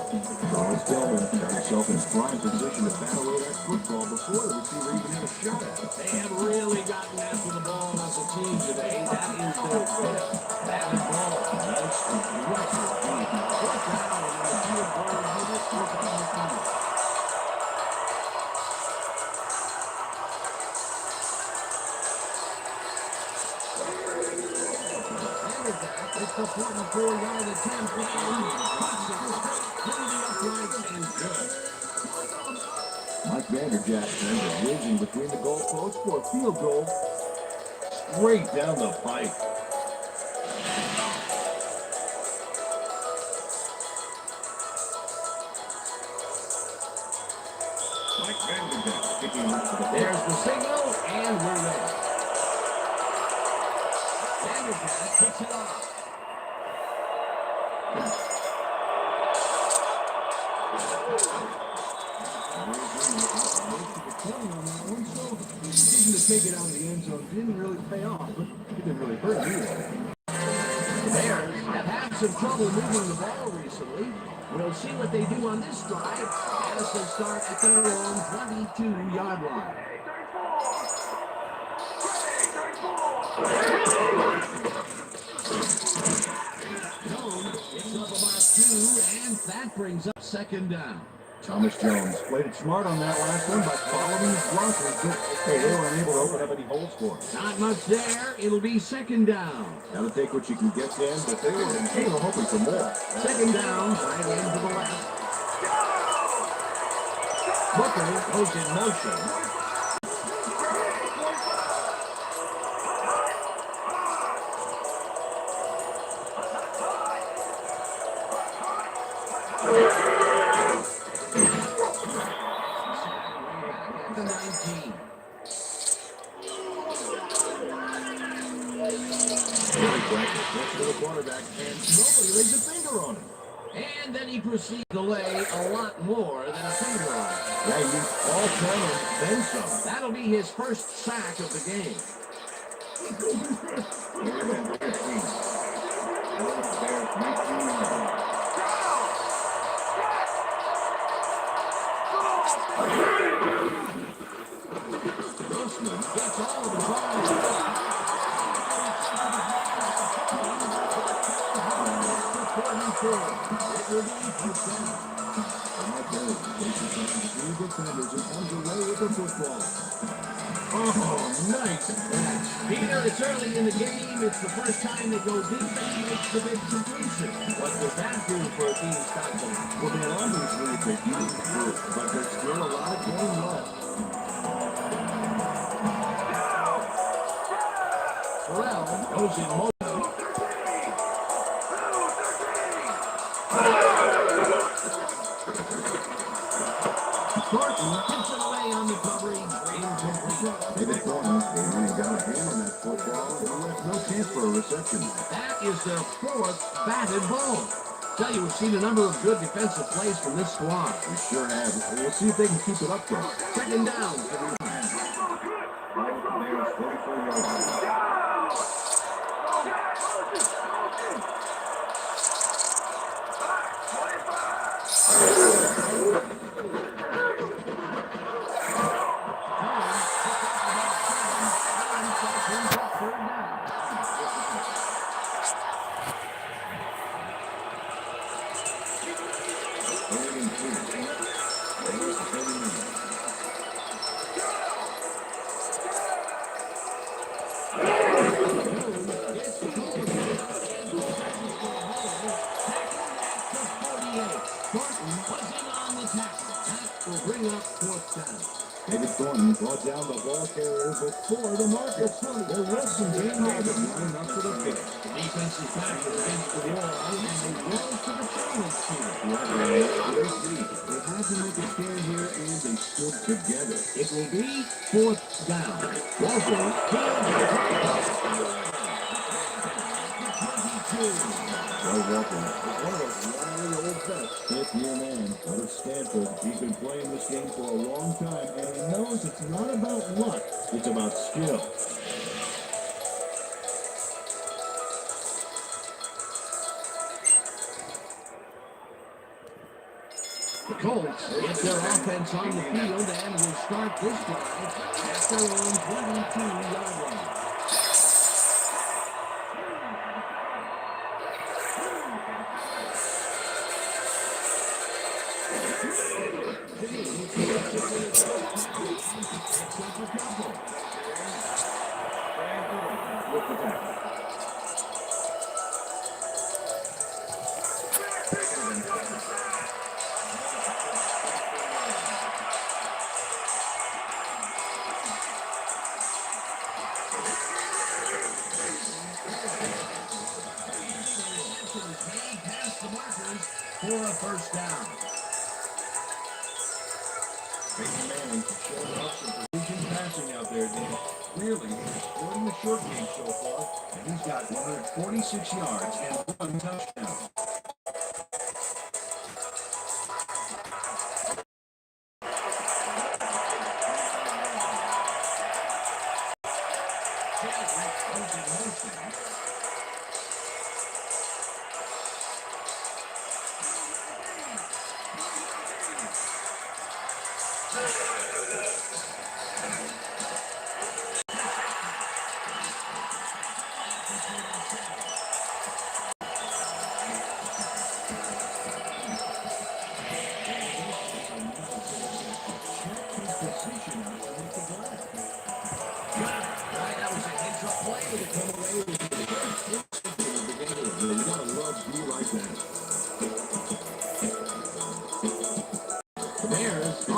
Charles Delvin got himself in prime position to battle over that football before the receiver even had a shot at it. They have really gotten after the ball as a team today. That is their fifth batted ball. That's a record. Fourth down and the field goal unit without the field. It's the 44-yard attempt. Mike Vanderjagt is whizzing between the goalposts for a field goal. straight down the pipe. There's the signal, and we're ready. Vanderbilt kicks it off. Decision to take it out of the end zone didn't really pay off, but it didn't really hurt either. The Bears have had some trouble moving the ball recently. We'll see what they do on this drive as they start at their own 22-yard line. Jones picks up about 2, and that brings up second down. Thomas Jones played it smart on that last one by following his blockers, but they were unable to open up any holes for him. Not much there. It'll be second down. Gotta take what you can get, Dan, but they were hoping for more. Second down, right into the left. Booker goes in motion. The 19. Next to the quarterback, and nobody lays a finger on him. And then he proceeds to lay a lot more than a finger on it. Yeah, he used all 10 and then some. That'll be his first sack of the game. Grossman Gets all of the balls. It will be first down. Oh, nice catch. Peter, it's early in the game. It's the first time they go deep and he makes the big completion. What does that do for a team Stockton? Well, they're obviously a big group, but there's still a lot of game left. Burrell goes in motion. Thornton tips it away on the coverage. Incomplete. Maybe Thornton, they really got a hand on that football, and he left no chance for a reception. That is their fourth batted ball. Tell you, we've seen a number of good defensive plays from this squad. We sure have. We'll see if they can keep it up there. Second down for the Bears 44 yards. David Thornton brought down the ball carrier before the marker. There was some game habit running up to the pitch. The defensive back is against the wall, and they roll to the chain shooter. They had to make a stand here, and they stood together. It will be fourth down. Walker Roy Walker is one of those wily old vets. Fifth-year man out of Stanford. He's been playing this game for a long time, and he knows it's not about luck. It's about skill. The Colts get their offense on the field and will start this drive at their own 22-yard line. for a first down. Peyton Manning showing off some precision passing out there, Dan. Clearly, exploiting the short game so far, and he's got 146 yards and 1 touchdown.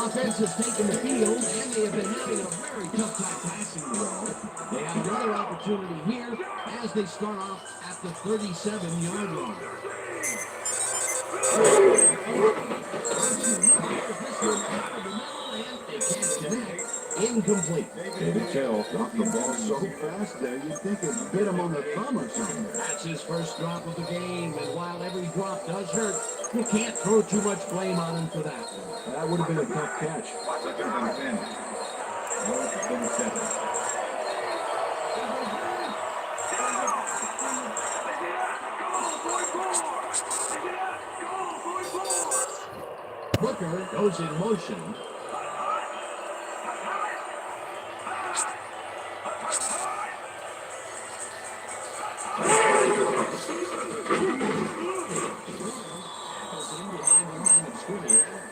Offense has taken the field, and they have been having a very tough time passing the ball. They have another opportunity here as they start off at the 37-yard line. Incomplete. David Tell dropped the ball so fast there, you'd think it bit him on the thumb or something. That's his first drop of the game, and while every drop does hurt, you can't throw too much blame on him for that one. That would have been a tough catch. Second and 10. North 27. Booker goes in motion.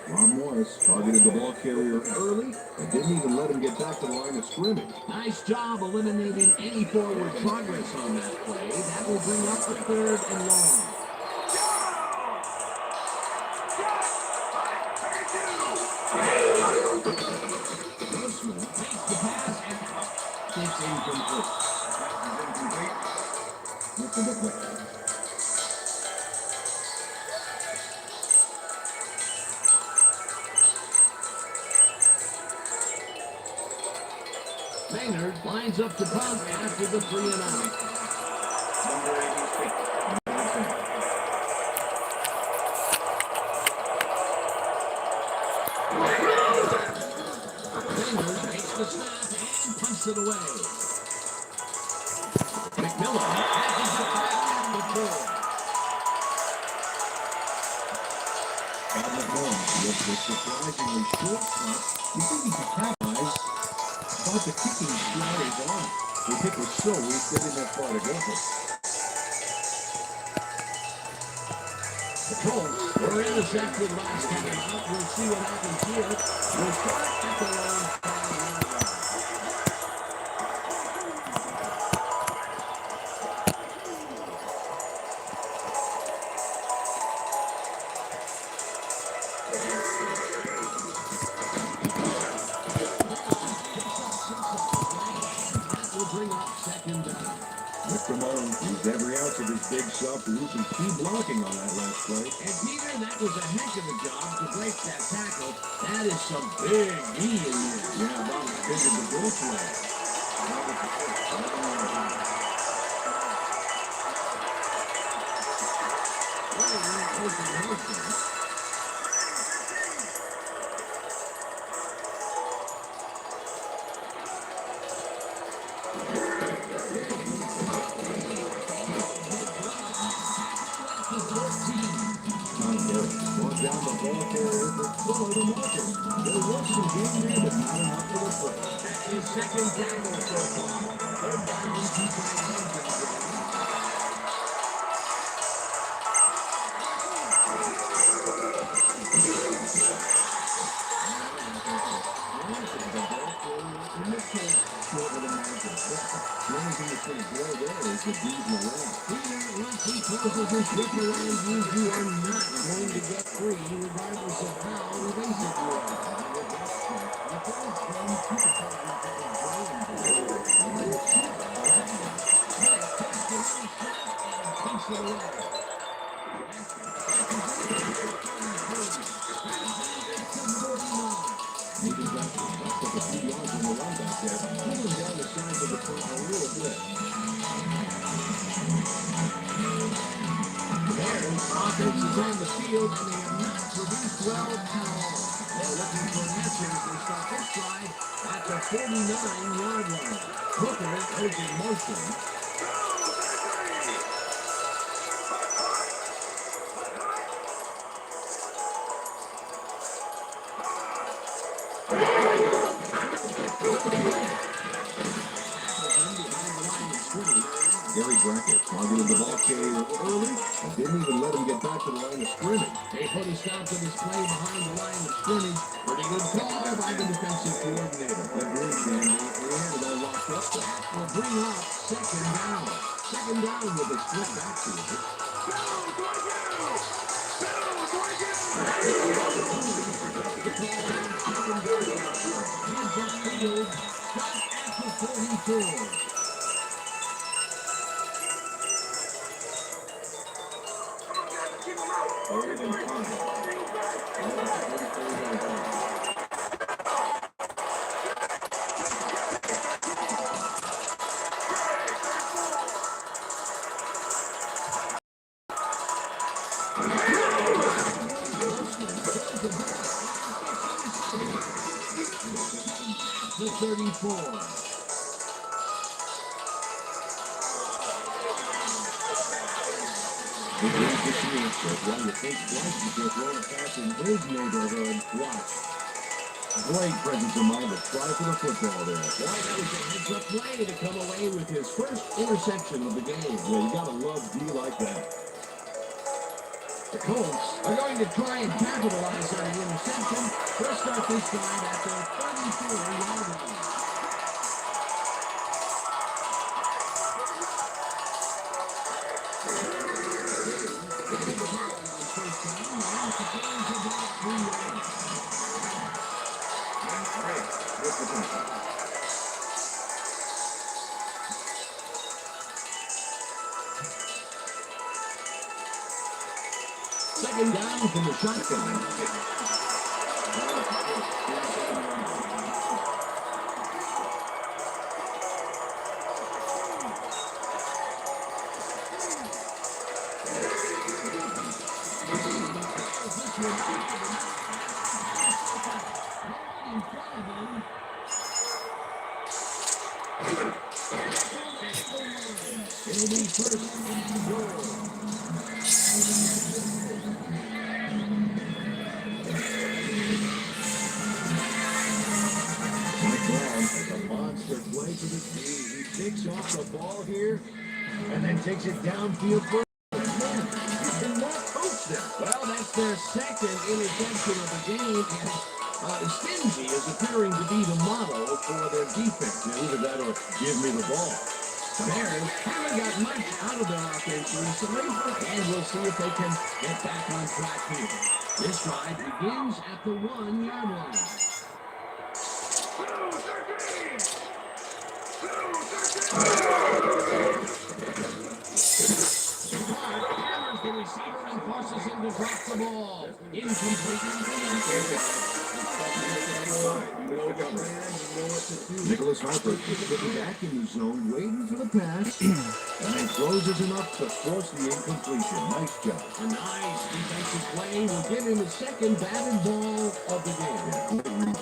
Ron Morris targeted the ball carrier early and didn't even let him get back to the line of scrimmage. Nice job eliminating any forward progress on that play. That will bring up the 3rd and long. Takes the pass and it's incomplete. Listen to play. Maynard lines up to punt after the 3 and out. Number 86. Maynard takes the snap and punts it away. McMillan passes it back at the 4. Bob McMillan with the surprisingly short punt. You think he could capitalize, but the kicking slide is on. The kick was so weak they didn't have far to go for. The Colts were intercepted last time out. We'll see what happens here. We'll start at the line. That will bring up 2nd down. Mr. Mullen used every ounce of his big self to do some key blocking on that last play. And Peter, that was a heck of a job to break that tackle. That is some big knee in there. Yeah, Bob figured the both ways. Down the ball carrier for the market. There was some game there, but not enough for the play. That's his 2nd tackle so far. 3rd down, 2 Once he closes his grip around you, you are not going to get free, regardless of how evasive you are. runs on the field, and they have not produced well at all. They're looking for an answer as they start this drive at the 49-yard line. Hooker goes in motion. Gary Brackett targeted the ball carrier early and didn't even let him get back to the line of scrimmage. They put a stop to this play behind the line of scrimmage. Pretty good call there by the defensive coordinator. Agreed, Sandy. They had it all locked up there. Will bring up second down. Second down with a split back to it. Hands upfield. Shot at the 44. Third and 34. The great machine says, well, you think twice before throwing a pass in his neighborhood. Watch. Great presence of mind to try for the football there. Boy, that was a heads-up play to come away with his first interception of the game. Yeah, you gotta love D like that. The Colts are going to try and capitalize on the interception. They'll start this drive at the 34-yard line. Second down from the shotgun. It'll be first and goal. Monster play for the team. He picks off the ball here and then takes it downfield for man. You cannot coach them. Well, that's their second interception of the game, and Stingy is appearing to be the model for their defense. Now, either that or give me the ball. Bears haven't got much out of their offense recently, and we'll see if they can get back on track here. This drive begins at the 1-yard line. Hammers the receiver and forces him to drop the ball. Incomplete. Nicholas Harper is sitting back in the zone, waiting for the pass, and then closes enough to force the incompletion. Nice job. A nice defensive play will give him the second batted ball of the game.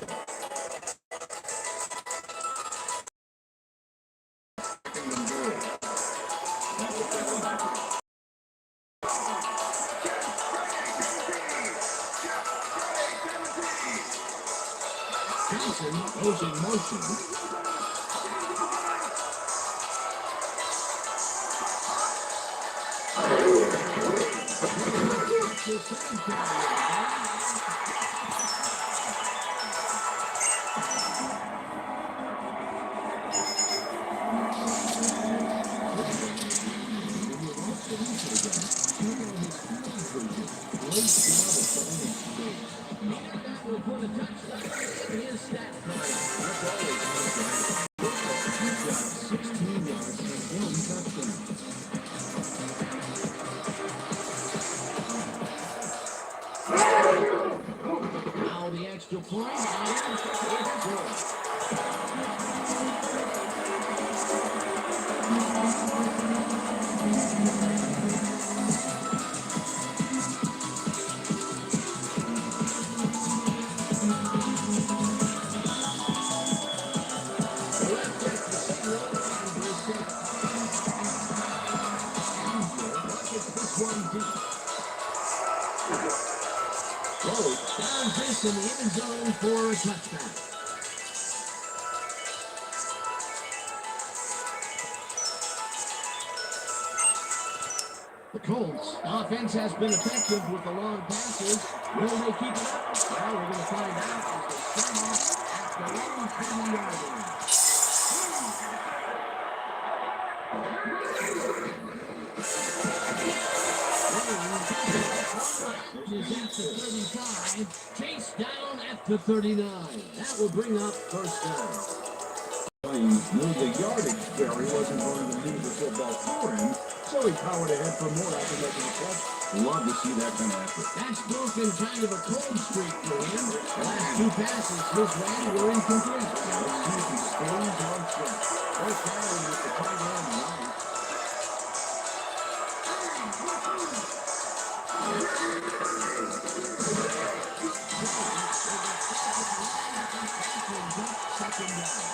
Johnson goes in motion. Now the extra point, and it's good. one deep. Rose fires this in the end zone for a touchdown. The Colts offense has been effective with the long passes. Will they keep it up? Well, we're going to find out as they start off at the long 20-yard line. Is at the 35, chased down at the 39. That will bring up first down. He knew the yardage carry wasn't going to move the football for him, so he powered ahead for more after making a catch. Love to see that kind of effort. That's broken kind of a cold streak for him. The last two passes his way were incomplete. Let's see if he stays on track. They're carrying with the tight end right. Second down.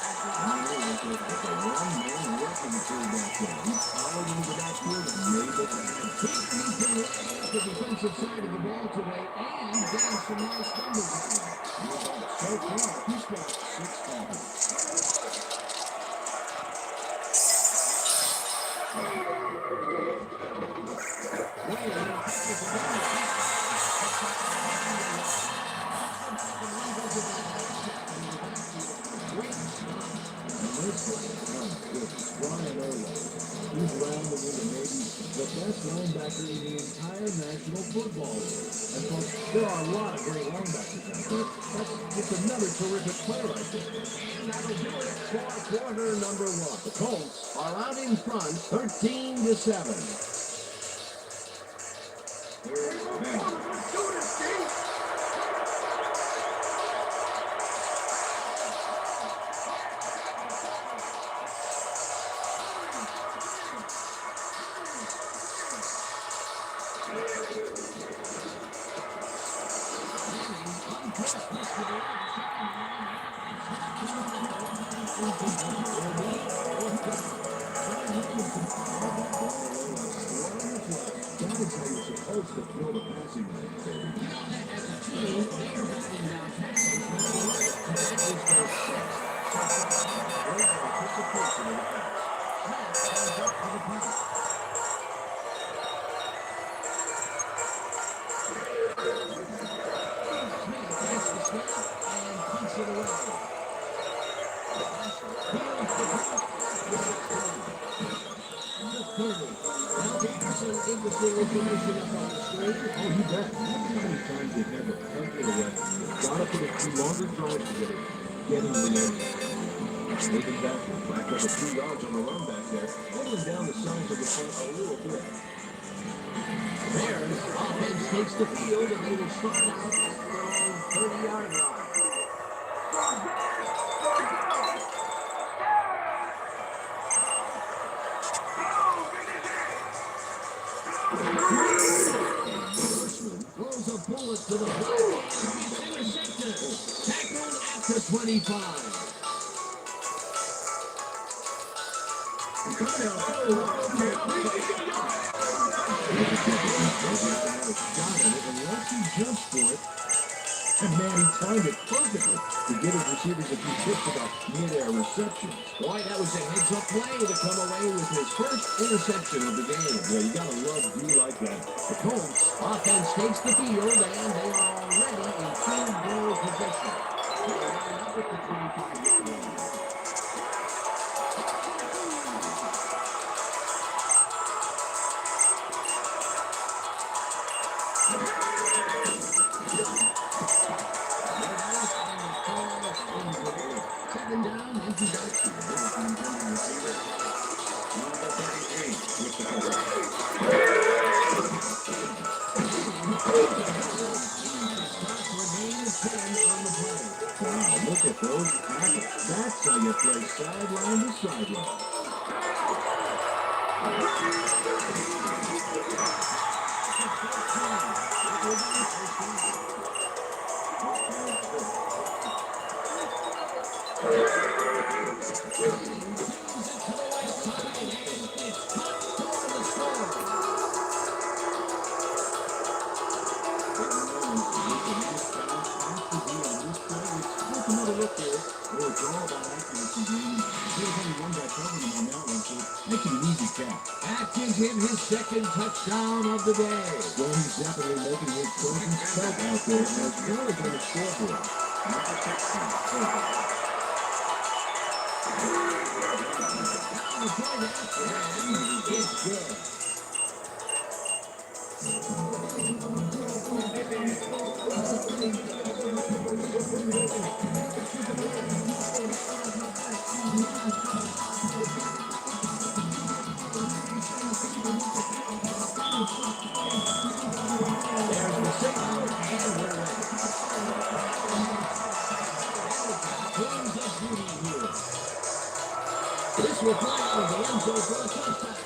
With a one-man wrecking crew back there. He powered into that field and made the catch. He's been laying up the defensive side of the ball today and getting some nice numbers on it. So far, he's got 6 tackles. He's rounding into maybe the best linebacker in the entire National Football League. And folks, there are a lot of great linebackers out there. That's just another terrific player right there. And that'll do it for quarter number one. The Colts are out in front, 13-7. Information up on the screen. Oh, you bet. How many times they've never punted away. Gotta put a few longer drives together. Getting the end. Taking back, back up a few yards on the run back there. Pulling down the size of the front a little bit. Bears offense takes the field and they will start out at their own 30-yard line. Throws a bullet to the ball. Intercepted. Tackled at the 25. Unless he jumps for it, and man, he timed it perfectly to get his receivers a few tips about mid-air reception. Boy, that was a heads-up play to come away with his first interception of the game. Yeah, you gotta love a view like that. The Colts offense takes the field, and they are already in field goal position. They line up at the 25-yard line. Second down, empty backfield. Number 33 with the cover. Wow, look at those tackles. That's how you play sideline to sideline. making an easy catch. Atkins hit his second touchdown of the day. Well, he's definitely making his presence felt out there as well as on the scoreboard. Number 16, Silver. It's good. There's the signal, and we're ready. Cleans up beauty here. This will fly out of the end zone for a touchdown.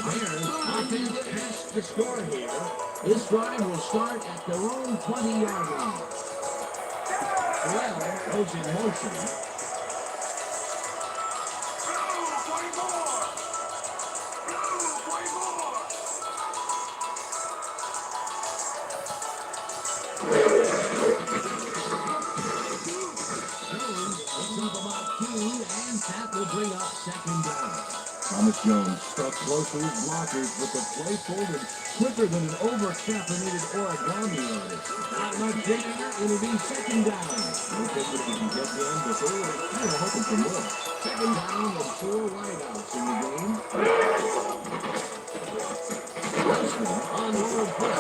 Bears offense has to score here. This drive will start at their own 20-yard line. Well goes in motion. That will bring up second down. Thomas Jones stuck close to his blockers, but the play folded quicker than an over-caffeinated origami artist. Not much there. It'll be second down. I think if he can get them, but they were kind of hoping for more. Second down and 4 wideouts in the game. Rushman on road push.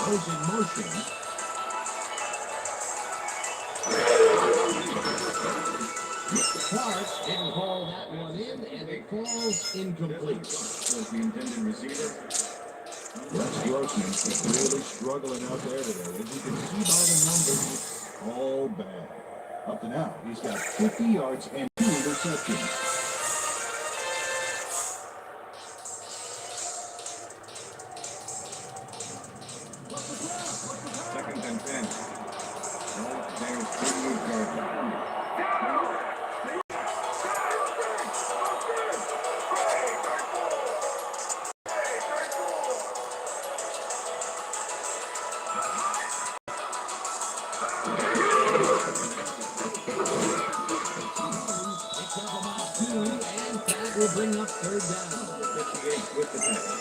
Goes in motion. Clark didn't haul that one in, and it falls incomplete. Was the intended receiver? Rex Grossman is really struggling out there today. As you can see by the numbers, it's all bad. Up to now, he's got 50 yards and 2 receptions. Second and 10. Well, there's 38 yards. Will bring up third down. 58 with the tackle.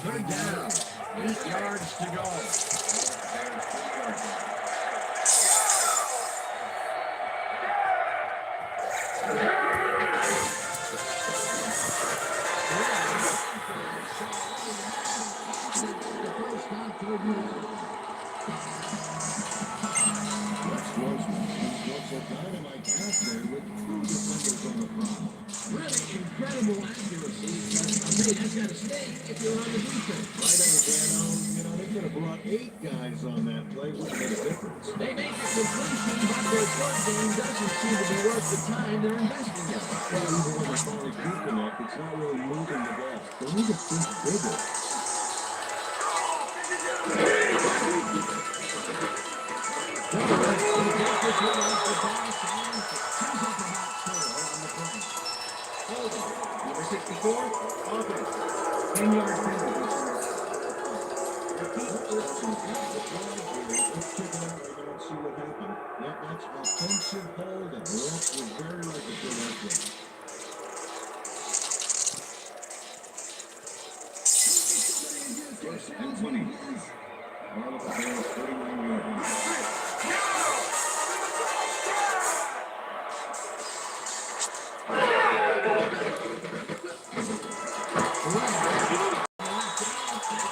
Third down. 8 yards to go. There's 3 yards. Dynamite pass there with 2 defenders on the front. Really incredible accuracy. I'll tell you, that's got to stay if you're on the defense. Right on, Dano. You know, they could have brought 8 guys on that play. Wouldn't make a difference. They make a completion, but their short game doesn't seem to be worth the time they're investing in. Well, even when they finally do connect, it's not really moving the ball. They need to think bigger. Number 64, offense. 10-yard penalty. Let's check it out right now and see what happened. Yep, that's offensive hold, and the ref was very right to throw that one. First and 20. All of the Bears 39 yards.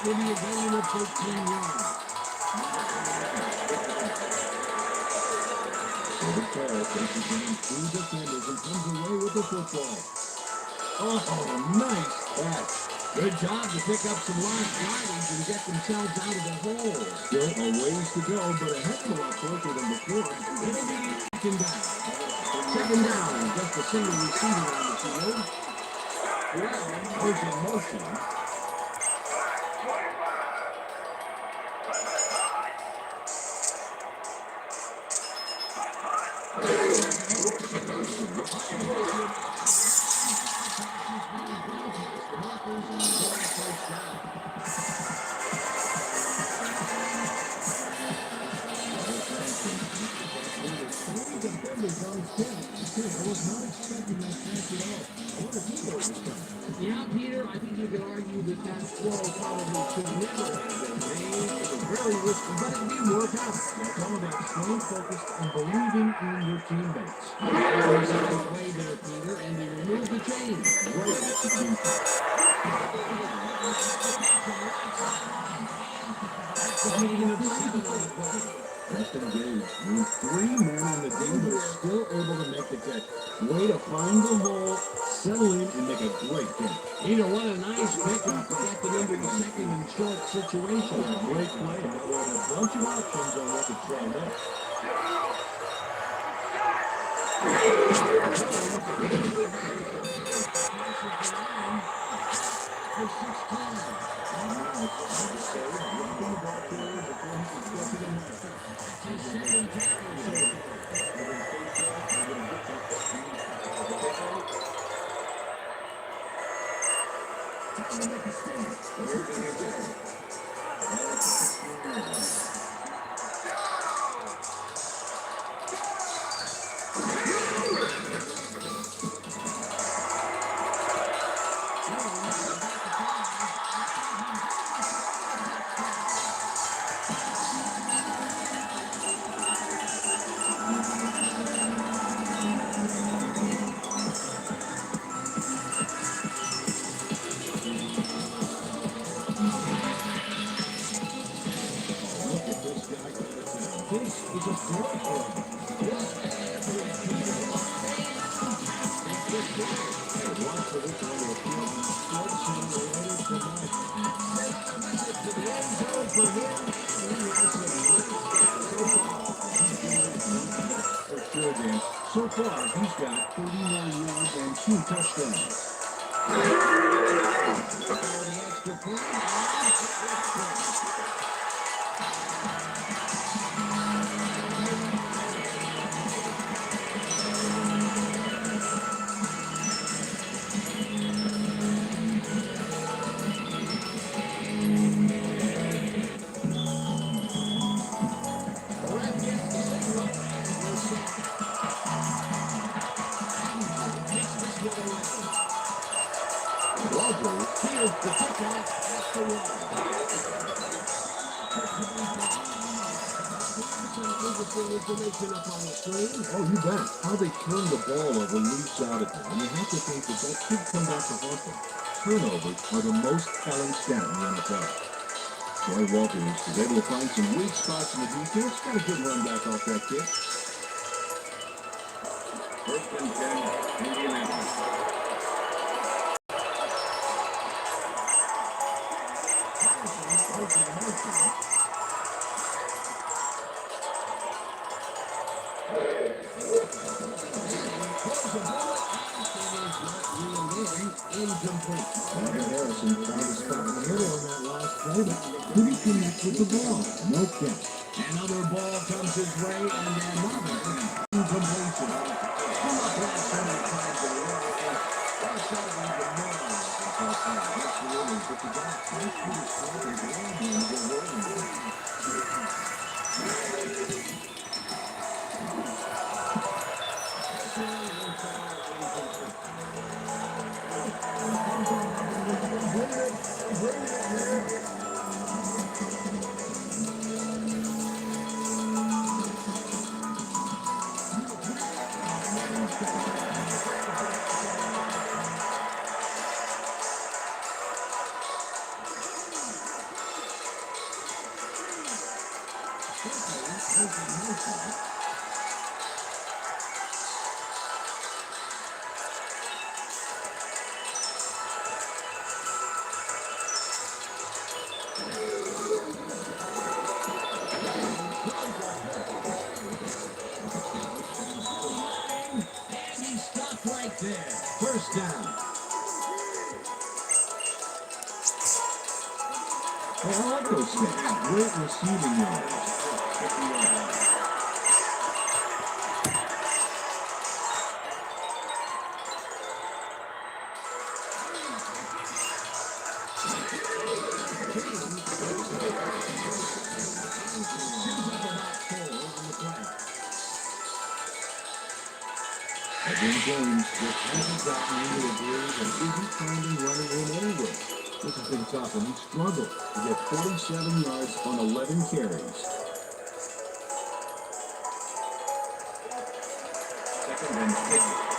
Will be a gain of 13 yards. So the Bears faces in 2 defenders and comes away with the football. Oh, nice catch. Good job to pick up some last riders and get themselves out of the hole. Still a ways to go, but a heck of a lot closer than before. It'll be second down. Second down, just a single receiver on the field. Goes in motion. Yeah, Peter, I think you could argue that that throw probably should never have been made. It was very risky, but it did work out. It's all about staying focused and believing in your teammates. There's a way there, Peter, and they removed the chain. Great execution. Meeting of 7 on the play. Best engaged. With 3 men on the team, but still able to make the catch. Way to find the hole, settle in, and make a great catch. Peter, what a nice pickup to get them into the second and short situation. Great play. Now they have a bunch of options on what to try next. So far, he's got 39 yards and 2 touchdowns. Oh, you bet. How they turn the ball over leaps out at them. And you have to think that that could come back to haunt them. Turnovers are the most telling stat in the NFL. Troy Walters is able to find some weak spots in the defense. Got a good run back off that kick. First and 10, Indianapolis. Incomplete. Harrison found a spot in the middle on that last play, but couldn't connect with the ball. No catch. Another ball comes his way, and another incompletion. Come up last time he tried to run. That's not even more. That's the winning, but the guy tries to describe his line and get rolling. first down. Hey, I like those stats. Great receiving yards. Again, James just hasn't gotten into a groove and isn't finding running room anywhere. This has been tough, and he struggled to get 47 yards on 11 carries. Second and 6.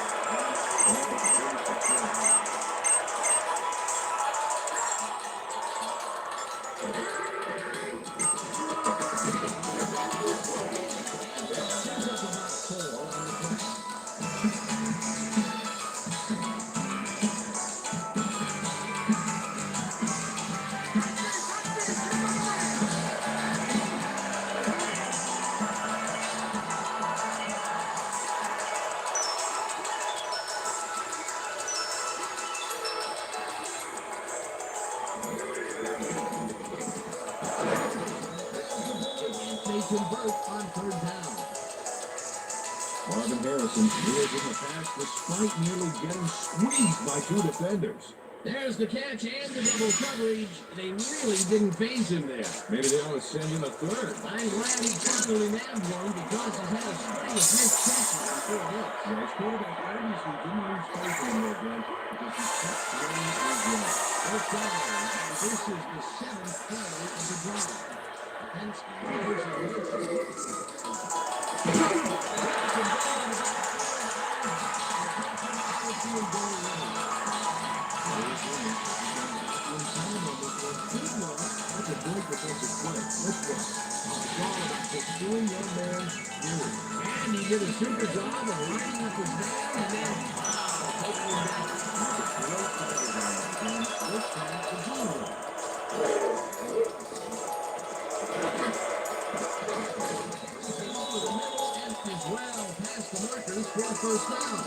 They convert on third down. Marvin Harrison clears in the pass despite nearly getting squeezed by two defenders. There's the catch and the double coverage. They really didn't phase him there. Maybe they ought to send him a third. I'm glad he finally nabbed one because he's had a string of missed catches before this. Yeah, his quarterback obviously didn't lose faith in him there, Ben, because he kept throwing it again. First down, and this is the seventh play of the drive. Hence, That's a great defensive play. Let's go. All about pursuing young man, Gary. and he did a super job of lining up his man and then taking him back. Great play down, and this time the junior. As well, past the markers for the first down.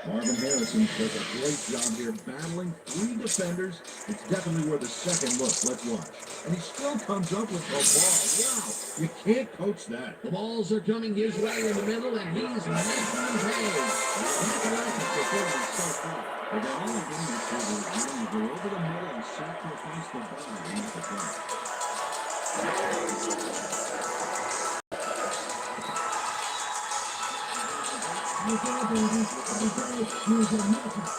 Marvin Harrison does a great job here battling three defenders. It's definitely worth a second look. Let's watch. And he still comes up with the ball. Wow, you can't coach that. The balls are coming his way in the middle, and he's making hay. That's what I think performance so far. But they're only getting it to the to go over the middle and sacrifice the ball and make it run. Look out, baby. Look out. Here's a message.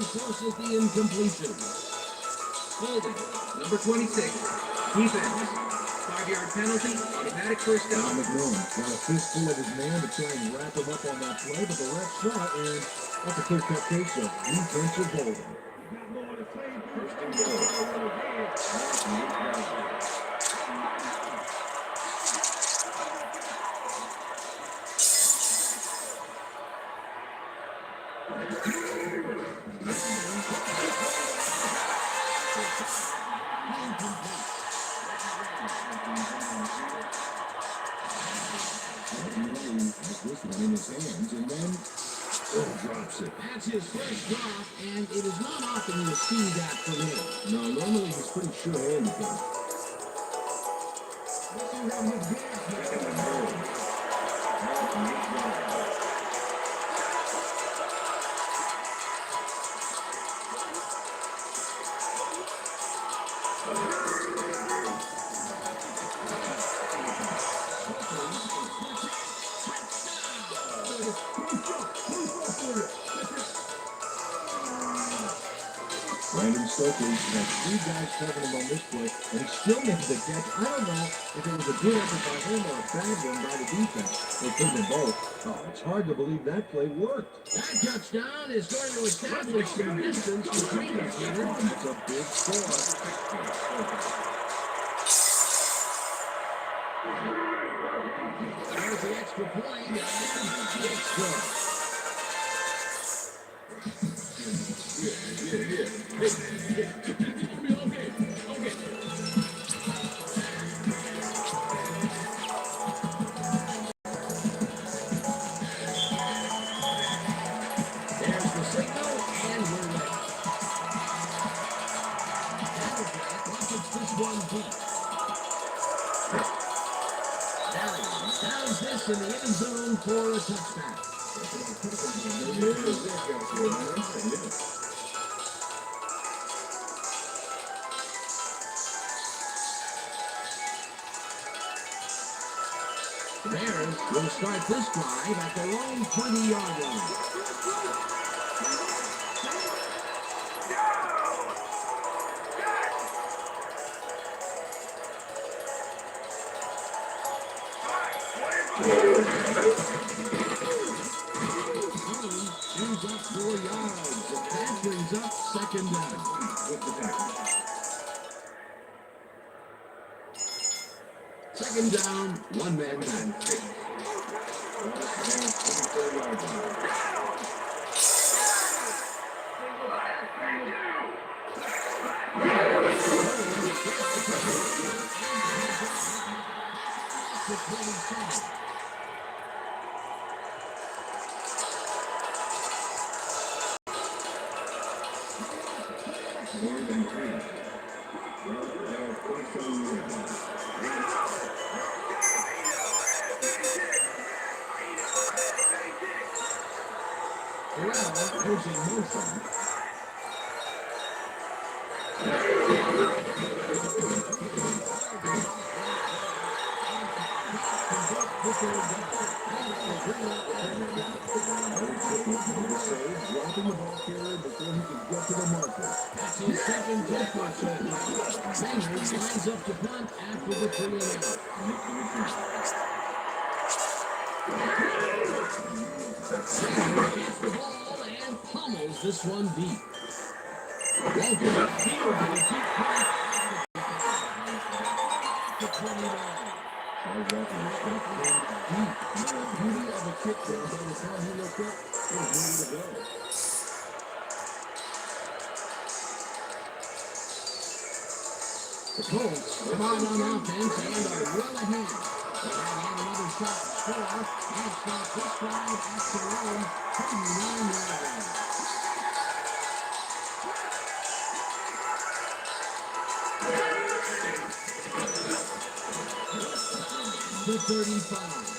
Forces the incompletion. Holding, number 26, defense. 5-yard penalty, automatic first Don down. McMillan got a fistful of his man to try and wrap him up on that play, but the ref saw it, and that's a clear-cut case of defensive holding. First and goal. Has this one in his hands, and then drops it. That's his first drop, and it is not often you'll see that from him. No, normally he's pretty sure-handed there. Second and goal. Brandon Stokely had 3 guys covering him on this play, and he still made the catch. I don't know if it was a good effort by him or a bad one by the defense. They could have been both. Oh, it's hard to believe that play worked. That touchdown is going to establish some distance between them, Peter. That's a big score. There's the extra point, and it's good. There's the signal, and we're ready. Quarterback rockets this one deep. Downs this in the end zone for a touchdown. The Bears will start this drive at their own 20-yard line. Ends up 4 yards. That brings up second down. Second down, one man back. Pushing motion. Dropping the ball carrier before he can get to the marker. That's his second tackle so far. Sanders lines up to punt after the 3 and out. Sanders gets the ball and pummels this one deep. Welcome to the field with a deep punt. The 29. The beauty of a kick there, by the time he looked up, he was ready to go. The Colts come out on offense and are well ahead. They have had another shot to score and start this drive at their own 39-yard line. The 35.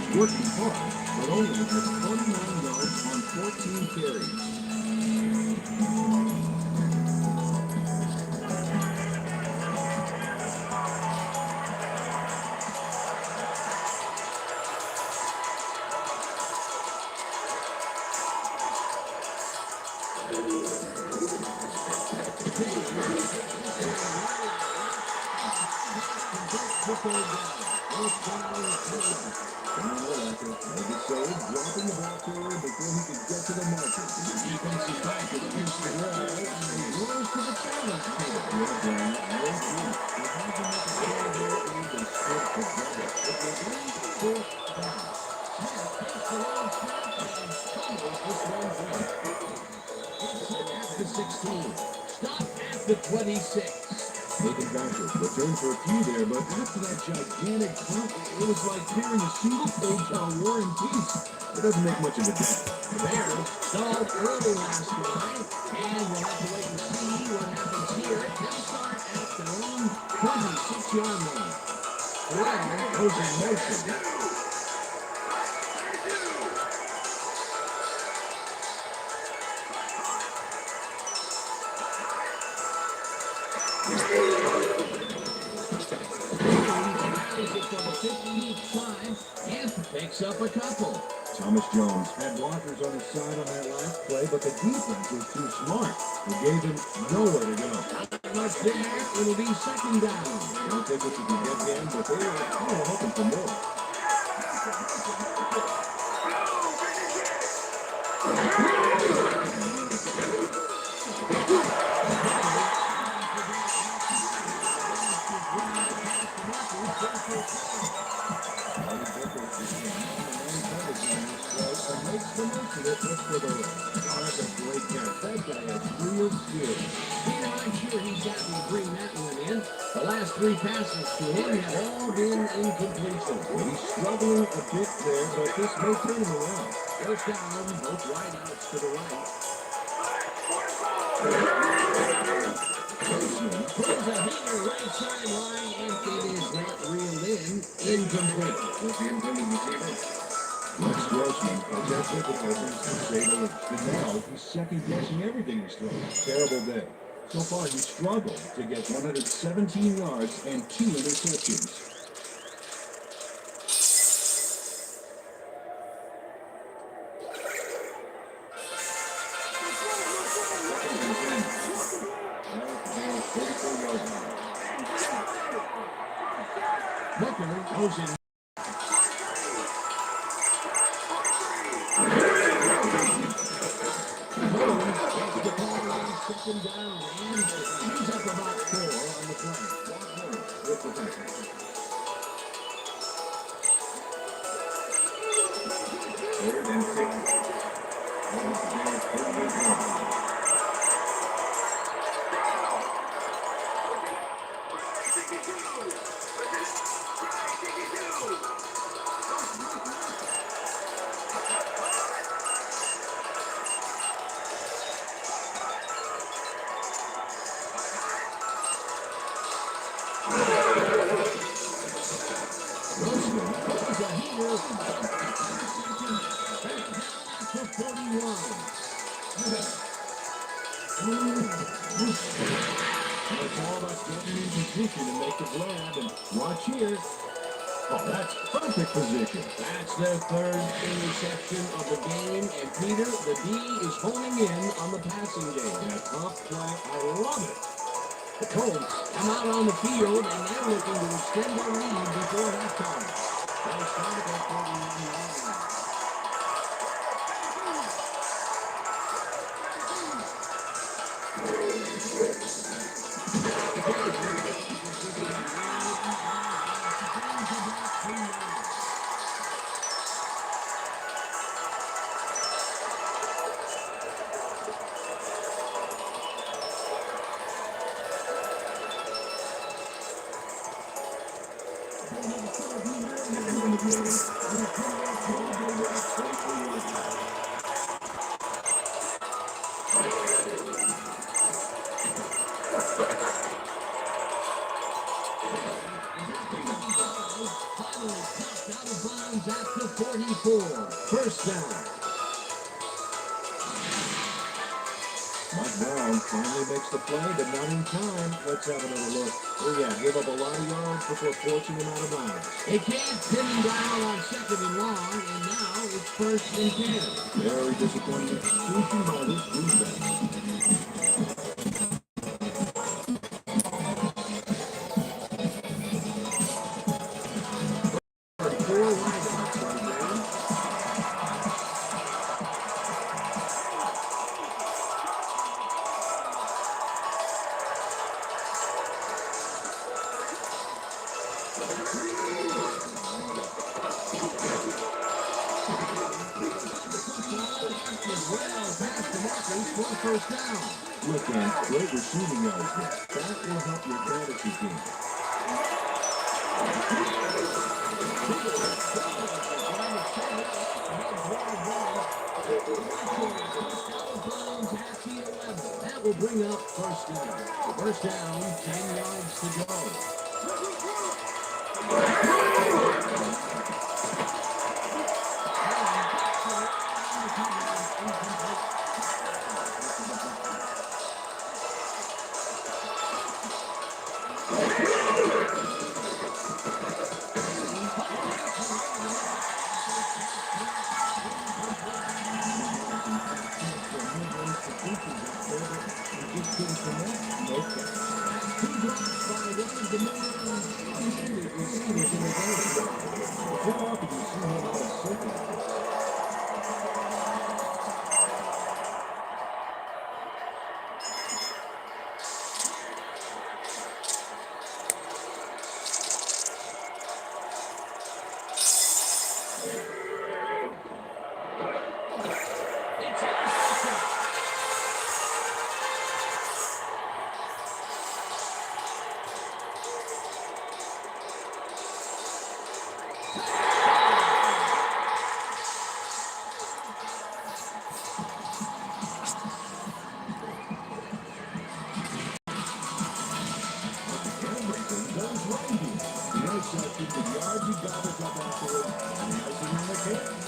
Working hard, but only with 29 yards on 14 carries. Dropping the ball carrier before he could get to the marker. The defensive back is against the wall and rolls to the challenge table. They had to make a play there and they stood together. It was only 4th down. Smith takes the long snap and fumbles this one deep. At the 16. Stop at the 26. Nathan Bashir returned for a few there, but after that gigantic pump, it was like tearing a single page on War and Peace. It doesn't make much of a difference. The Bears stalled early last drive, and we'll have to wait and see what happens here. They'll start at their own 26-yard line. Well, goes in motion. Picks up a couple. Thomas Jones had blockers on his side on that last play, but the defense was too smart. It gave him nowhere to go. Not much there. It'll be second down. Don't think what you can get them, but they were hoping for more. Makes the most of it just for the that's a great catch. That guy has real skill. Peter, I'm sure he's happy to bring that one in. The last three passes to him have all been incompletions. He's struggling a bit there, but this may turn him around. First down, both wideouts to the right. Pulls a hanger right sideline, and it is not reeled in. Incomplete. With the intended receiver. Max Grossman has had difficulties to say the least. And now he's second-guessing everything he's throwing. Terrible day. So far, he struggled to get 117 yards and 2 interceptions. Booker goes in. Second down, and he's up about 4 on the play. With the tackle. Third and 41. It's all about getting in position to make the grab, and watch here. Oh, that's perfect position. That's their third interception of the game, and Peter, the D is honing in on the passing game. Yeah, tough play. I love it. The Colts come out on the field, and they're looking to extend their lead before halftime. They start at 41 yards. At the 44. First down. Mike Brown finally makes the play, but not in time. Let's have another look. Oh yeah, give up a lot of yards before forcing him out of bounds. They can't pin him down on second and long, and now it's first and 10. Very disappointing execution by this defense. Well past the markers for first down. Look, man, great receiving yards there. That will help your fantasy team. That will bring up first down. First down, 10 yards to go.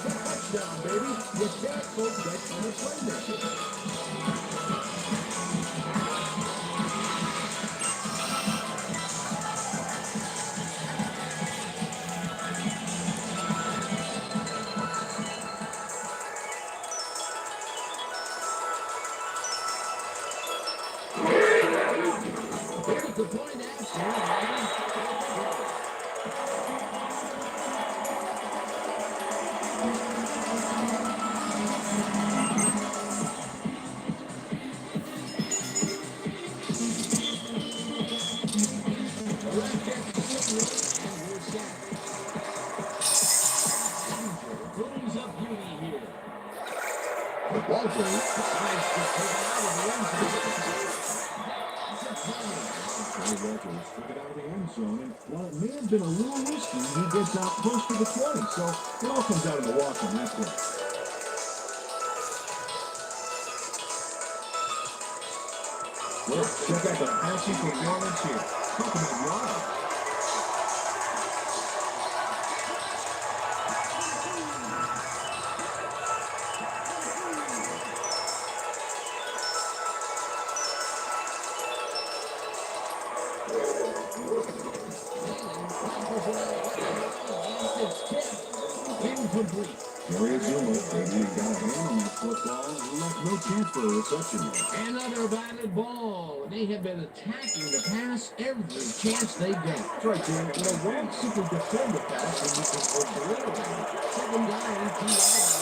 Touchdown, baby. You can't forget on the playmaker. Here's the point after. The ball game Decides to take it out of the end zone. Johnny Rogers took it out of the end zone, and while it may have been a little risky, he gets out close to the 20. So it all comes out of the wash on that play. Well, check out the passing performance here. Talk about wild. Incomplete. Gary Zuma, he got a hand on that football and left no chance for a reception there. Another batted ball. They have been attacking the pass every chance they get. That's right, Dan. You know, why not simply defend the pass when you can obliterate it? Second down, 2 yards.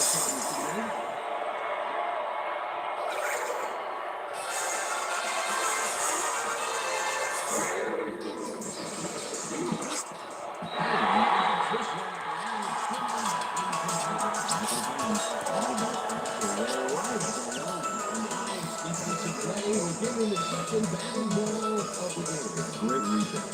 Giving the second batting ball of the game. Great reset.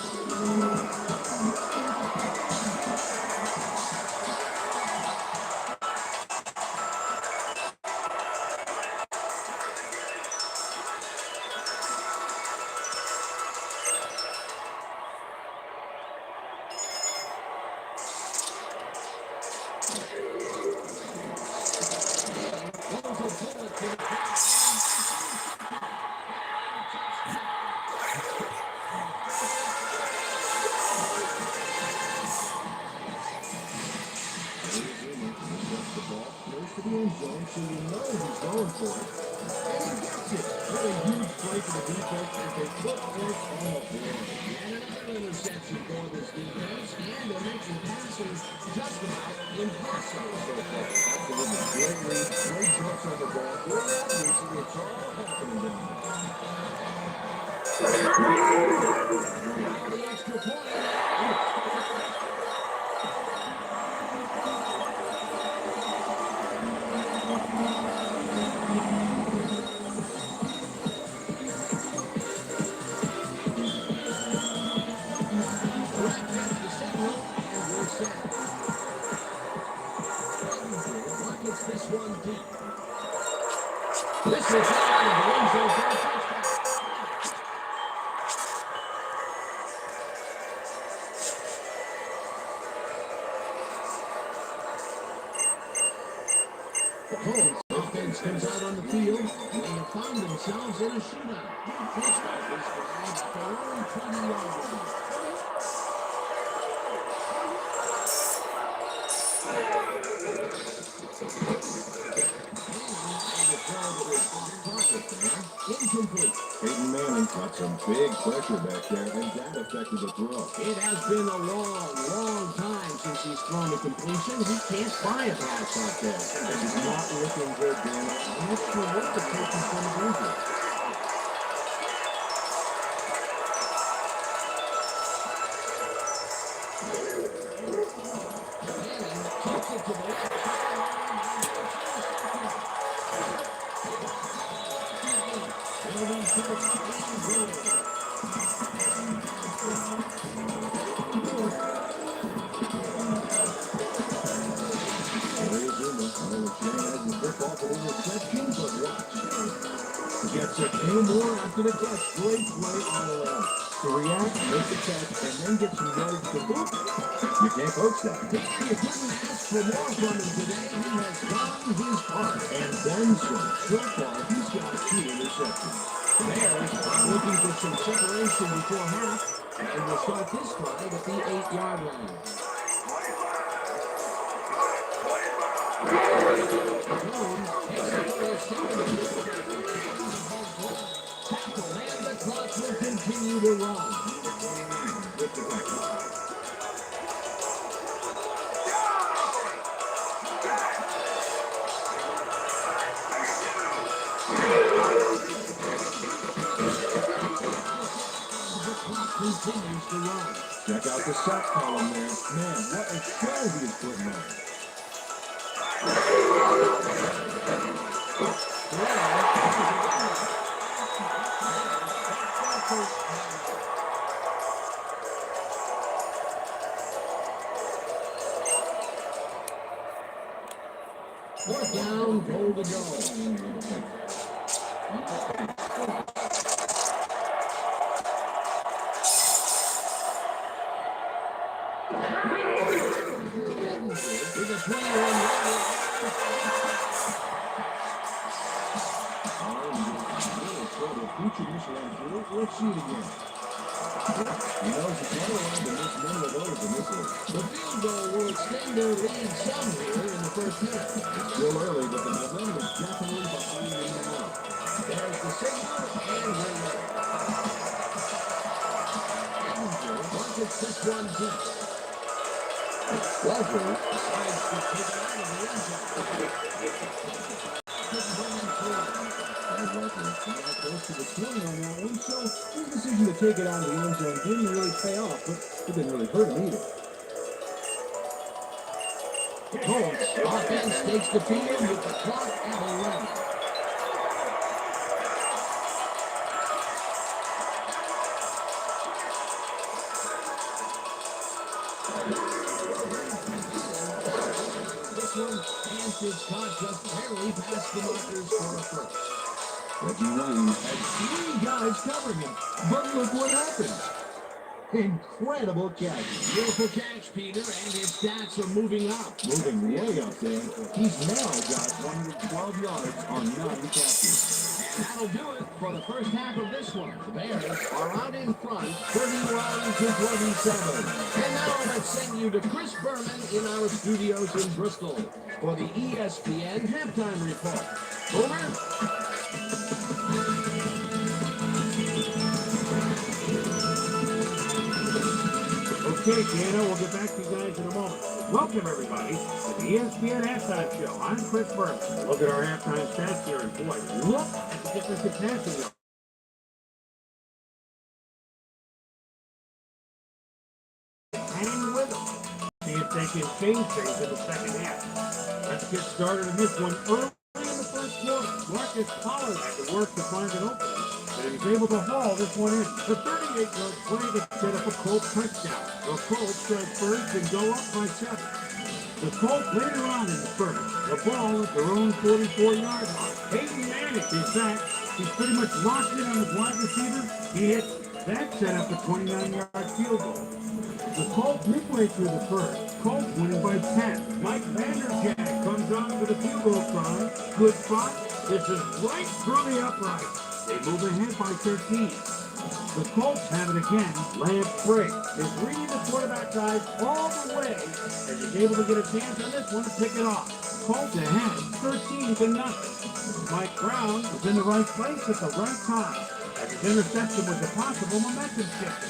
The end zone, so you know he's going for it. And he gets it. What a huge play for the defense as they put forth on the board. And another interception for this defense. And they're making passes just about impossible so far. Absolutely. Great read, great jumps on the ball. Great accuracy. It's all happening down Now the extra point. set. Rockets this one deep. This is out of the end zone for a touchdown. The Colts offense comes out on the field. They have found themselves in a shootout. First off is flagged at their own 20-yard line. Incomplete. Peyton Manning caught some big pressure back there, and that affected the throw. It has been a long time since he's thrown a completion. He can't fly a pass out there. This is not looking good, Dan. I'm not sure what the Patriots going to do here. Kicks it to the left. Gets a few more after the catch. Great play all around. To react, make the catch, and then get some yards to boot. You can't coach that. You couldn't ask for more from him today. He has done his part. And then some. So far, he's got 2 interceptions. Bears are looking for some separation before half, and will start this drive at the 8-yard line. Jones takes the first down. Tackle, and the clock will continue to run. With the back. Continues to run. Check out the sack column there. Man, what a show he is putting on. Fourth down, goal to go. With a 21-yard. Let's see it again. He knows the other line to miss none of those in this one. The field goal will extend their lead some here in the first half. It's still early, but the momentum is definitely behind them now. There's the signal, and we're ready. Rockets this one deep. Walker decides to take it out of the end zone. Close to the 20 on that one, so his decision to take it out of the end zone didn't really pay off, but it didn't really hurt him either. Colts offense takes the field with the clock at 11. This one, and it's caught just barely past the markers for a first. Reggie Wayne Had 3 guys covering him, but look what happened. incredible catch. Beautiful catch, Peter, and his stats are moving up. Moving way up there. He's now got 112 yards on 9 catches. And that'll do it for the first half of this one. The Bears are out in front, 31-27. And now let's send you to Chris Berman in our studios in Bristol for the ESPN halftime report. Over. Okay, Piano, we'll get back to you guys in a moment. Welcome, everybody, to the ESPN Halftime Show. I'm Chris Berman. Look at our halftime stats here, and boy, look at the difference in passing yards. Hang with them. See if they can change things in the second half. Let's get started in this one early in the first quarter. Marcus Pollard had to work to find an opening, but but he was able to haul this one in. The 38-yard play to set up a Colt touchdown. The Colts start first and go up by 7. The Colts later on in the first, the ball at their own 44-yard line. Peyton Manning is back. He's pretty much locked in on his wide receiver. He hits. That set up a 29-yard field goal. The Colts midway through the first. Colts winning by 10. Mike Vanderjagt comes on for the field goal try. Good spot. This is right through the upright. They move ahead by 13. The Colts have it again. Lance Briggs is reading the quarterback eyes all the way as he's able to get a chance on this one to pick it off. Colts ahead 13-0. Mike Brown was in the right place at the right time as his interception was a possible momentum shifter.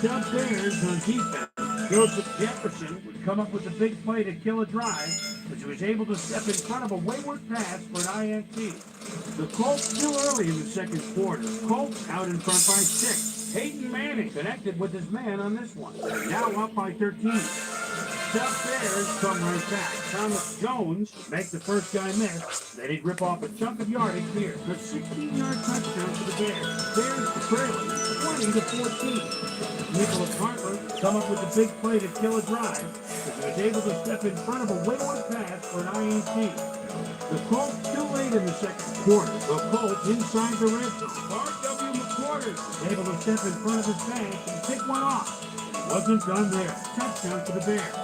Dub Bears on defense. Joseph Jefferson would come up with a big play to kill a drive, but he was able to step in front of a wayward pass for an INT. The Colts still early in the second quarter. Colts out in front by 6. Peyton Manning connected with his man on this one. They're now up by 13. Dub Bears come right back. Thomas Jones would make the first guy miss. Then he'd rip off a chunk of yardage here. The 16-yard touchdown for the Bears. Bears trailing 20-14. Nicholas Harper come up with a big play to kill a drive, but he was able to step in front of a wayward pass for an INT. The Colts still late in the second quarter. The Colts inside the red zone. R.W. McQuarters was able to step in front of his man and pick one off. He wasn't done there. Touchdown for the Bears.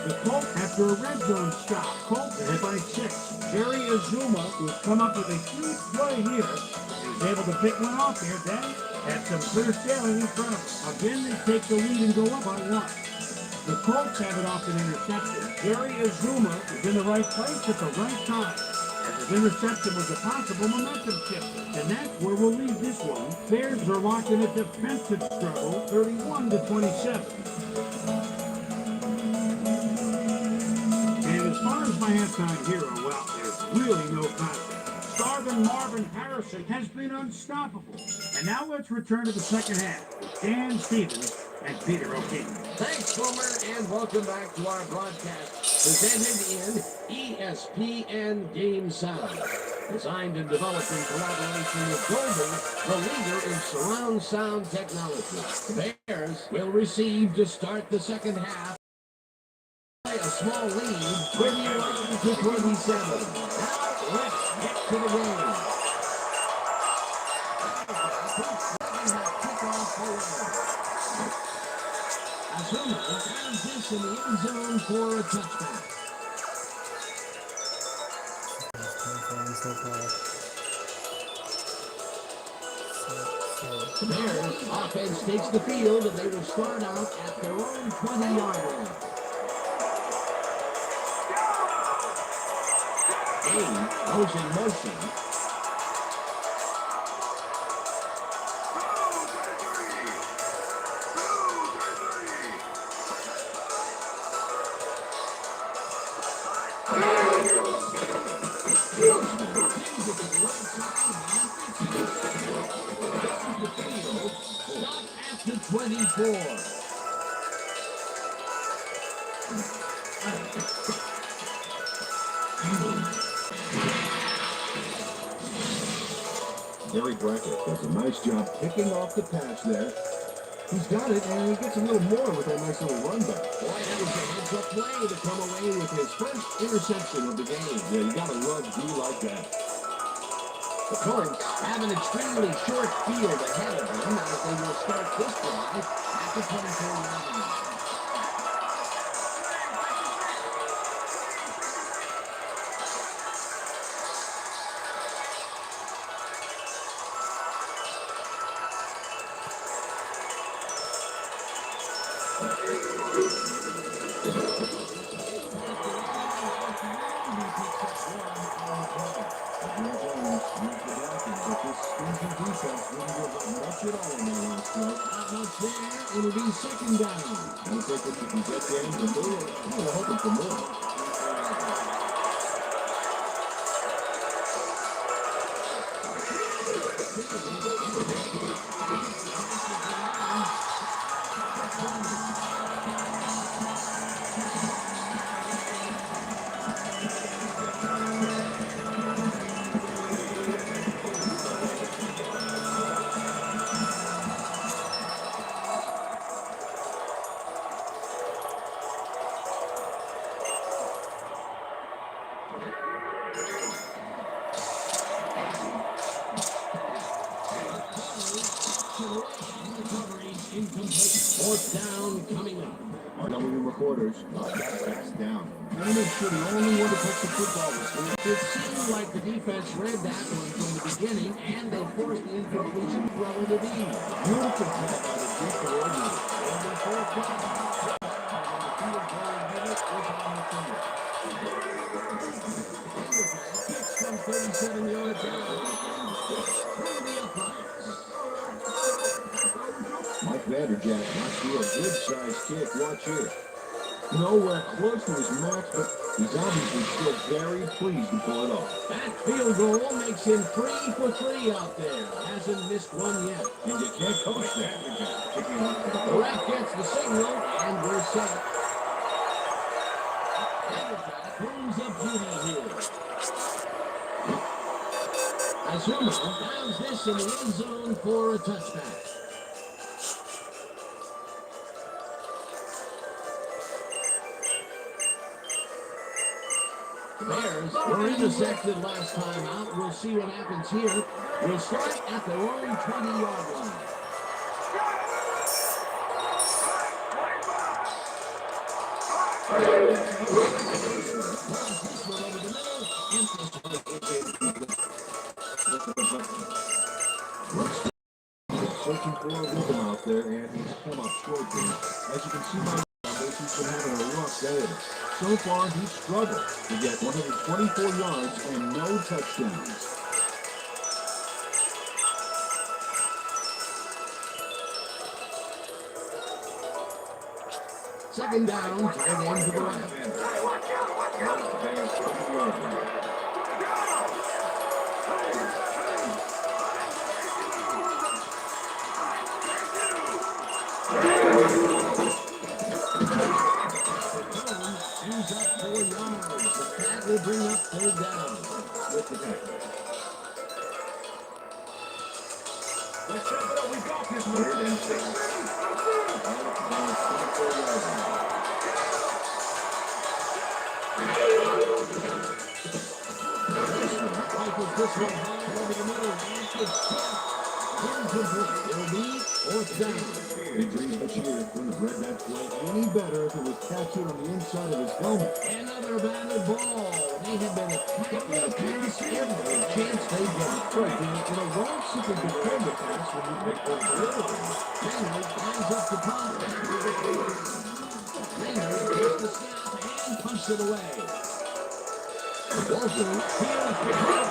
The Colts after a red zone stop. Colts ahead by 6. Jerry Azuma, who's come up with a huge play here, he was able to pick one off here. Then had some clear sailing in front of him. Again, they take the lead and go up by 1. The Colts have it off an interception. Jerry Azuma is in the right place at the right time, as his interception was a possible momentum shifter. And that's where we'll leave this one. Bears are locked in a defensive struggle, 31-27. And as far as my halftime hero, well, there's really no contest. Starvin Marvin Harrison has been unstoppable. And now let's return to the second half with Dan Stevens and Peter O'Keefe. Thanks, Homer, and welcome back to our broadcast presented in ESPN Game Sound. Designed and developed in collaboration with Dolby, the leader in surround sound technology. The Bears will receive to start the second half. A small lead, 21-27. Now let's get to the game. Azuma has this in the end zone for a touchdown. The Bears offense takes the field and they will start out at their own 20-yard line. Game goes in motion. Stop at the 24. Gary Brackett does a nice job picking off the pass there. He's got it, and he gets a little more with that nice little run back. Boy, that was a heads-up play to come away with his first interception of the game. Yeah, you gotta love D like that. The Colts have an extremely short field ahead of them as they will start this drive at the 24-yard line. It'll be second down. I'll take what you can get there, but they're hoping for more. Fourth down coming up. Our W reporters got that pass down. They made sure the only one to touch the football was here. It seemed like the defense read that one from the beginning, and they forced the incompletion with relative ease. Beautiful play by the deep coordinator. And the fourth down. And the field goal unit is on the field. Kicks from 37 yards out. Through the uprights. Mike Vanderjagt must do a good-sized kick. Watch here. Nowhere close to his max, but he's obviously still very pleased to pull it off. That field goal makes him 3 for 3 out there. Hasn't missed one yet. And you can't coach that. The ref gets the signal, and we're set. Vanderjagt brings up duty here. Azuma has this in the end zone for a touchdown. The Bears were intercepted last time out. We'll see what happens here. We'll start at their own 20-yard line. Searching for a rhythm out there, and he's come up short here. As you can see by the numbers, he's been having a rough day. So far, he's struggled to get 124 yards and no touchdowns. Second down, tight end to the left. He's up 4 yards. That will bring up third down. With the tackle. Let's check it out. We got this one. Rifles this one high over the middle. And it's incomplete. It'll be fourth down. Big dreams this year wouldn't have read that play any better if it was tattooed on the inside of his helmet. Another batted ball. They have been attacking the pass every chance they get. Right, and a wrong super defend the pass when you make those deliveries. Maynard fires up the top. Maynard takes the snap and punches it away. Walter fields the ball.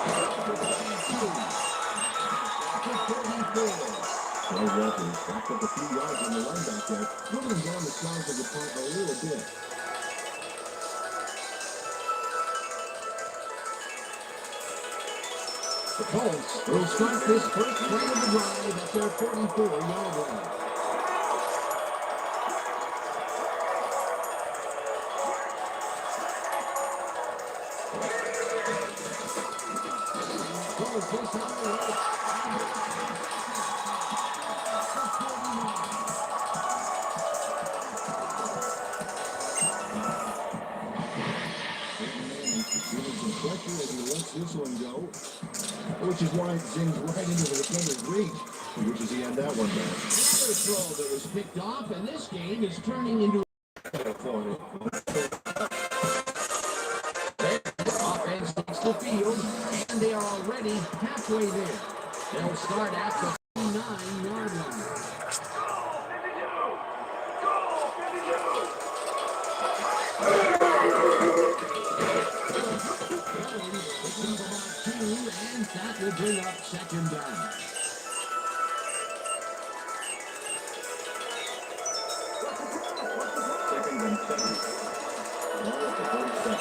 44. Well, Walters backed up a few yards on the linebacker there, moving down the sides of the punt a little bit. The Colts will start this first play of the drive at their 44-yard line. Colts this on the right. Pressure as he lets this one go, which is why it zings right into the defender's reach. Which is the end that one, man. Another throw that was picked off, and this game is turning into offense takes the field, and they are already halfway there. They'll start at the 49-yard line. And that will bring up second down. Second and 7. Ball at the 47.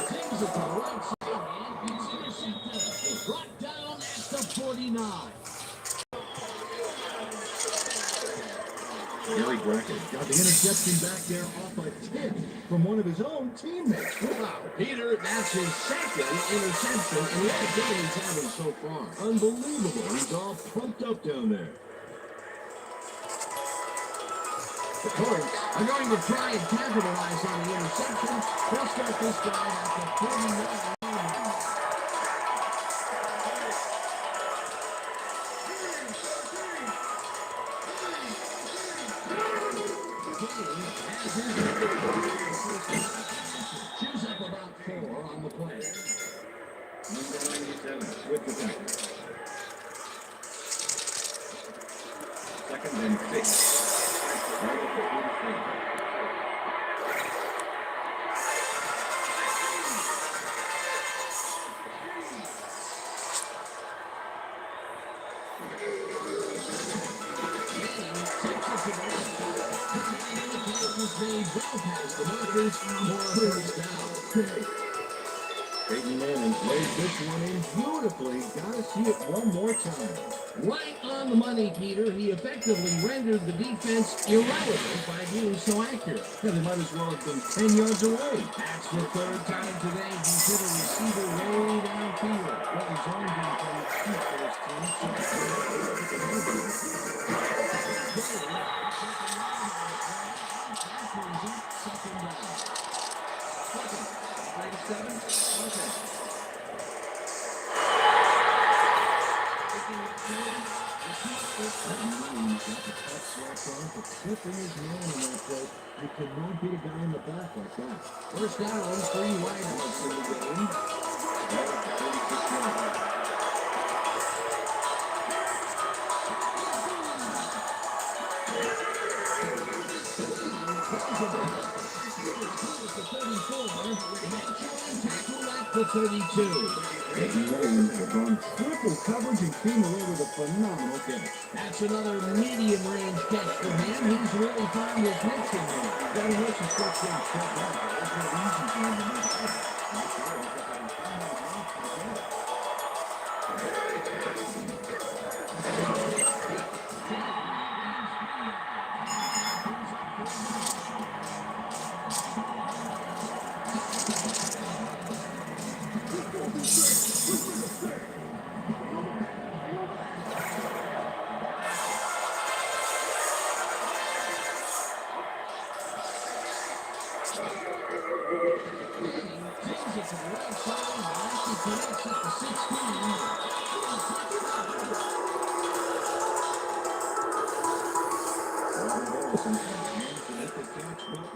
Things at the right side, and it's intercepted. Brought down at the 49. Gary Brackett got the interception back there off a tip from one of his own teammates. Wow, Peter, that's his second interception, and look at what he's having so far. Unbelievable. He's all pumped up down there. The Colts are going to try and capitalize on the interception. They'll start this drive at the 49. has his chews up about 4 on the play. Number 97 with the tackle. Second and 6. Right at the 44. They bypass the markers for a first down. Peyton Manning laid this one in beautifully. Gotta see it one more time. Right on the money, Peter. He effectively rendered the defense irrelevant by being so accurate. Yeah, they might as well have been 10 yards away. That's the third time today he's hit a receiver way downfield. Well, his own defense keep for his team. Flipping his man in that play. You cannot beat a guy in the back like that. First down, 3 wideouts in the game. The 32. Peyton Williams has gone triple coverage and came away with a phenomenal catch. That's another medium range catch for him. He's really found his niche in there. That unless you start getting struck out, it's not easy for him to make it.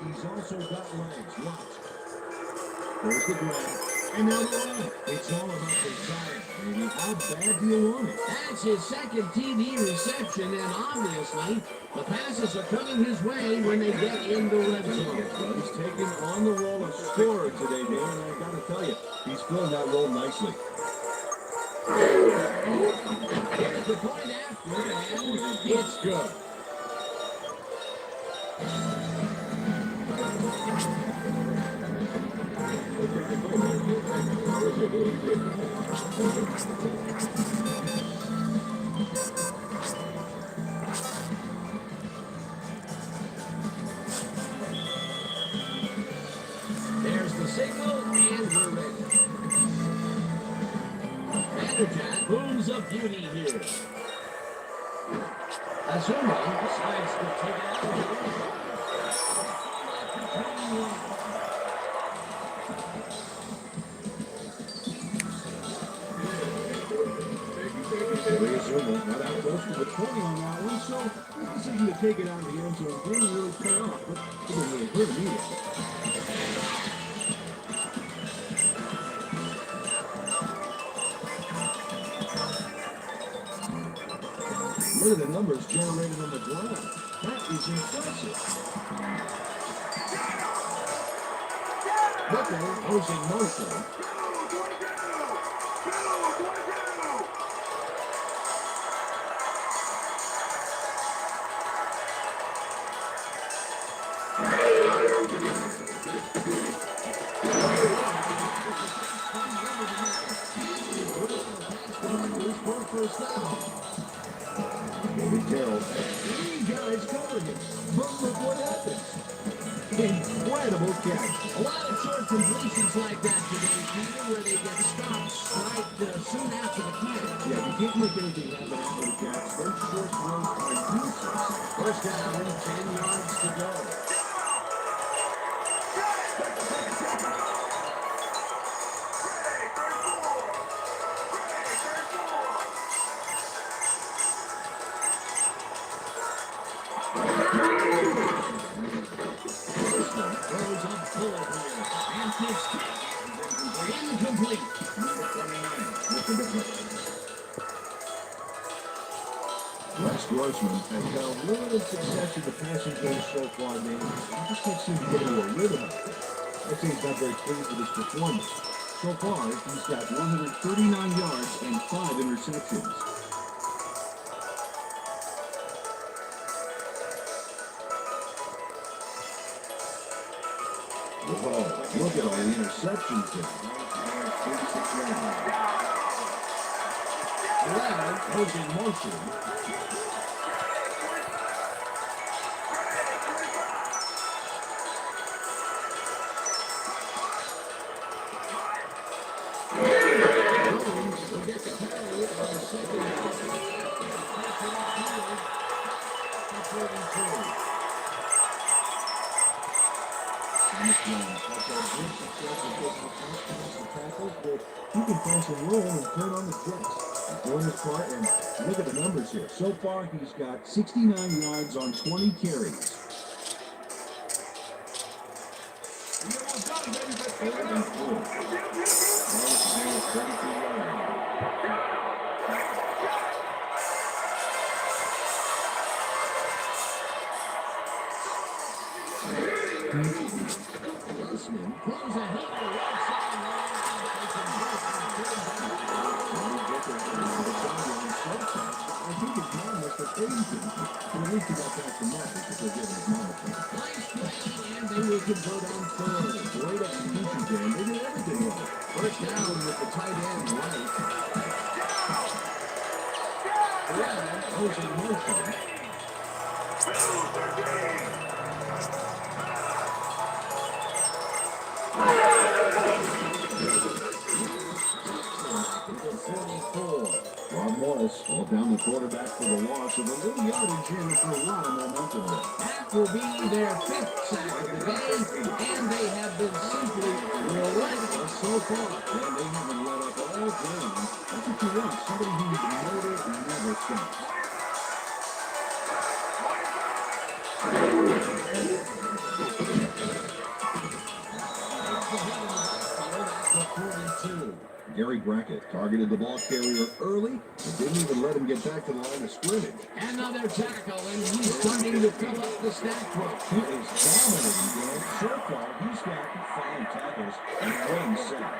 He's also got legs. Watch. There's the grab. And now the run. It's all about desire. Maybe how bad do you want it? That's his second TD reception, and obviously, the passes are coming his way when they get in the red zone. He's taken on the role of scorer today, Dan, and I gotta tell you, he's filling that role nicely. Here's the point after, and it's good. There's the signal, and we're ready. Vanderjagt booms of beauty here. Azuma decides to take it out. Azuma got out close to the 20 on that one, so the decision to take it out of the end zone didn't really pay off, but it didn't really hurt him either. Look at the numbers generated on the ground. That is impressive. Booker goes in motion. First down. David Carroll. 3 guys covering him. But look what happens. Incredible catch. A lot of short completions like that today, Peter, where they get stopped right soon after the catch. Yeah, you can't make anything happen after the catch. Those short throws are useless. First down, 10 yards to go. This one throws up full here. And it's incomplete. Number 29 with the deflection. Les Grossman has found limited success in the passing game so far, man. He just can't seem to get into a rhythm out there. I'd say he's not very pleased with his performance. So far, he's got 139 yards and 5 interceptions. Whoa, look at all the interceptions there. 36 yards. Leonard goes in motion. Jones will get the carry on the second down. Thomas Jones has had good success in getting the pass past the tackles, but he can find some room and turn on the jets. He's doing his part, and look at the numbers here. So far, he's got 69 yards on 20 carries. Third and 4. Dallas 32 yards. Grossman throws a header right side line. I think his mom must have paid him. But at least he got back to Matt because they're giving his mom a phone. Nice play, and they will convert on third. Great execution, Dan. They did everything right. First down with the tight end right. Leonard goes in motion. Ron Morris called down the quarterback for the loss of a little yardage here for a lot of momentum there. That will be their fifth sack of the day, and they have been simply relentless so far. And they haven't let up all game. That's what you want. Somebody who's motor and never stops. Gary Brackett targeted the ball carrier early and didn't even let him get back to the line of scrimmage. Another tackle, and he's starting to fill up the stat book. He is dominating, Dan. So far, he's got 5 tackles and 1 sack.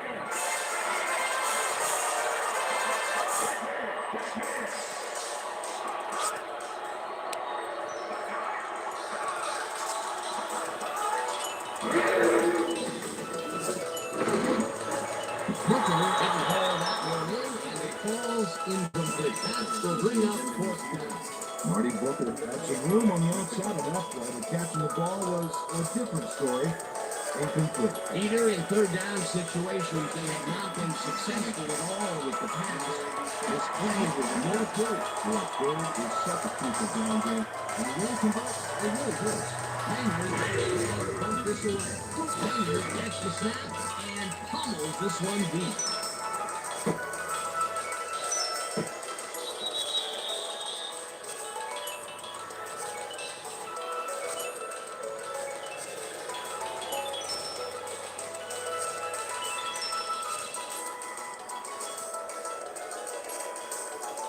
Hooker didn't haul that one in, and it falls incomplete. That will bring up fourth down. Marty Booker had some room on the outside of that play, but catching the ball was a different story. Incomplete. Either in third down situations, they have not been successful at all with the pass. This play was more close. Yeah, third is such a crucial down game, and it will convert. It really is. Maynard bumped this away. Maynard gets the snap and pummels this one deep.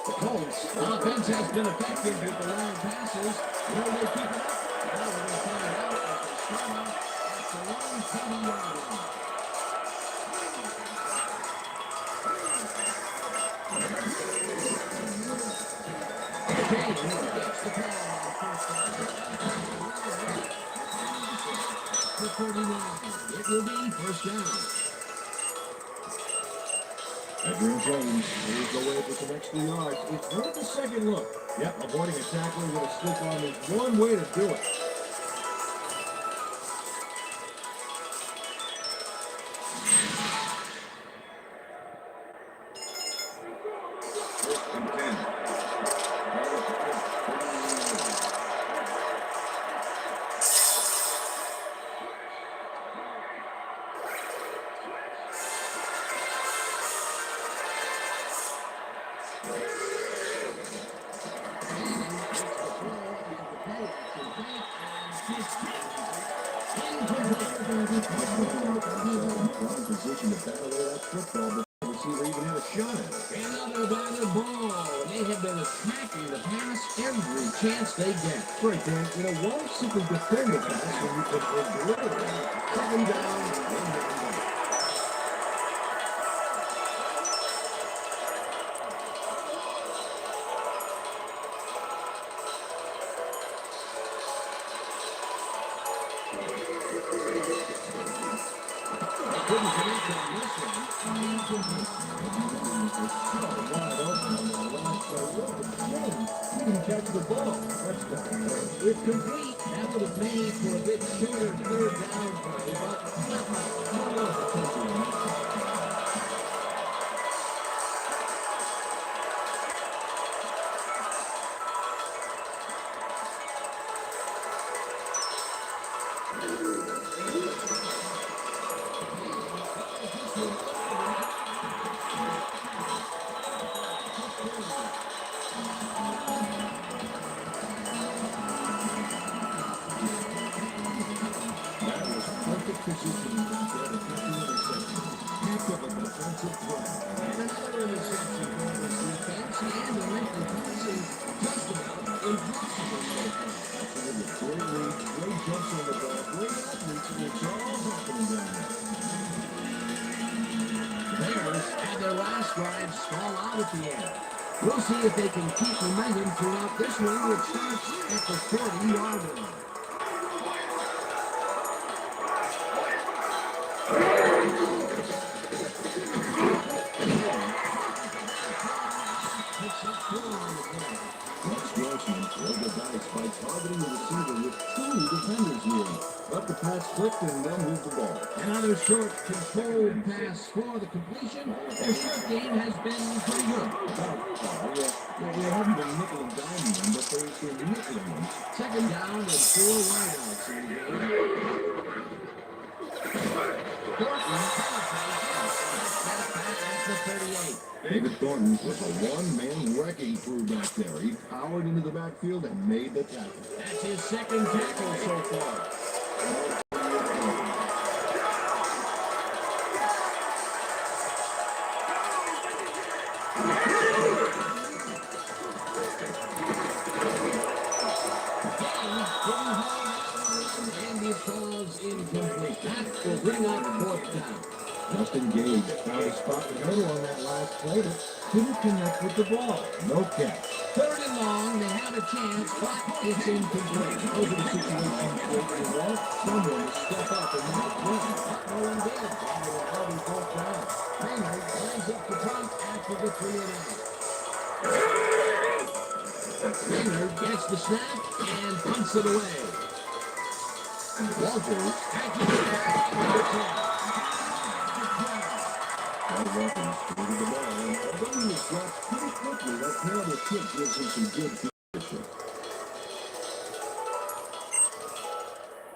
The Colts offense has been effective with the long passes. Will they keep it up? Now we're going to find out as they start off at the long 20-yard line. Kane gets the call on first down. To 39. It will be first down. Adrian James moves away for some extra yards. It's worth a second look. Yep, avoiding a tackler with a stiff arm is one way to do it. First and 10. fake and gets in position to battle away that football, but the receiver even had a shot at it. another batted ball. They have been attacking the pass every chance they get. Right, Dan. You know, why simply defend the pass when you can obliterate it? Second down, one down. Couldn't connect on this one. You can catch the ball. Touchdown. It's complete. That would have made for a bit shorter third down play, but not enough attention. That was perfect positioning to get a couple interceptions. Heck of a defensive play. And another interception for this defense, and a lengthy passing just about impossible so far. Absolutely. Great read, great jumps on the ball, great athletes, and it's all happening down there. Bears had their last drive stall out at the end. We'll see if they can keep momentum throughout this one, which starts at the 40-yard line. Picks up 4 on the play. Rex Grossman rolled the dice by targeting the receiver with two defenders near him. But the pass flipped and they'll move the ball. Another short controlled pass for the completion. Their short game has been pretty good. They haven't been nickel and diming them, but they've been nickeling them. Second down and 4 wideouts in the game. Thornton penetrates and back at the 38. David Thornton was a one-man wrecking crew back there. He powered into the backfield and made the tackle. That's his second tackle so far. And he falls incomplete. That will bring up 4th down. Justin Gage found a spot in the middle on that last play, but couldn't connect with the ball. No catch. 3rd and long, they have a chance, but it's incomplete. Those are the situations where you want someone to step up and make a play. No one did. They were already both down. Trainer lines up the punt after the 3 and out. Trainer gets the snap and punts it away. Walters taking it back to the 10. Watkins threw the ball, and although he was dropped pretty quickly, that terrible kick gives him some good leadership.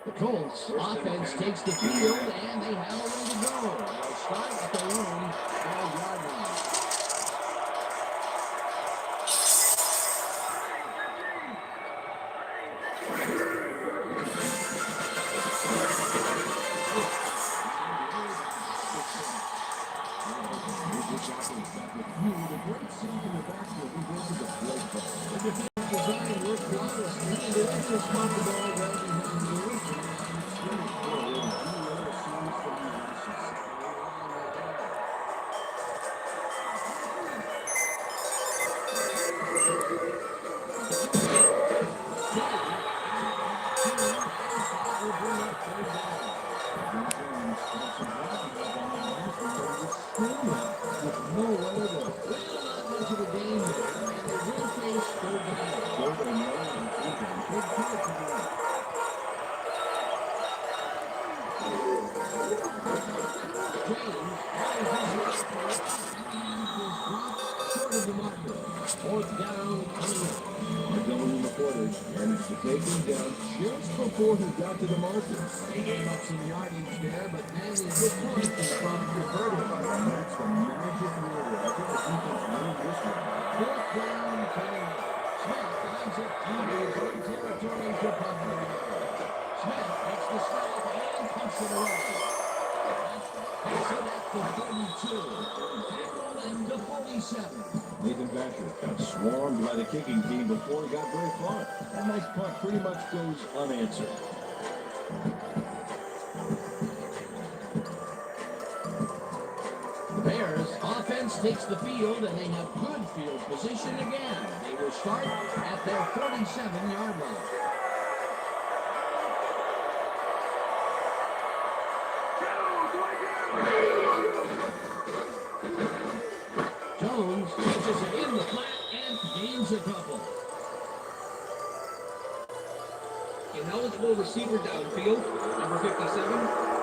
The Colts offense takes the field, and they have a way to go. They'll start at their own 12-yard line. The defense design worked flawlessly, and they went to spot the ball well behind the original line of scrimmage. Fourth down, coming up. McDonald reporters managed to take him down just before he got to the marker. He gave up some yardage there, but then he good point from converted. That's the magic word. I think the defense knew this one. Fourth down, coming up. Smith lines it into goal territory to punt the ball. Smith makes the snap and punts it away. So that's the 32. And the 47. Nathan Vasher got swarmed by the kicking team before he got very far. That nice punt pretty much goes unanswered. The Bears offense takes the field, and they have good field position again. They will start at their 47-yard line. Jones catches it in the flat and gains a couple. Ineligible receiver downfield, number 57,